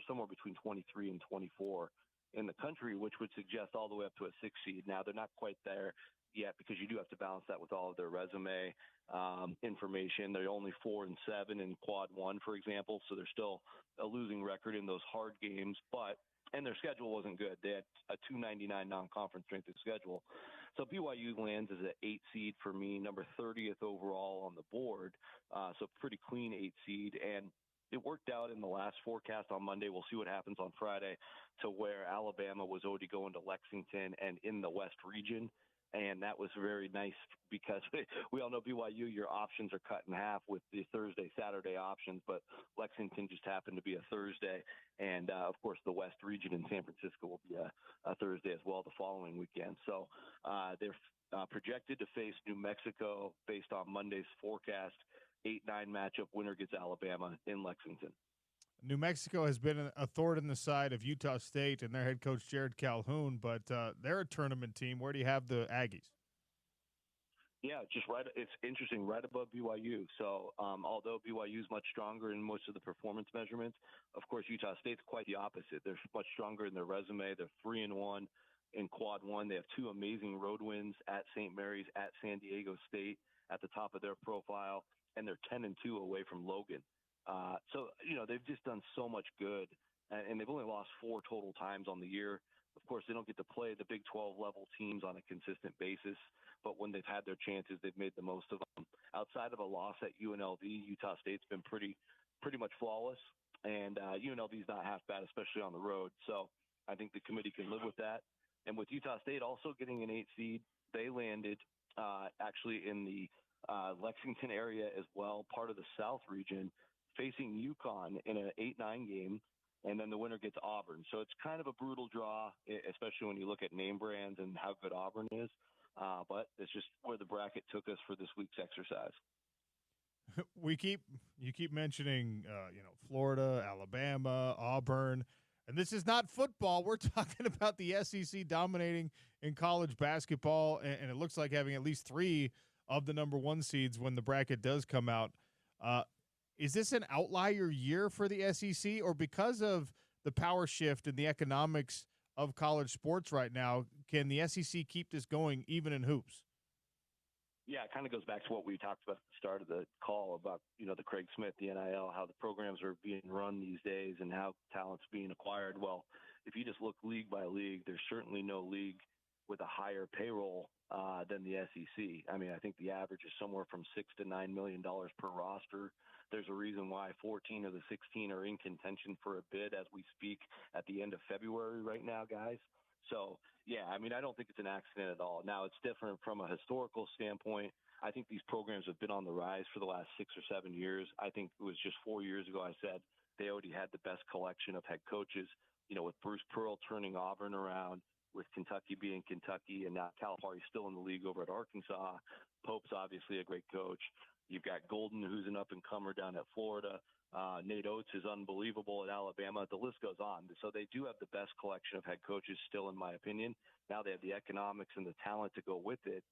somewhere between 23 and 24 in the country, which would suggest all the way up to a 6 seed. Now, they're not quite there yet because you do have to balance that with all of their resume information. They're only 4-7 in quad 1, for example, so they're still a losing record in those hard games, and their schedule wasn't good. They had a 299 non-conference strength of schedule. So BYU lands as an 8 seed for me, number 30th overall on the board. So pretty clean 8 seed. And it worked out in the last forecast on Monday. We'll see what happens on Friday, to where Alabama was already going to Lexington and in the West region. And that was very nice because we all know BYU, your options are cut in half with the Thursday, Saturday options, but Lexington just happened to be a Thursday. And, of course, the West region in San Francisco will be a Thursday as well the following weekend. So they're projected to face New Mexico based on Monday's forecast. 8-9 matchup. Winner gets Alabama in Lexington. New Mexico has been a thorn in the side of Utah State and their head coach, Jared Calhoun, but they're a tournament team. Where do you have the Aggies? Yeah, just right. It's interesting, right above BYU. So although BYU is much stronger in most of the performance measurements, of course, Utah State's quite the opposite. They're much stronger in their resume. They're 3-1 in quad 1. They have 2 amazing road wins at St. Mary's, at San Diego State at the top of their profile, and they're 10-2 away from Logan. So, they've just done so much good, and they've only lost 4 total times on the year. Of course, they don't get to play the Big 12 level teams on a consistent basis, but when they've had their chances, they've made the most of them. Outside of a loss at UNLV, Utah State's been pretty much flawless, and UNLV's not half bad, especially on the road. So I think the committee can live with that. And with Utah State also getting an 8 seed, they landed actually in the Lexington area as well, part of the South region, facing UConn in an 8-9 game, and then the winner gets Auburn. So it's kind of a brutal draw, especially when you look at name brands and how good Auburn is. But it's just where the bracket took us for this week's exercise. You keep mentioning, Florida, Alabama, Auburn, and this is not football. We're talking about the SEC dominating in college basketball, and it looks like having at least 3 of the number 1 seeds when the bracket does come out. Is this an outlier year for the SEC, or because of the power shift and the economics of college sports right now, can the SEC keep this going even in hoops? Yeah, it kind of goes back to what we talked about at the start of the call about, the Craig Smith, the NIL, how the programs are being run these days and how talent's being acquired. Well, if you just look league by league, there's certainly no league with a higher payroll than the SEC. I mean, I think the average is somewhere from $6 to $9 million per roster. There's a reason why 14 of the 16 are in contention for a bid as we speak at the end of February right now, guys. So, yeah, I mean, I don't think it's an accident at all. Now, it's different from a historical standpoint. I think these programs have been on the rise for the last 6 or 7 years. I think it was just 4 years ago I said they already had the best collection of head coaches, with Bruce Pearl turning Auburn around, with Kentucky being Kentucky, and now Calipari's still in the league over at Arkansas. Pope's obviously a great coach. You've got Golden, who's an up-and-comer down at Florida. Nate Oates is unbelievable at Alabama. The list goes on. So they do have the best collection of head coaches still, in my opinion. Now they have the economics and the talent to go with it.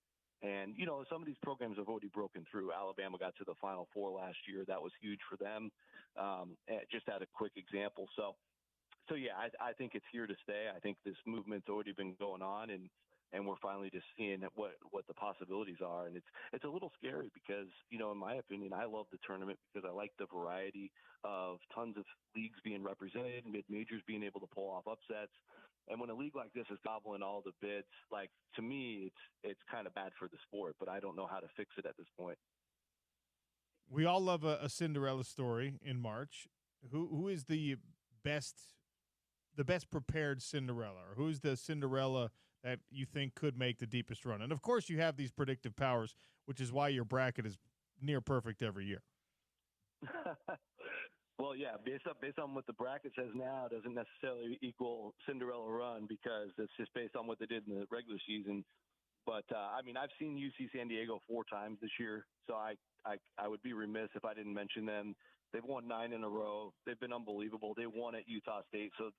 And, some of these programs have already broken through. Alabama got to the Final Four last year. That was huge for them. Just at a quick example. So yeah, I think it's here to stay. I think this movement's already been going on, and we're finally just seeing what the possibilities are. And it's a little scary because, in my opinion, I love the tournament because I like the variety of tons of leagues being represented, mid-majors being able to pull off upsets. And when a league like this is gobbling all the bids, like, to me, it's kind of bad for the sport, but I don't know how to fix it at this point. We all love a Cinderella story in March. Who is the best prepared Cinderella, or who's the Cinderella that you think could make the deepest run? And of course, you have these predictive powers, which is why your bracket is near perfect every year. Well, yeah, based on what the bracket says now doesn't necessarily equal Cinderella run because it's just based on what they did in the regular season. But I mean, I've seen UC San Diego 4 times this year, so I would be remiss if I didn't mention them. They've won 9 in a row. They've been unbelievable. They won at Utah State, so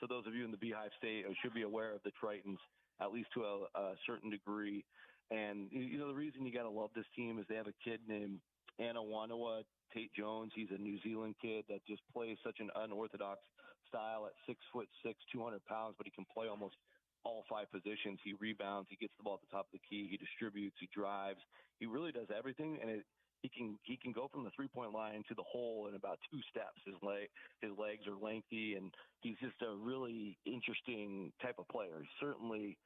those of you in the Beehive State should be aware of the Tritons, at least to a certain degree. And, the reason you got to love this team is they have a kid named Anawanawa Tate Jones. He's a New Zealand kid that just plays such an unorthodox style at 6'6", 200 pounds, but he can play almost all 5 positions. He rebounds, he gets the ball at the top of the key, he distributes, he drives. He really does everything, and he can go from the 3-point line to the hole in about 2 steps. His legs are lengthy, and he's just a really interesting type of player. He's certainly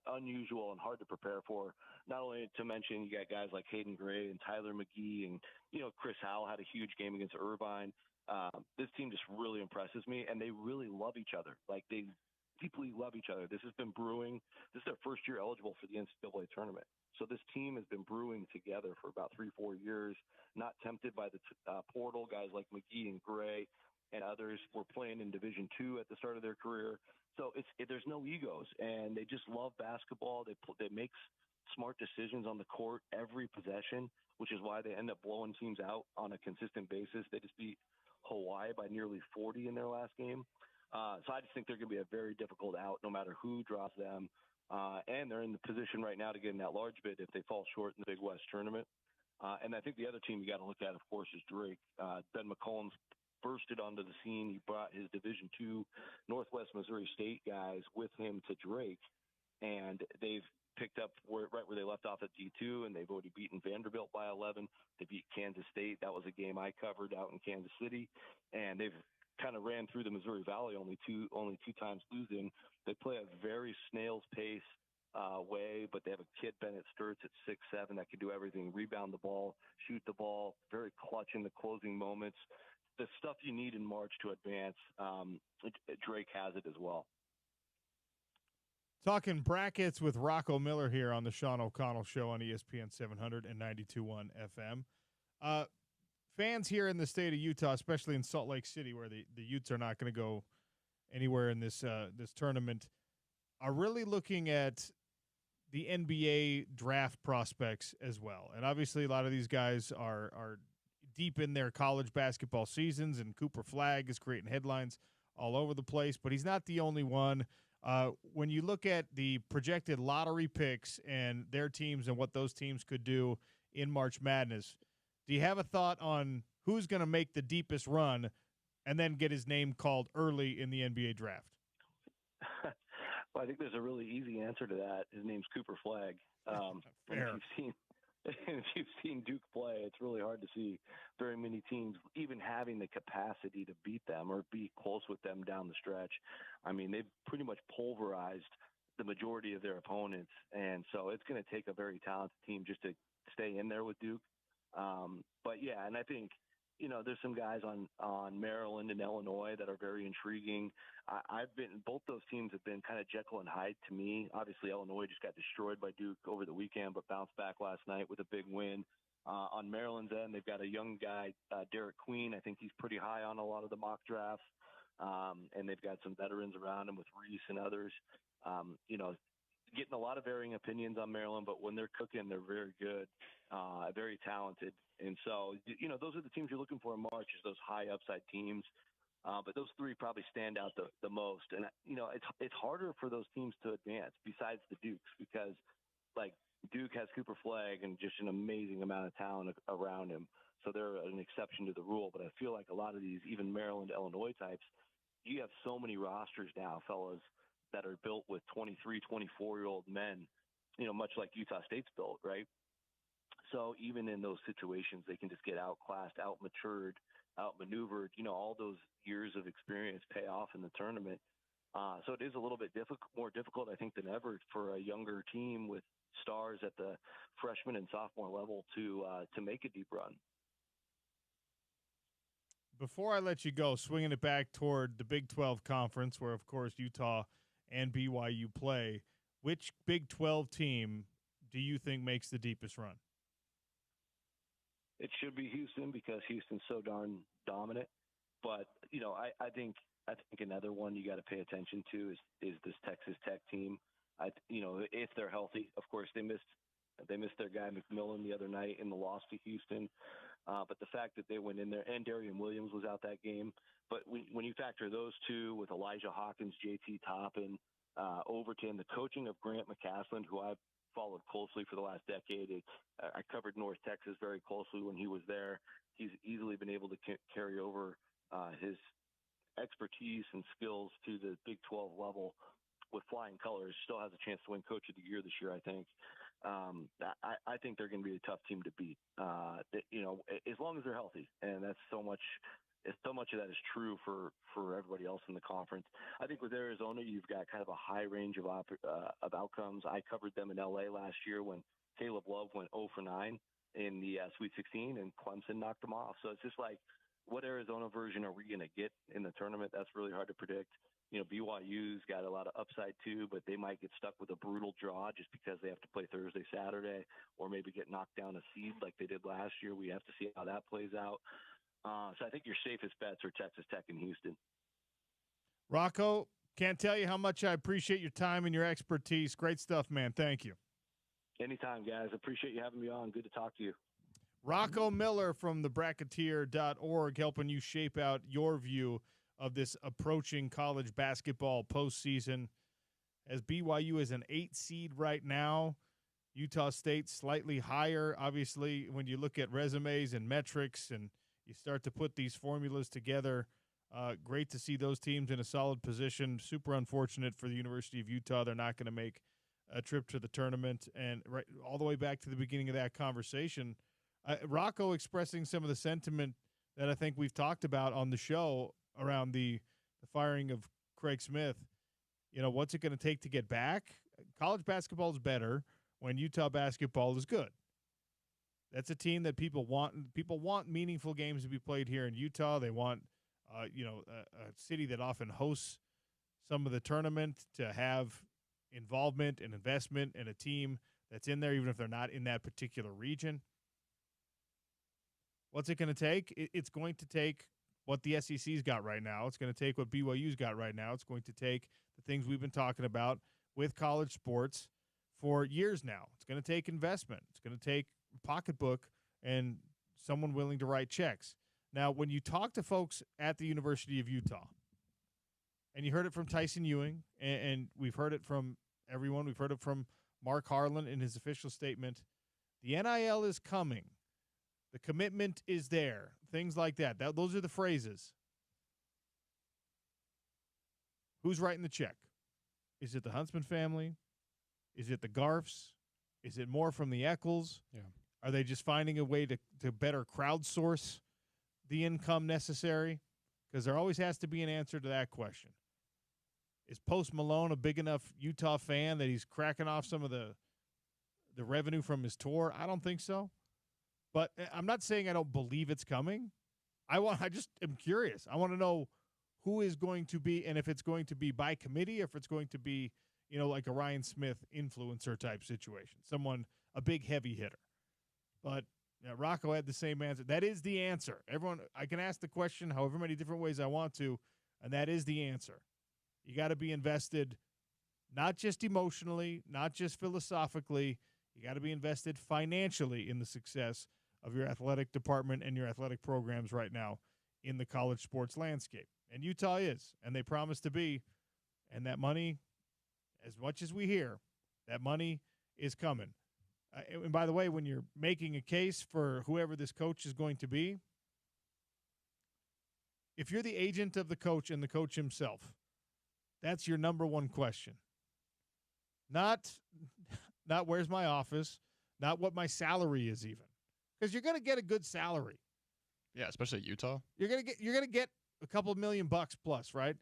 unusual and hard to prepare for. Not only to mention, you got guys like Hayden Gray and Tyler McGee, and Chris Howell had a huge game against Irvine. This team just really impresses me, and they really love each other. Like, they deeply love each other. This has been brewing. This is their first year eligible for the NCAA tournament. So this team has been brewing together for about 3-4 years, not tempted by the portal. Guys like McGee and Gray and others were playing in Division II at the start of their career. So there's no egos, and they just love basketball. They make smart decisions on the court every possession, which is why they end up blowing teams out on a consistent basis. They just beat Hawaii by nearly 40 in their last game. So I just think they're going to be a very difficult out no matter who draws them. And they're in the position right now to get in that large bid if they fall short in the Big West tournament. And I think the other team you got to look at, of course, is Drake. Ben McCollum's bursted onto the scene. He brought his Division II Northwest Missouri State guys with him to Drake, and they've picked up right where they left off at D2, and they've already beaten Vanderbilt by 11. They beat Kansas State. That was a game I covered out in Kansas City, and they've kind of ran through the Missouri Valley only two times losing. They play a very snail's pace way, but they have a kid, Bennett Sturts, at 6'7", that can do everything: rebound the ball, shoot the ball, very clutch in the closing moments. The stuff you need in March to advance, Drake has it as well. Talking brackets with Rocco Miller here on the Sean O'Connell Show on ESPN 700 and 92.1 FM. Fans here in the state of Utah, especially in Salt Lake City, where the Utes are not going to go anywhere in this tournament, are really looking at the NBA draft prospects as well. And obviously a lot of these guys are deep in their college basketball seasons, and Cooper Flagg is creating headlines all over the place, but he's not the only one. When you look at the projected lottery picks and their teams and what those teams could do in March Madness, do you have a thought on who's going to make the deepest run and then get his name called early in the NBA draft? Well, I think there's a really easy answer to that. His name's Cooper Flagg. Fair. If you've seen Duke play, it's really hard to see very many teams even having the capacity to beat them or be close with them down the stretch. I mean, they've pretty much pulverized the majority of their opponents, and so it's going to take a very talented team just to stay in there with Duke. But yeah, and I think there's some guys on Maryland and Illinois that are very intriguing. Both those teams have been kind of Jekyll and Hyde to me. Obviously, Illinois just got destroyed by Duke over the weekend, but bounced back last night with a big win. On Maryland's end, they've got a young guy, Derek Queen. I think he's pretty high on a lot of the mock drafts. And they've got some veterans around him with Reese and others. Getting a lot of varying opinions on Maryland, but when they're cooking, they're very good, very talented. And so, those are the teams you're looking for in March, is those high upside teams. But those three probably stand out the most. And, it's harder for those teams to advance besides the Dukes, because, like, Duke has Cooper Flagg and just an amazing amount of talent around him. So they're an exception to the rule. But I feel like a lot of these, even Maryland, Illinois types, you have so many rosters now, fellas, that are built with 23, 24-year-old men, much like Utah State's built, right? So even in those situations, they can just get outclassed, outmatured, outmaneuvered. All those years of experience pay off in the tournament. So it is a little bit more difficult, I think, than ever for a younger team with stars at the freshman and sophomore level to make a deep run. Before I let you go, swinging it back toward the Big 12 Conference, where, of course, Utah and BYU play, which Big 12 team do you think makes the deepest run? It should be Houston, because Houston's so darn dominant. But, I think another one you got to pay attention to is this Texas Tech team. If they're healthy. Of course, they missed their guy McMillan the other night in the loss to Houston. But the fact that they went in there, and Darian Williams was out that game. But when you factor those two with Elijah Hawkins, JT Toppin, Overton, the coaching of Grant McCaslin, who I've followed closely for the last decade. I covered North Texas very closely when he was there. He's easily been able to carry over his expertise and skills to the Big 12 level with flying colors. Still has a chance to win Coach of the Year this year, I think. I think they're going to be a tough team to beat, as long as they're healthy. And that's so much of that is true for everybody else in the conference. I think with Arizona, you've got kind of a high range of outcomes. I covered them in LA last year when Caleb Love went 0 for 9 in the Sweet 16, and Clemson knocked them off. So it's just like, what Arizona version are we going to get in the tournament? That's really hard to predict. BYU's got a lot of upside too, but they might get stuck with a brutal draw just because they have to play Thursday, Saturday, or maybe get knocked down a seed like they did last year. We have to see how that plays out. So I think your safest bets are Texas Tech and Houston. Rocco, can't tell you how much I appreciate your time and your expertise. Great stuff, man. Thank you. Anytime, guys. Appreciate you having me on. Good to talk to you. Rocco Miller from thebracketeer.org, helping you shape out your view of this approaching college basketball postseason. As BYU is an 8 seed right now, Utah State slightly higher. Obviously, when you look at resumes and metrics and you start to put these formulas together, great to see those teams in a solid position. Super unfortunate for the University of Utah. They're not going to make a trip to the tournament. And right all the way back to the beginning of that conversation, Rocco expressing some of the sentiment that I think we've talked about on the show around the firing of Craig Smith. What's it going to take to get back? College basketball is better when Utah basketball is good. That's a team that people want. People want meaningful games to be played here in Utah. They want, a city that often hosts some of the tournament to have involvement and investment in a team that's in there, even if they're not in that particular region. What's it going to take? It's going to take what the SEC's got right now. It's going to take what BYU's got right now. It's going to take the things we've been talking about with college sports for years now. It's going to take investment. It's going to take pocketbook and someone willing to write checks. Now, when you talk to folks at the University of Utah, and you heard it from Tyson Ewing, and we've heard it from everyone, we've heard it from Mark Harlan in his official statement, the NIL is coming. The commitment is there. Things like that. Those are the phrases. Who's writing the check? Is it the Huntsman family? Is it the Garfs? Is it more from the Eccles? Yeah. Are they just finding a way to better crowdsource the income necessary? Because there always has to be an answer to that question. Is Post Malone a big enough Utah fan that he's cracking off some of the revenue from his tour? I don't think so. But I'm not saying I don't believe it's coming. I just am curious. I want to know who is going to be, and if it's going to be by committee, if it's going to be, like a Ryan Smith influencer type situation, someone, a big heavy hitter. But Rocco had the same answer. That is the answer. Everyone, I can ask the question however many different ways I want to, and that is the answer. You got to be invested, not just emotionally, not just philosophically. You got to be invested financially in the success of your athletic department and your athletic programs right now in the college sports landscape. And Utah is, and they promise to be. And that money, as much as we hear, that money is coming. And by the way, when you're making a case for whoever this coach is going to be, if you're the agent of the coach and the coach himself, that's your number one question. Not where's my office, not what my salary is even. Because you're going to get a good salary. Yeah, especially at Utah. You're going to get a couple of $1 million plus, right?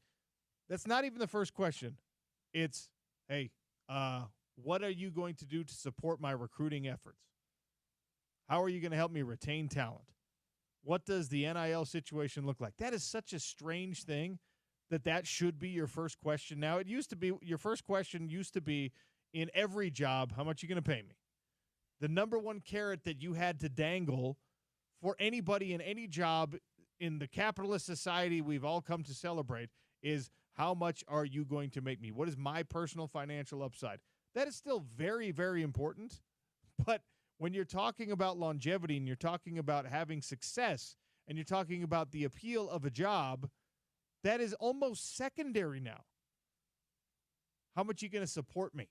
That's not even the first question. It's, hey, what are you going to do to support my recruiting efforts? How are you going to help me retain talent? What does the NIL situation look like? That is such a strange thing that should be your first question. Now, it used to be, your first question used to be in every job, how much are you going to pay me? The number one carrot that you had to dangle for anybody in any job in the capitalist society we've all come to celebrate is, how much are you going to make me? What is my personal financial upside? That is still very, very important. But when you're talking about longevity and you're talking about having success and you're talking about the appeal of a job, that is almost secondary now. How much are you going to support me?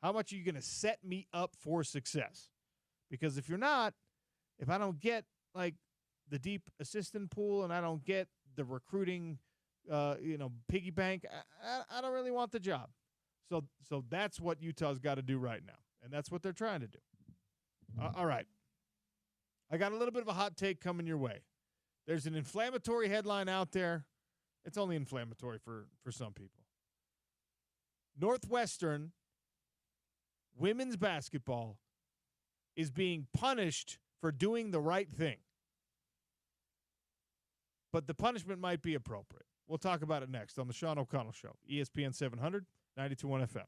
How much are you going to set me up for success? Because if you're not, if I don't get like the deep assistant pool and I don't get the recruiting, piggy bank, I don't really want the job. So that's what Utah's got to do right now, and that's what they're trying to do. All right. I got a little bit of a hot take coming your way. There's an inflammatory headline out there. It's only inflammatory for some people. Northwestern women's basketball is being punished for doing the right thing. But the punishment might be appropriate. We'll talk about it next on the Sean O'Connell Show, ESPN 700, 92.1 FM.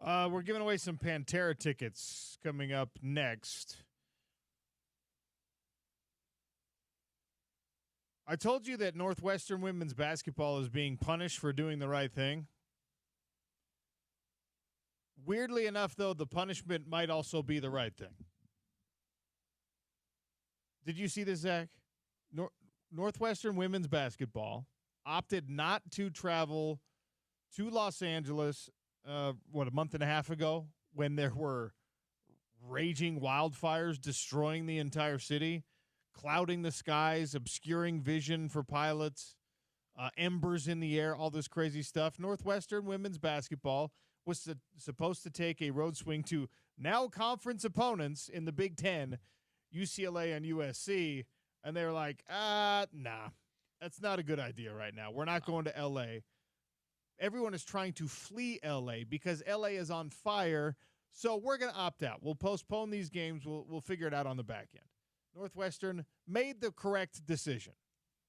We're giving away some Pantera tickets coming up next. I told you that Northwestern women's basketball is being punished for doing the right thing. Weirdly enough, though, the punishment might also be the right thing. Did you see this, Zach? Northwestern women's basketball opted not to travel to Los Angeles, a month and a half ago, when there were raging wildfires destroying the entire city, clouding the skies, obscuring vision for pilots, embers in the air, all this crazy stuff. Northwestern women's basketball was supposed to take a road swing to now conference opponents in the Big Ten, UCLA and USC, and they were like, nah, that's not a good idea right now. We're not going to L.A. Everyone is trying to flee L.A. because L.A. is on fire, so we're going to opt out. We'll postpone these games. We'll figure it out on the back end. Northwestern made the correct decision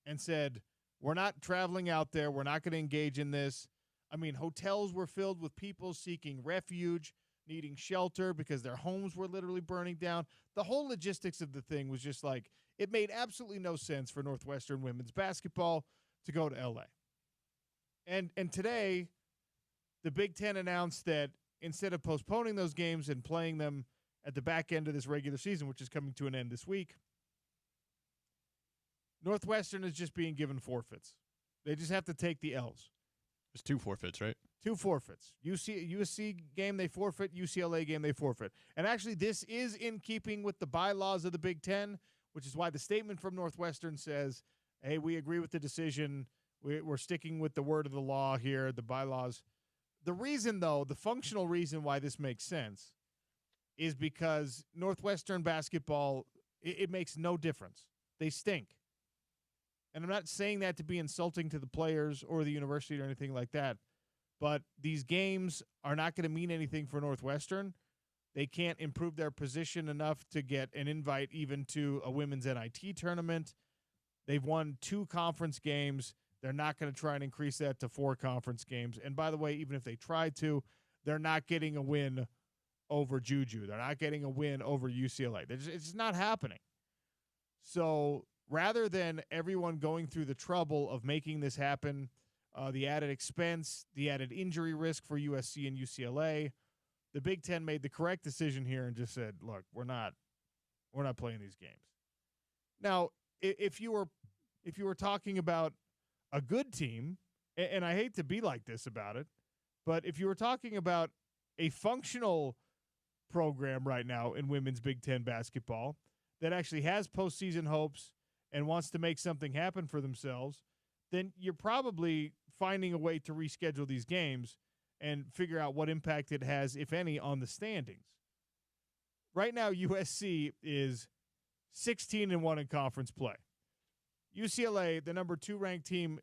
and said, we're not traveling out there. We're not going to engage in this. I mean, hotels were filled with people seeking refuge, needing shelter because their homes were literally burning down. The whole logistics of the thing was just like, it made absolutely no sense for Northwestern women's basketball to go to L.A. And today, the Big Ten announced that instead of postponing those games and playing them at the back end of this regular season, which is coming to an end this week, Northwestern is just being given forfeits. They just have to take the L's. There's 2 forfeits, right? 2 forfeits. USC game, they forfeit. UCLA game, they forfeit. And actually, this is in keeping with the bylaws of the Big Ten, which is why the statement from Northwestern says, hey, we agree with the decision. We're sticking with the word of the law here, the bylaws. The reason, though, the functional reason why this makes sense is because Northwestern basketball, it makes no difference. They stink. And I'm not saying that to be insulting to the players or the university or anything like that, but these games are not going to mean anything for Northwestern. They can't improve their position enough to get an invite even to a women's NIT tournament. They've won 2 conference games. They're not going to try and increase that to 4 conference games. And by the way, even if they try to, they're not getting a win over Juju. They're not getting a win over UCLA. It's just not happening. So rather than everyone going through the trouble of making this happen, the added expense, the added injury risk for USC and UCLA, the Big Ten made the correct decision here and just said, look, we're not playing these games. Now, if you were talking about a good team, and I hate to be like this about it, but if you were talking about a functional program right now in women's Big Ten basketball that actually has postseason hopes and wants to make something happen for themselves, then you're probably finding a way to reschedule these games and figure out what impact it has, if any, on the standings. Right now, USC is 16-1 in conference play. UCLA, the number 2 ranked team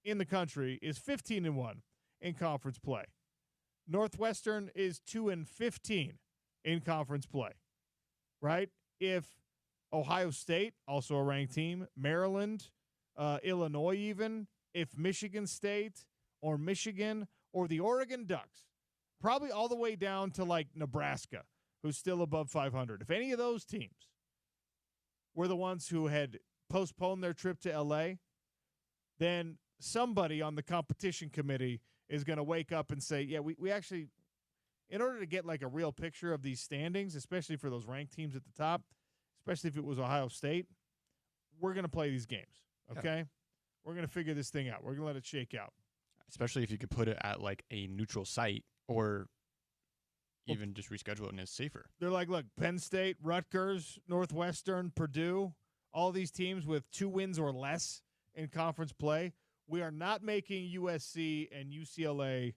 in the country, is 15-1 in conference play. Northwestern is 2-15 in conference play. Right? If Ohio State, also a ranked team, Maryland, Illinois even, if Michigan State or Michigan or the Oregon Ducks, probably all the way down to like Nebraska, who's still above 500. If any of those teams were the ones who had postponed their trip to L.A., then somebody on the competition committee is going to wake up and say, yeah, we actually, in order to get like a real picture of these standings, especially for those ranked teams at the top, especially if it was Ohio State, we're going to play these games, okay? Yeah. We're going to figure this thing out. We're going to let it shake out. Especially if you could put it at like a neutral site or even just reschedule it and it's safer. They're like, look, Penn State, Rutgers, Northwestern, Purdue, all these teams with 2 wins or less in conference play. We are not making USC and UCLA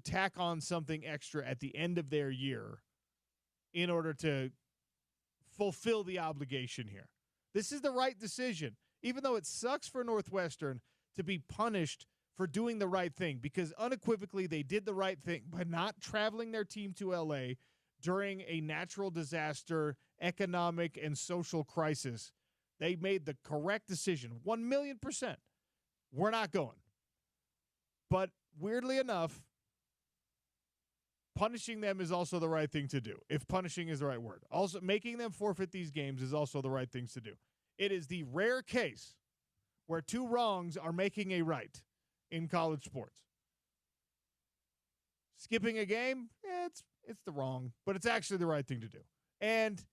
tack on something extra at the end of their year in order to fulfill the obligation here. This is the right decision, even though it sucks for Northwestern to be punished for doing the right thing, because unequivocally they did the right thing by not traveling their team to L.A. during a natural disaster, economic, and social crisis. They made the correct decision, 1,000,000%. We're not going. But weirdly enough, punishing them is also the right thing to do, if punishing is the right word. Also, making them forfeit these games is also the right things to do. It is the rare case where two wrongs are making a right in college sports. Skipping a game, it's the wrong, but it's actually the right thing to do. And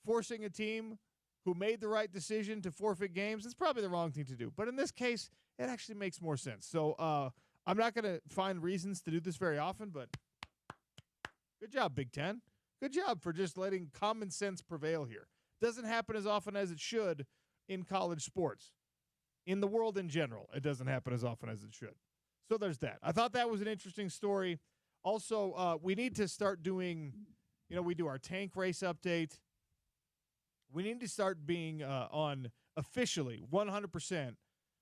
forcing a team who made the right decision to forfeit games, it's probably the wrong thing to do. But in this case, it actually makes more sense. So I'm not going to find reasons to do this very often, but good job, Big Ten. Good job for just letting common sense prevail here. Doesn't happen as often as it should in college sports. In the world in general, it doesn't happen as often as it should. So there's that. I thought that was an interesting story. Also, we need to start doing, we do our tank race update. We need to start being on officially 100%.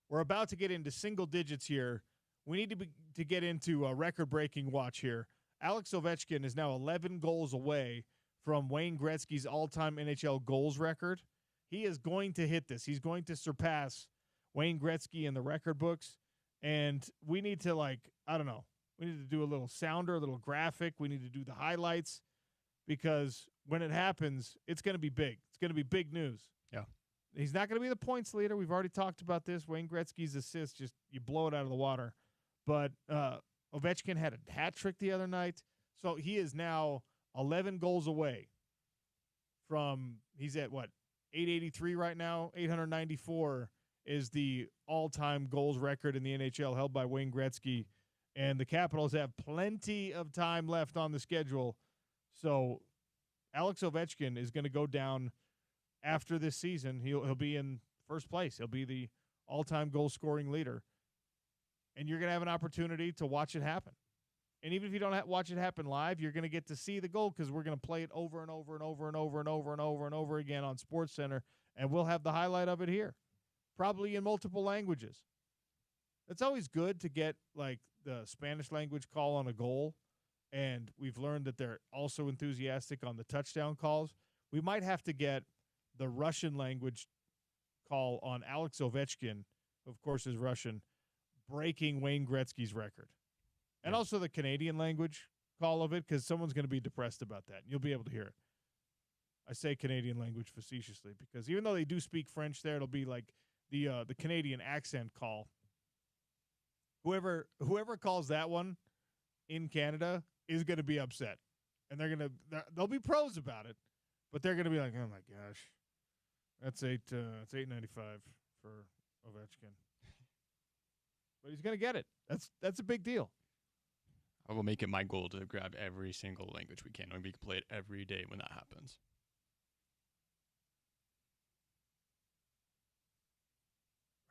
We're about to get into single digits here. We need to get into a record-breaking watch here. Alex Ovechkin is now 11 goals away from Wayne Gretzky's all-time NHL goals record. He is going to hit this. He's going to surpass Wayne Gretzky in the record books. And we need to, we need to do a little sounder, a little graphic. We need to do the highlights because when it happens, it's going to be big. It's going to be big news. Yeah. He's not going to be the points leader. We've already talked about this. Wayne Gretzky's assist, just you blow it out of the water. But Ovechkin had a hat trick the other night. So he is now 11 goals away from, he's at 883 right now, 894 is the all-time goals record in the NHL held by Wayne Gretzky. And the Capitals have plenty of time left on the schedule. So Alex Ovechkin is going to go down after this season. He'll be in first place. He'll be the all-time goal-scoring leader. And you're going to have an opportunity to watch it happen. And even if you don't watch it happen live, you're going to get to see the goal because we're going to play it over and over and over and over and over and over and over again on SportsCenter, and we'll have the highlight of it here, probably in multiple languages. It's always good to get the Spanish language call on a goal, and we've learned that they're also enthusiastic on the touchdown calls. We might have to get the Russian language call on Alex Ovechkin, who of course is Russian, breaking Wayne Gretzky's record. And also the Canadian language call of it, because someone's going to be depressed about that. You'll be able to hear it. I say Canadian language facetiously because even though they do speak French there, it'll be like the Canadian accent call. Whoever calls that one in Canada is going to be upset. And they'll be pros about it, but they're going to be like, oh my gosh, that's $8.95 for Ovechkin. But he's going to get it. That's a big deal. I will make it my goal to grab every single language we can, and we can play it every day when that happens.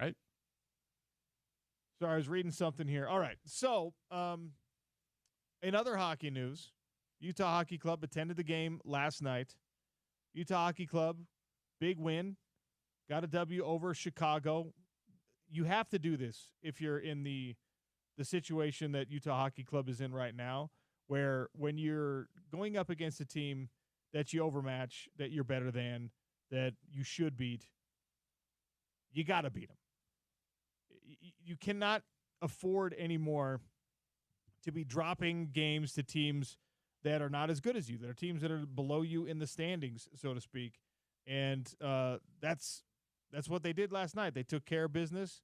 Right? Sorry, I was reading something here. All right. So, in other hockey news, Utah Hockey Club attended the game last night. Utah Hockey Club, big win. Got a W over Chicago. You have to do this if you're in the situation that Utah Hockey Club is in right now, where when you're going up against a team that you overmatch, that you're better than, that you should beat, you got to beat them. You cannot afford anymore to be dropping games to teams that are not as good as you, that are teams that are below you in the standings, so to speak. And that's what they did last night. They took care of business.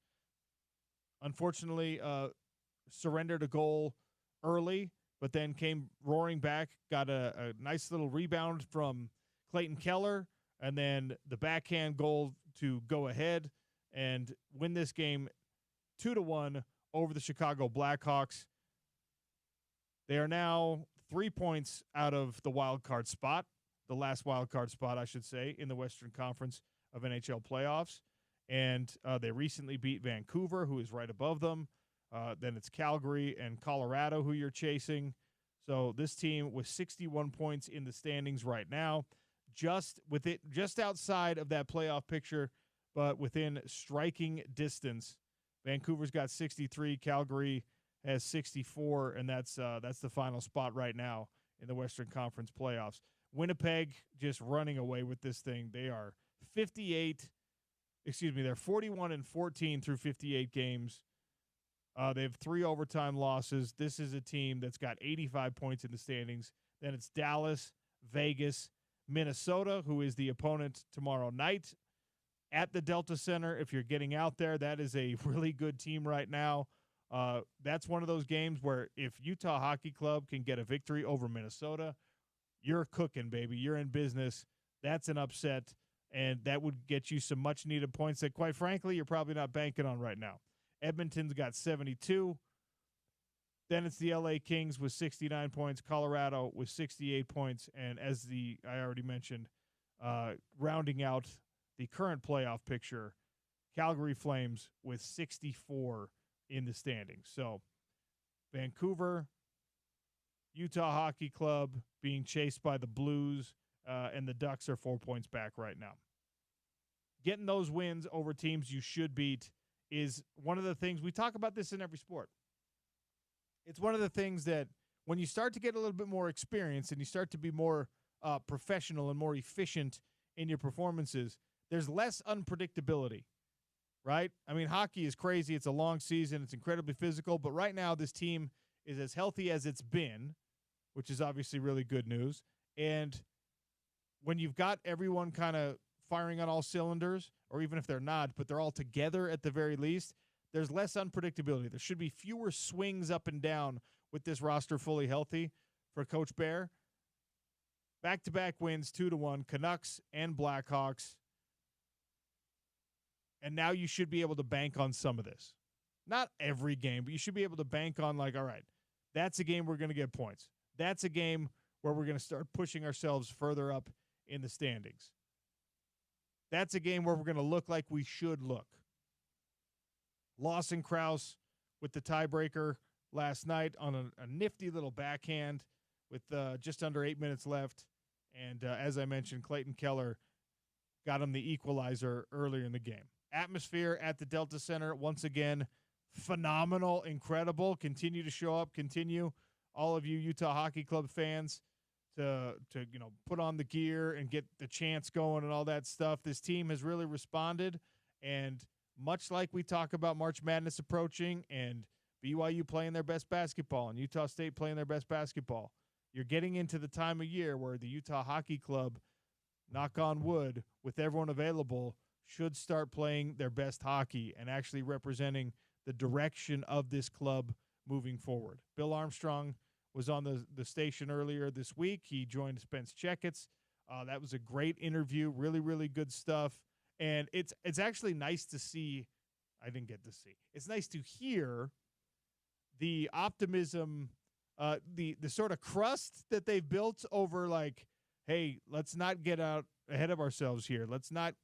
Unfortunately, surrendered a goal early, but then came roaring back, got a nice little rebound from Clayton Keller, and then the backhand goal to go ahead and win this game 2-1 over the Chicago Blackhawks. They are now 3 points out of the wild card spot, the last wild card spot, I should say, in the Western Conference of NHL playoffs. And they recently beat Vancouver, who is right above them. Then it's Calgary and Colorado who you're chasing. So this team with 61 points in the standings right now, just outside of that playoff picture, but within striking distance. Vancouver's got 63, Calgary has 64, and that's the final spot right now in the Western Conference playoffs. Winnipeg just running away with this thing. They are they're 41-14 through 58 games. They have 3 overtime losses. This is a team that's got 85 points in the standings. Then it's Dallas, Vegas, Minnesota, who is the opponent tomorrow night at the Delta Center. If you're getting out there, that is a really good team right now. That's one of those games where if Utah Hockey Club can get a victory over Minnesota, you're cooking, baby. You're in business. That's an upset, and that would get you some much-needed points that, quite frankly, you're probably not banking on right now. Edmonton's got 72. Then it's the LA Kings with 69 points, Colorado with 68 points, and as I already mentioned, rounding out the current playoff picture, Calgary Flames with 64 in the standings. So Vancouver, Utah Hockey Club being chased by the Blues, and the Ducks are 4 points back right now. Getting those wins over teams you should beat is one of the things, we talk about this in every sport. It's one of the things that when you start to get a little bit more experience and you start to be more professional and more efficient in your performances, there's less unpredictability, right? I mean, hockey is crazy. It's a long season. It's incredibly physical. But right now, this team is as healthy as it's been, which is obviously really good news. And when you've got everyone kind of firing on all cylinders, or even if they're not, but they're all together at the very least, there's less unpredictability. There should be fewer swings up and down with this roster fully healthy for Coach Bear. Back-to-back wins, 2-1, Canucks and Blackhawks. And now you should be able to bank on some of this. Not every game, but you should be able to bank on, like, all right, that's a game we're going to get points. That's a game where we're going to start pushing ourselves further up in the standings. That's a game where we're going to look like we should look. Lawson Krause with the tiebreaker last night on a nifty little backhand with just under 8 minutes left. And as I mentioned, Clayton Keller got him the equalizer earlier in the game. Atmosphere at the Delta Center, once again, phenomenal, incredible. Continue to show up. Continue, all of you Utah Hockey Club fans, to put on the gear and get the chants going and all that stuff. This team has really responded, and much like we talk about March Madness approaching and BYU playing their best basketball and Utah State playing their best basketball, you're getting into the time of year where the Utah Hockey Club, knock on wood, with everyone available, should start playing their best hockey and actually representing the direction of this club moving forward. Bill Armstrong was on the station earlier this week. He joined Spence Checketts. That was a great interview, really, really good stuff. And it's actually nice to see. I didn't get to see. It's nice to hear the optimism, the sort of crust that they've built over, like, hey, let's not get out ahead of ourselves here. Let's not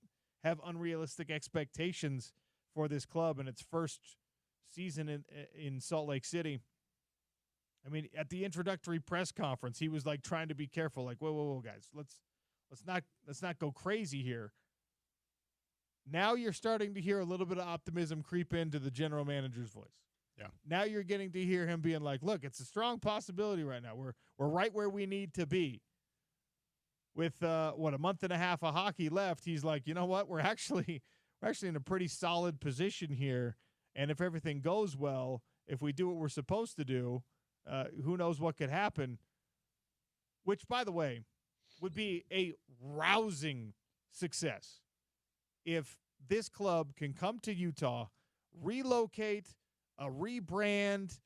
have unrealistic expectations for this club in its first season in Salt Lake City. I mean, at the introductory press conference, he was like trying to be careful, like, whoa, guys, let's not go crazy here. Now you're starting to hear a little bit of optimism creep into the general manager's voice. Yeah. Now you're getting to hear him being like, look, it's a strong possibility right now. We're right where we need to be. With a month and a half of hockey left, he's like, you know what? We're actually in a pretty solid position here. And if everything goes well, if we do what we're supposed to do, who knows what could happen, which, by the way, would be a rousing success if this club can come to Utah, relocate, rebrand,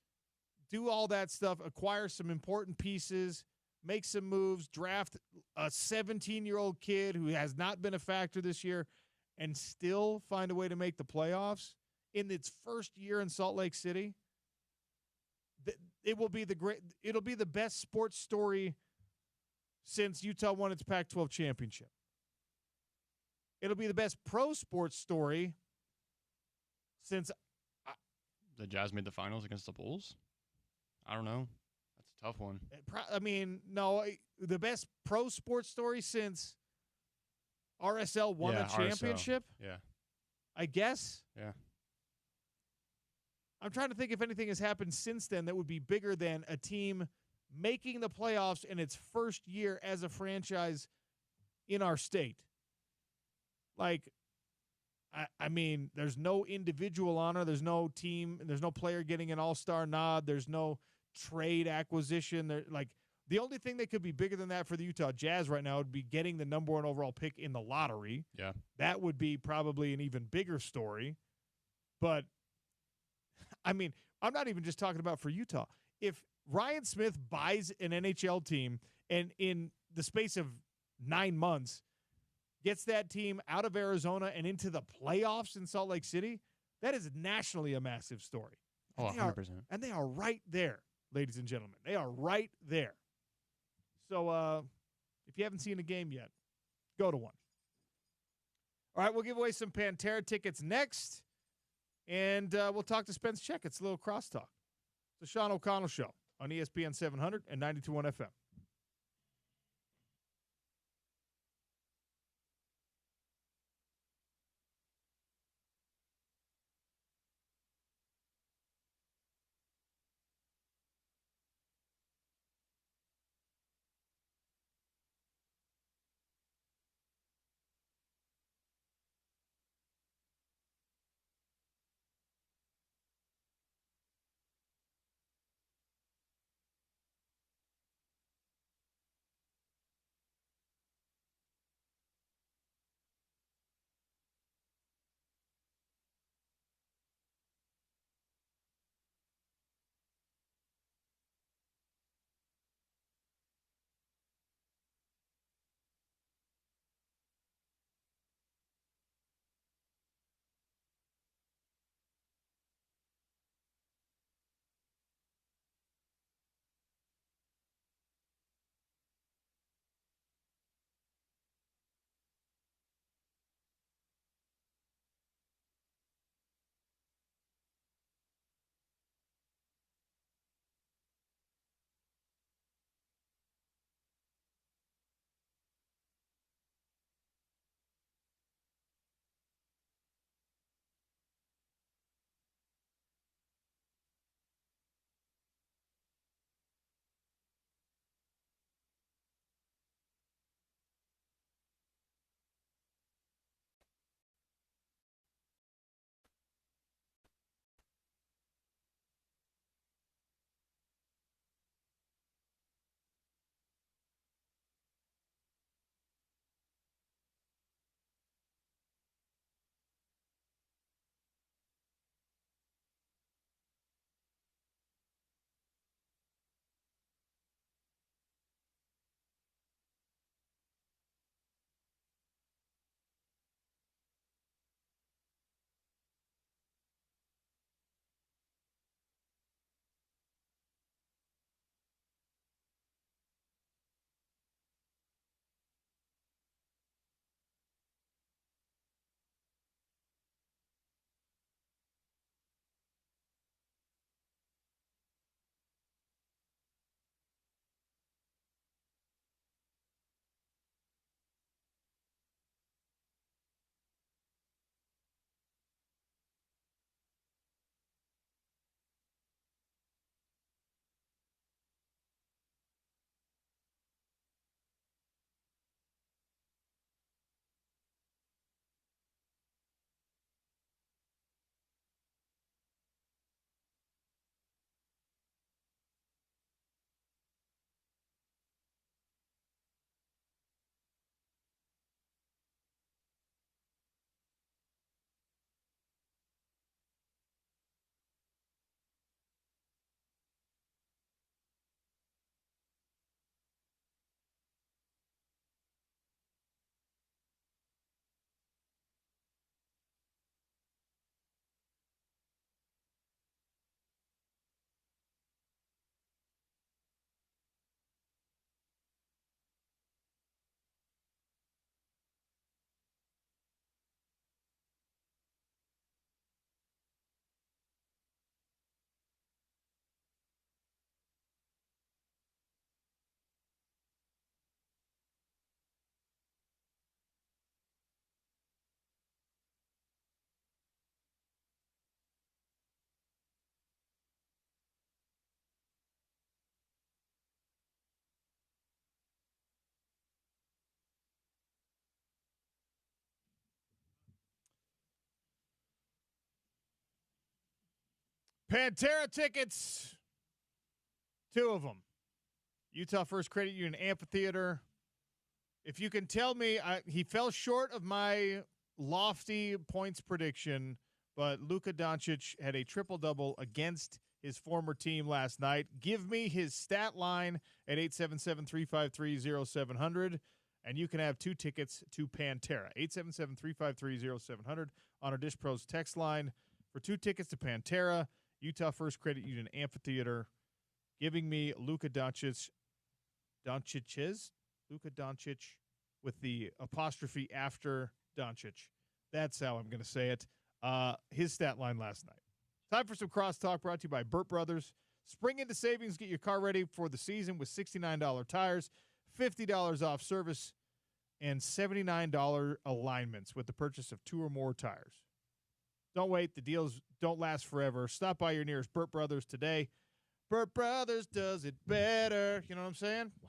do all that stuff, acquire some important pieces, make some moves, draft a 17-year-old kid who has not been a factor this year, and still find a way to make the playoffs in its first year in Salt Lake City. It'll be the best sports story since Utah won its Pac-12 championship. It'll be the best pro sports story since the Jazz made the finals against the Bulls. I don't know. That's a tough one. The best pro sports story since RSL won a championship. Yeah. I guess. Yeah. I'm trying to think if anything has happened since then that would be bigger than a team making the playoffs in its first year as a franchise in our state. Like, I mean, there's no individual honor. There's no team. There's no player getting an all-star nod. There's no trade acquisition. The only thing that could be bigger than that for the Utah Jazz right now would be getting the number 1 overall pick in the lottery. Yeah. That would be probably an even bigger story. But, I mean, I'm not even just talking about for Utah. If Ryan Smith buys an NHL team and in the space of 9 months gets that team out of Arizona and into the playoffs in Salt Lake City, that is nationally a massive story. Oh, 100%. And they are right there, ladies and gentlemen. They are right there. So if you haven't seen a game yet, go to one. All right, we'll give away some Pantera tickets next, and we'll talk to Spence Checketts, a little crosstalk. It's the Sean O'Connell Show on ESPN 700 and 92.1 FM. Pantera tickets. 2 of them. Utah First Credit Union Amphitheater. If you can tell me, he fell short of my lofty points prediction, but Luka Doncic had a triple-double against his former team last night. Give me his stat line at 877-353-0700, and you can have 2 tickets to Pantera. 877-353-0700 on our Dish Pros text line for 2 tickets to Pantera, Utah First Credit Union Amphitheater. Giving me Luka Doncic. Luka Doncic with the apostrophe after Doncic. That's how I'm going to say it. His stat line last night. Time for some crosstalk brought to you by Burt Brothers. Spring into savings. Get your car ready for the season with $69 tires, $50 off service, and $79 alignments with the purchase of 2 or more tires. Don't wait. The deals don't last forever. Stop by your nearest Burt Brothers today. Burt Brothers does it better. You know what I'm saying? Wow.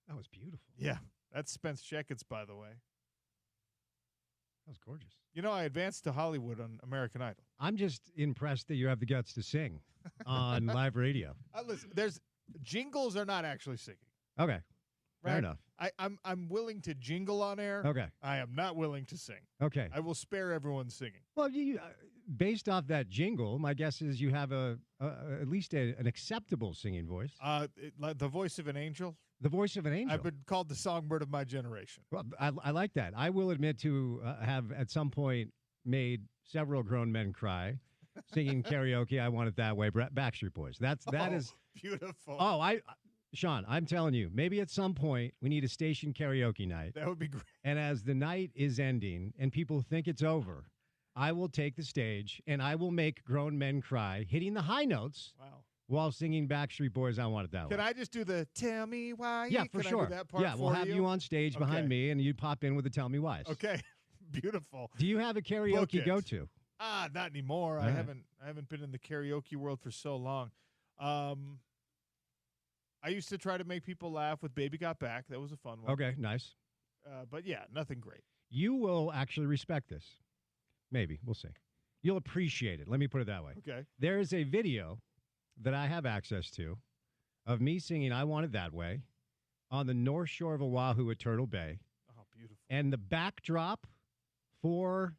That was beautiful. Yeah. That's Spence Checketts, by the way. That was gorgeous. You know, I advanced to Hollywood on American Idol. I'm just impressed that you have the guts to sing on live radio. Listen, there's jingles are not actually singing. Okay. Fair enough. I'm willing to jingle on air. Okay. I am not willing to sing. Okay. I will spare everyone singing. Well, you based off that jingle, my guess is you have at least an acceptable singing voice. Like the voice of an angel. The voice of an angel. I've been called the songbird of my generation. Well, I like that. I will admit to have at some point made several grown men cry singing karaoke. I Want It That Way. Backstreet Boys. That is beautiful. Oh, Sean, I'm telling you, maybe at some point we need a station karaoke night. That would be great. And as the night is ending and people think it's over, I will take the stage and I will make grown men cry, hitting the high notes. Wow. While singing Backstreet Boys, I Want It That Way. Can I just do the Tell Me Why? Yeah, for Can sure. I do that part we'll have you on stage behind me, and you pop in with the Tell Me Whys. Okay, beautiful. Do you have a karaoke go-to? Not anymore. All I right. haven't been in the karaoke world for so long. I used to try to make people laugh with Baby Got Back. That was a fun one. Okay, nice. But yeah, nothing great. You will actually respect this. Maybe. We'll see. You'll appreciate it. Let me put it that way. Okay. There is a video that I have access to of me singing I Want It That Way on the North Shore of Oahu at Turtle Bay. Oh, beautiful. And the backdrop for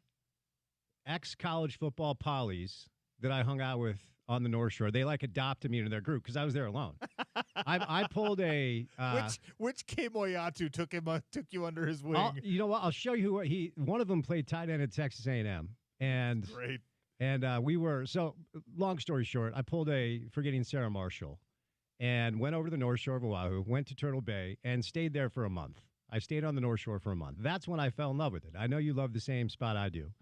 ex-college football pollies that I hung out with on the North Shore, they like adopted me into their group because I was there alone. I pulled a which Kemoyatu took you under his wing. You know what? I'll show you who one of them played tight end at Texas A&M, and great. And we were so. Long story short, I pulled a Forgetting Sarah Marshall, and went over to the North Shore of Oahu, went to Turtle Bay, and stayed there for a month. I stayed on the North Shore for a month. That's when I fell in love with it. I know you love the same spot I do.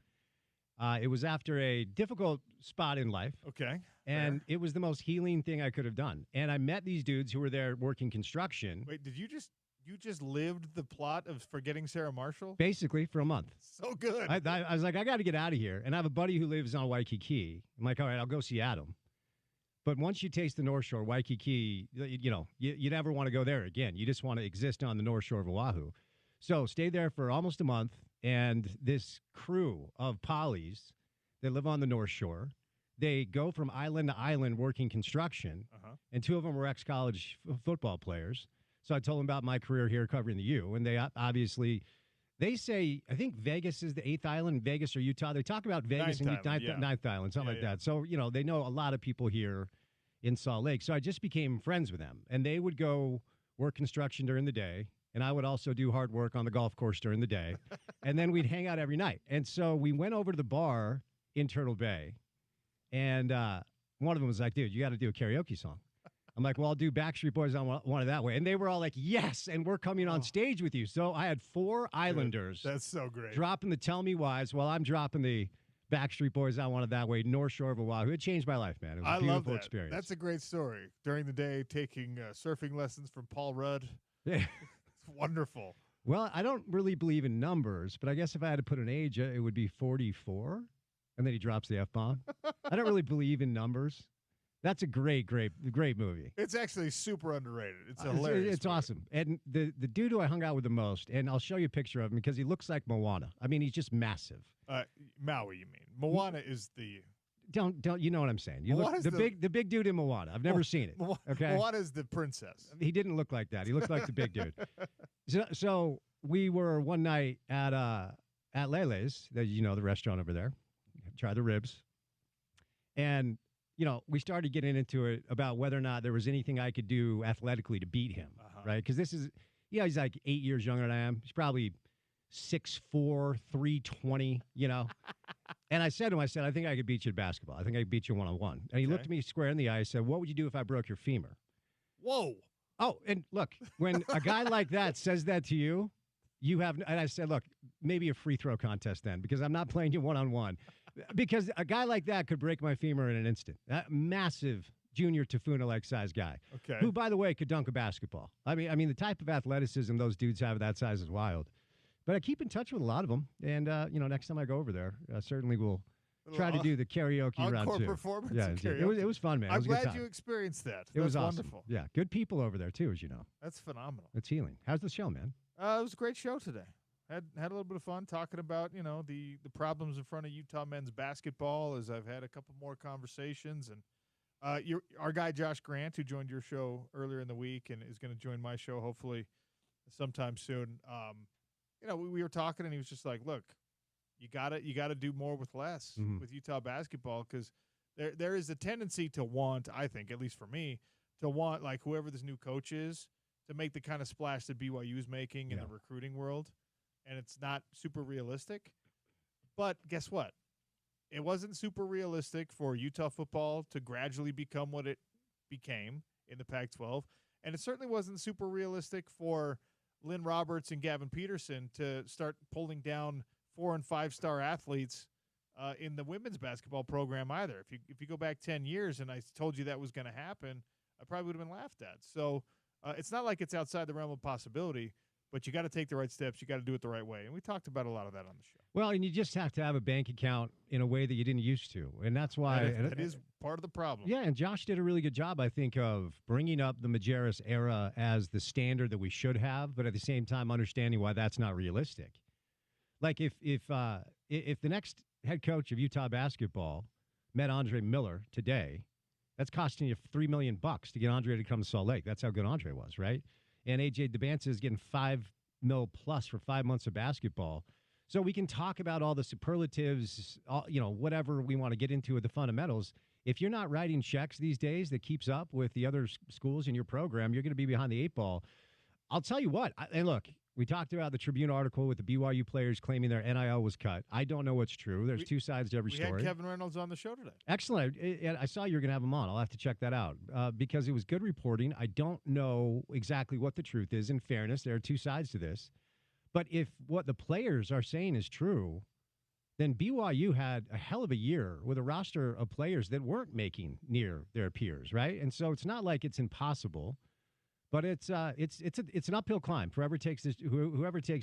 It was after a difficult spot in life. Okay. And it was the most healing thing I could have done. And I met these dudes who were there working construction. Wait, did you just lived the plot of Forgetting Sarah Marshall? Basically, for a month. So good. I was like, I got to get out of here. And I have a buddy who lives on Waikiki. I'm like, all right, I'll go see Adam. But once you taste the North Shore, Waikiki, you never want to go there again. You just want to exist on the North Shore of Oahu. So stayed there for almost a month. And this crew of pollies that live on the North Shore, they go from island to island working construction. And 2 of them were ex-college football players. So I told them about my career here covering the U. And they obviously, they say, I think Vegas is the 8th island, Vegas or Utah. They talk about Vegas and 9th island, something like that. So, they know a lot of people here in Salt Lake. So I just became friends with them. And they would go work construction during the day. And I would also do hard work on the golf course during the day. And then we'd hang out every night. And so we went over to the bar in Turtle Bay. And one of them was like, dude, you got to do a karaoke song. I'm like, well, I'll do Backstreet Boys I Want It That Way. And they were all like, yes, and we're coming on stage with you. So I had 4 Islanders. That's so great. Dropping the Tell Me Whys while I'm dropping the Backstreet Boys I Want It That Way, North Shore of Oahu. It changed my life, man. It was a beautiful experience. That's a great story. During the day, taking surfing lessons from Paul Rudd. Yeah. It's wonderful. Well, I don't really believe in numbers, but I guess if I had to put an age, it would be 44. And then he drops the F-bomb. I don't really believe in numbers. That's a great movie. It's actually super underrated. It's hilarious. It's awesome. And the dude who I hung out with the most, and I'll show you a picture of him because he looks like Moana. I mean, he's just massive. Maui, you mean? Moana is the don't. You know what I'm saying? You look the big dude in Moana. I've never seen it. Okay, Moana's the princess. He didn't look like that. He looked like the big dude. So we were one night at Lele's, the restaurant over there. Try the ribs, and we started getting into it about whether or not there was anything I could do athletically to beat him, right? Because this is, he's like 8 years younger than I am. He's probably 6'4", 320, And I said to him, I think I could beat you at basketball. I think I could beat you one-on-one. And he looked at me square in the eye and said, what would you do if I broke your femur? Whoa. Oh, and look, when a guy like that says that to you, and I said, look, maybe a free throw contest then, because I'm not playing you one-on-one. Because a guy like that could break my femur in an instant. That massive Junior Tafuna-like size guy. Okay. Who, by the way, could dunk a basketball. I mean, the type of athleticism those dudes have at that size is wild. But I keep in touch with a lot of them, and next time I go over there, certainly we'll try to do the karaoke round encore too. Performance. Yeah, it was fun, man. I'm it was a good glad time. you experienced that. It was That's awesome. wonderful. Yeah, good people over there too, as you know. That's phenomenal. It's healing. How's the show, man? It was a great show today. Had a little bit of fun talking about the problems in front of Utah men's basketball. As I've had a couple more conversations, and our guy Josh Grant, who joined your show earlier in the week and is going to join my show hopefully sometime soon. We were talking, and he was just like, "Look, you gotta do more with less with Utah basketball, because there is a tendency to want, I think, at least for me, to want like whoever this new coach is to make the kind of splash that BYU is making in the recruiting world, and it's not super realistic. But guess what? It wasn't super realistic for Utah football to gradually become what it became in the Pac-12, and it certainly wasn't super realistic for Lynn Roberts and Gavin Peterson to start pulling down 4- and 5-star athletes in the women's basketball program either. If you go back 10 years and I told you that was going to happen, I probably would have been laughed at. So it's not like it's outside the realm of possibility, but you got to take the right steps. You got to do it the right way. And we talked about a lot of that on the show. Well, and you just have to have a bank account in a way that you didn't used to. And that's why that is part of the problem. Yeah, and Josh did a really good job, I think, of bringing up the Majerus era as the standard that we should have, but at the same time understanding why that's not realistic. Like if the next head coach of Utah basketball met Andre Miller today, that's costing you $3 million to get Andre to come to Salt Lake. That's how good Andre was, right? And AJ DeBanza is getting $5 million plus for 5 months of basketball. So we can talk about all the superlatives, whatever we want to get into with the fundamentals. If you're not writing checks these days that keeps up with the other schools in your program, you're going to be behind the 8 ball. I'll tell you what. And look, we talked about the Tribune article with the BYU players claiming their NIL was cut. I don't know what's true. There's two sides to every story. We had Kevin Reynolds on the show today. Excellent. I saw you were going to have him on. I'll have to check that out because it was good reporting. I don't know exactly what the truth is. In fairness, there are two sides to this. But if what the players are saying is true, then BYU had a hell of a year with a roster of players that weren't making near their peers, right? And so it's not like it's impossible, but it's an uphill climb for whoever takes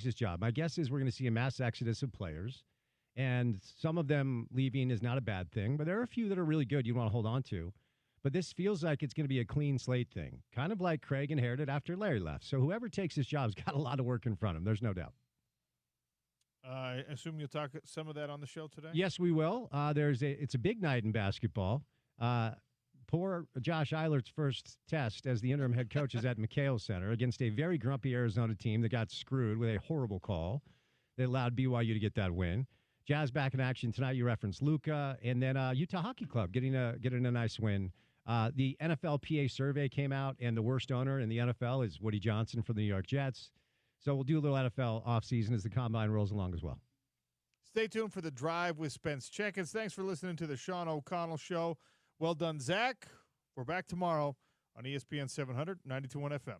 this job. My guess is we're going to see a mass exodus of players, and some of them leaving is not a bad thing, but there are a few that are really good you want to hold on to. But this feels like it's going to be a clean slate thing, kind of like Craig inherited after Larry left. So whoever takes this job's got a lot of work in front of him. There's no doubt. I assume you'll talk some of that on the show today? Yes, we will. It's a big night in basketball. Poor Josh Eilert's first test as the interim head coach is at McHale Center against a very grumpy Arizona team that got screwed with a horrible call that allowed BYU to get that win. Jazz back in action tonight. You referenced Luka, and then Utah Hockey Club getting a nice win. The NFLPA survey came out, and the worst owner in the NFL is Woody Johnson from the New York Jets. So we'll do a little NFL offseason as the combine rolls along as well. Stay tuned for The Drive with Spence Checketts. Thanks for listening to the Sean O'Connell Show. Well done, Zach. We're back tomorrow on ESPN 700, 92.1 FM.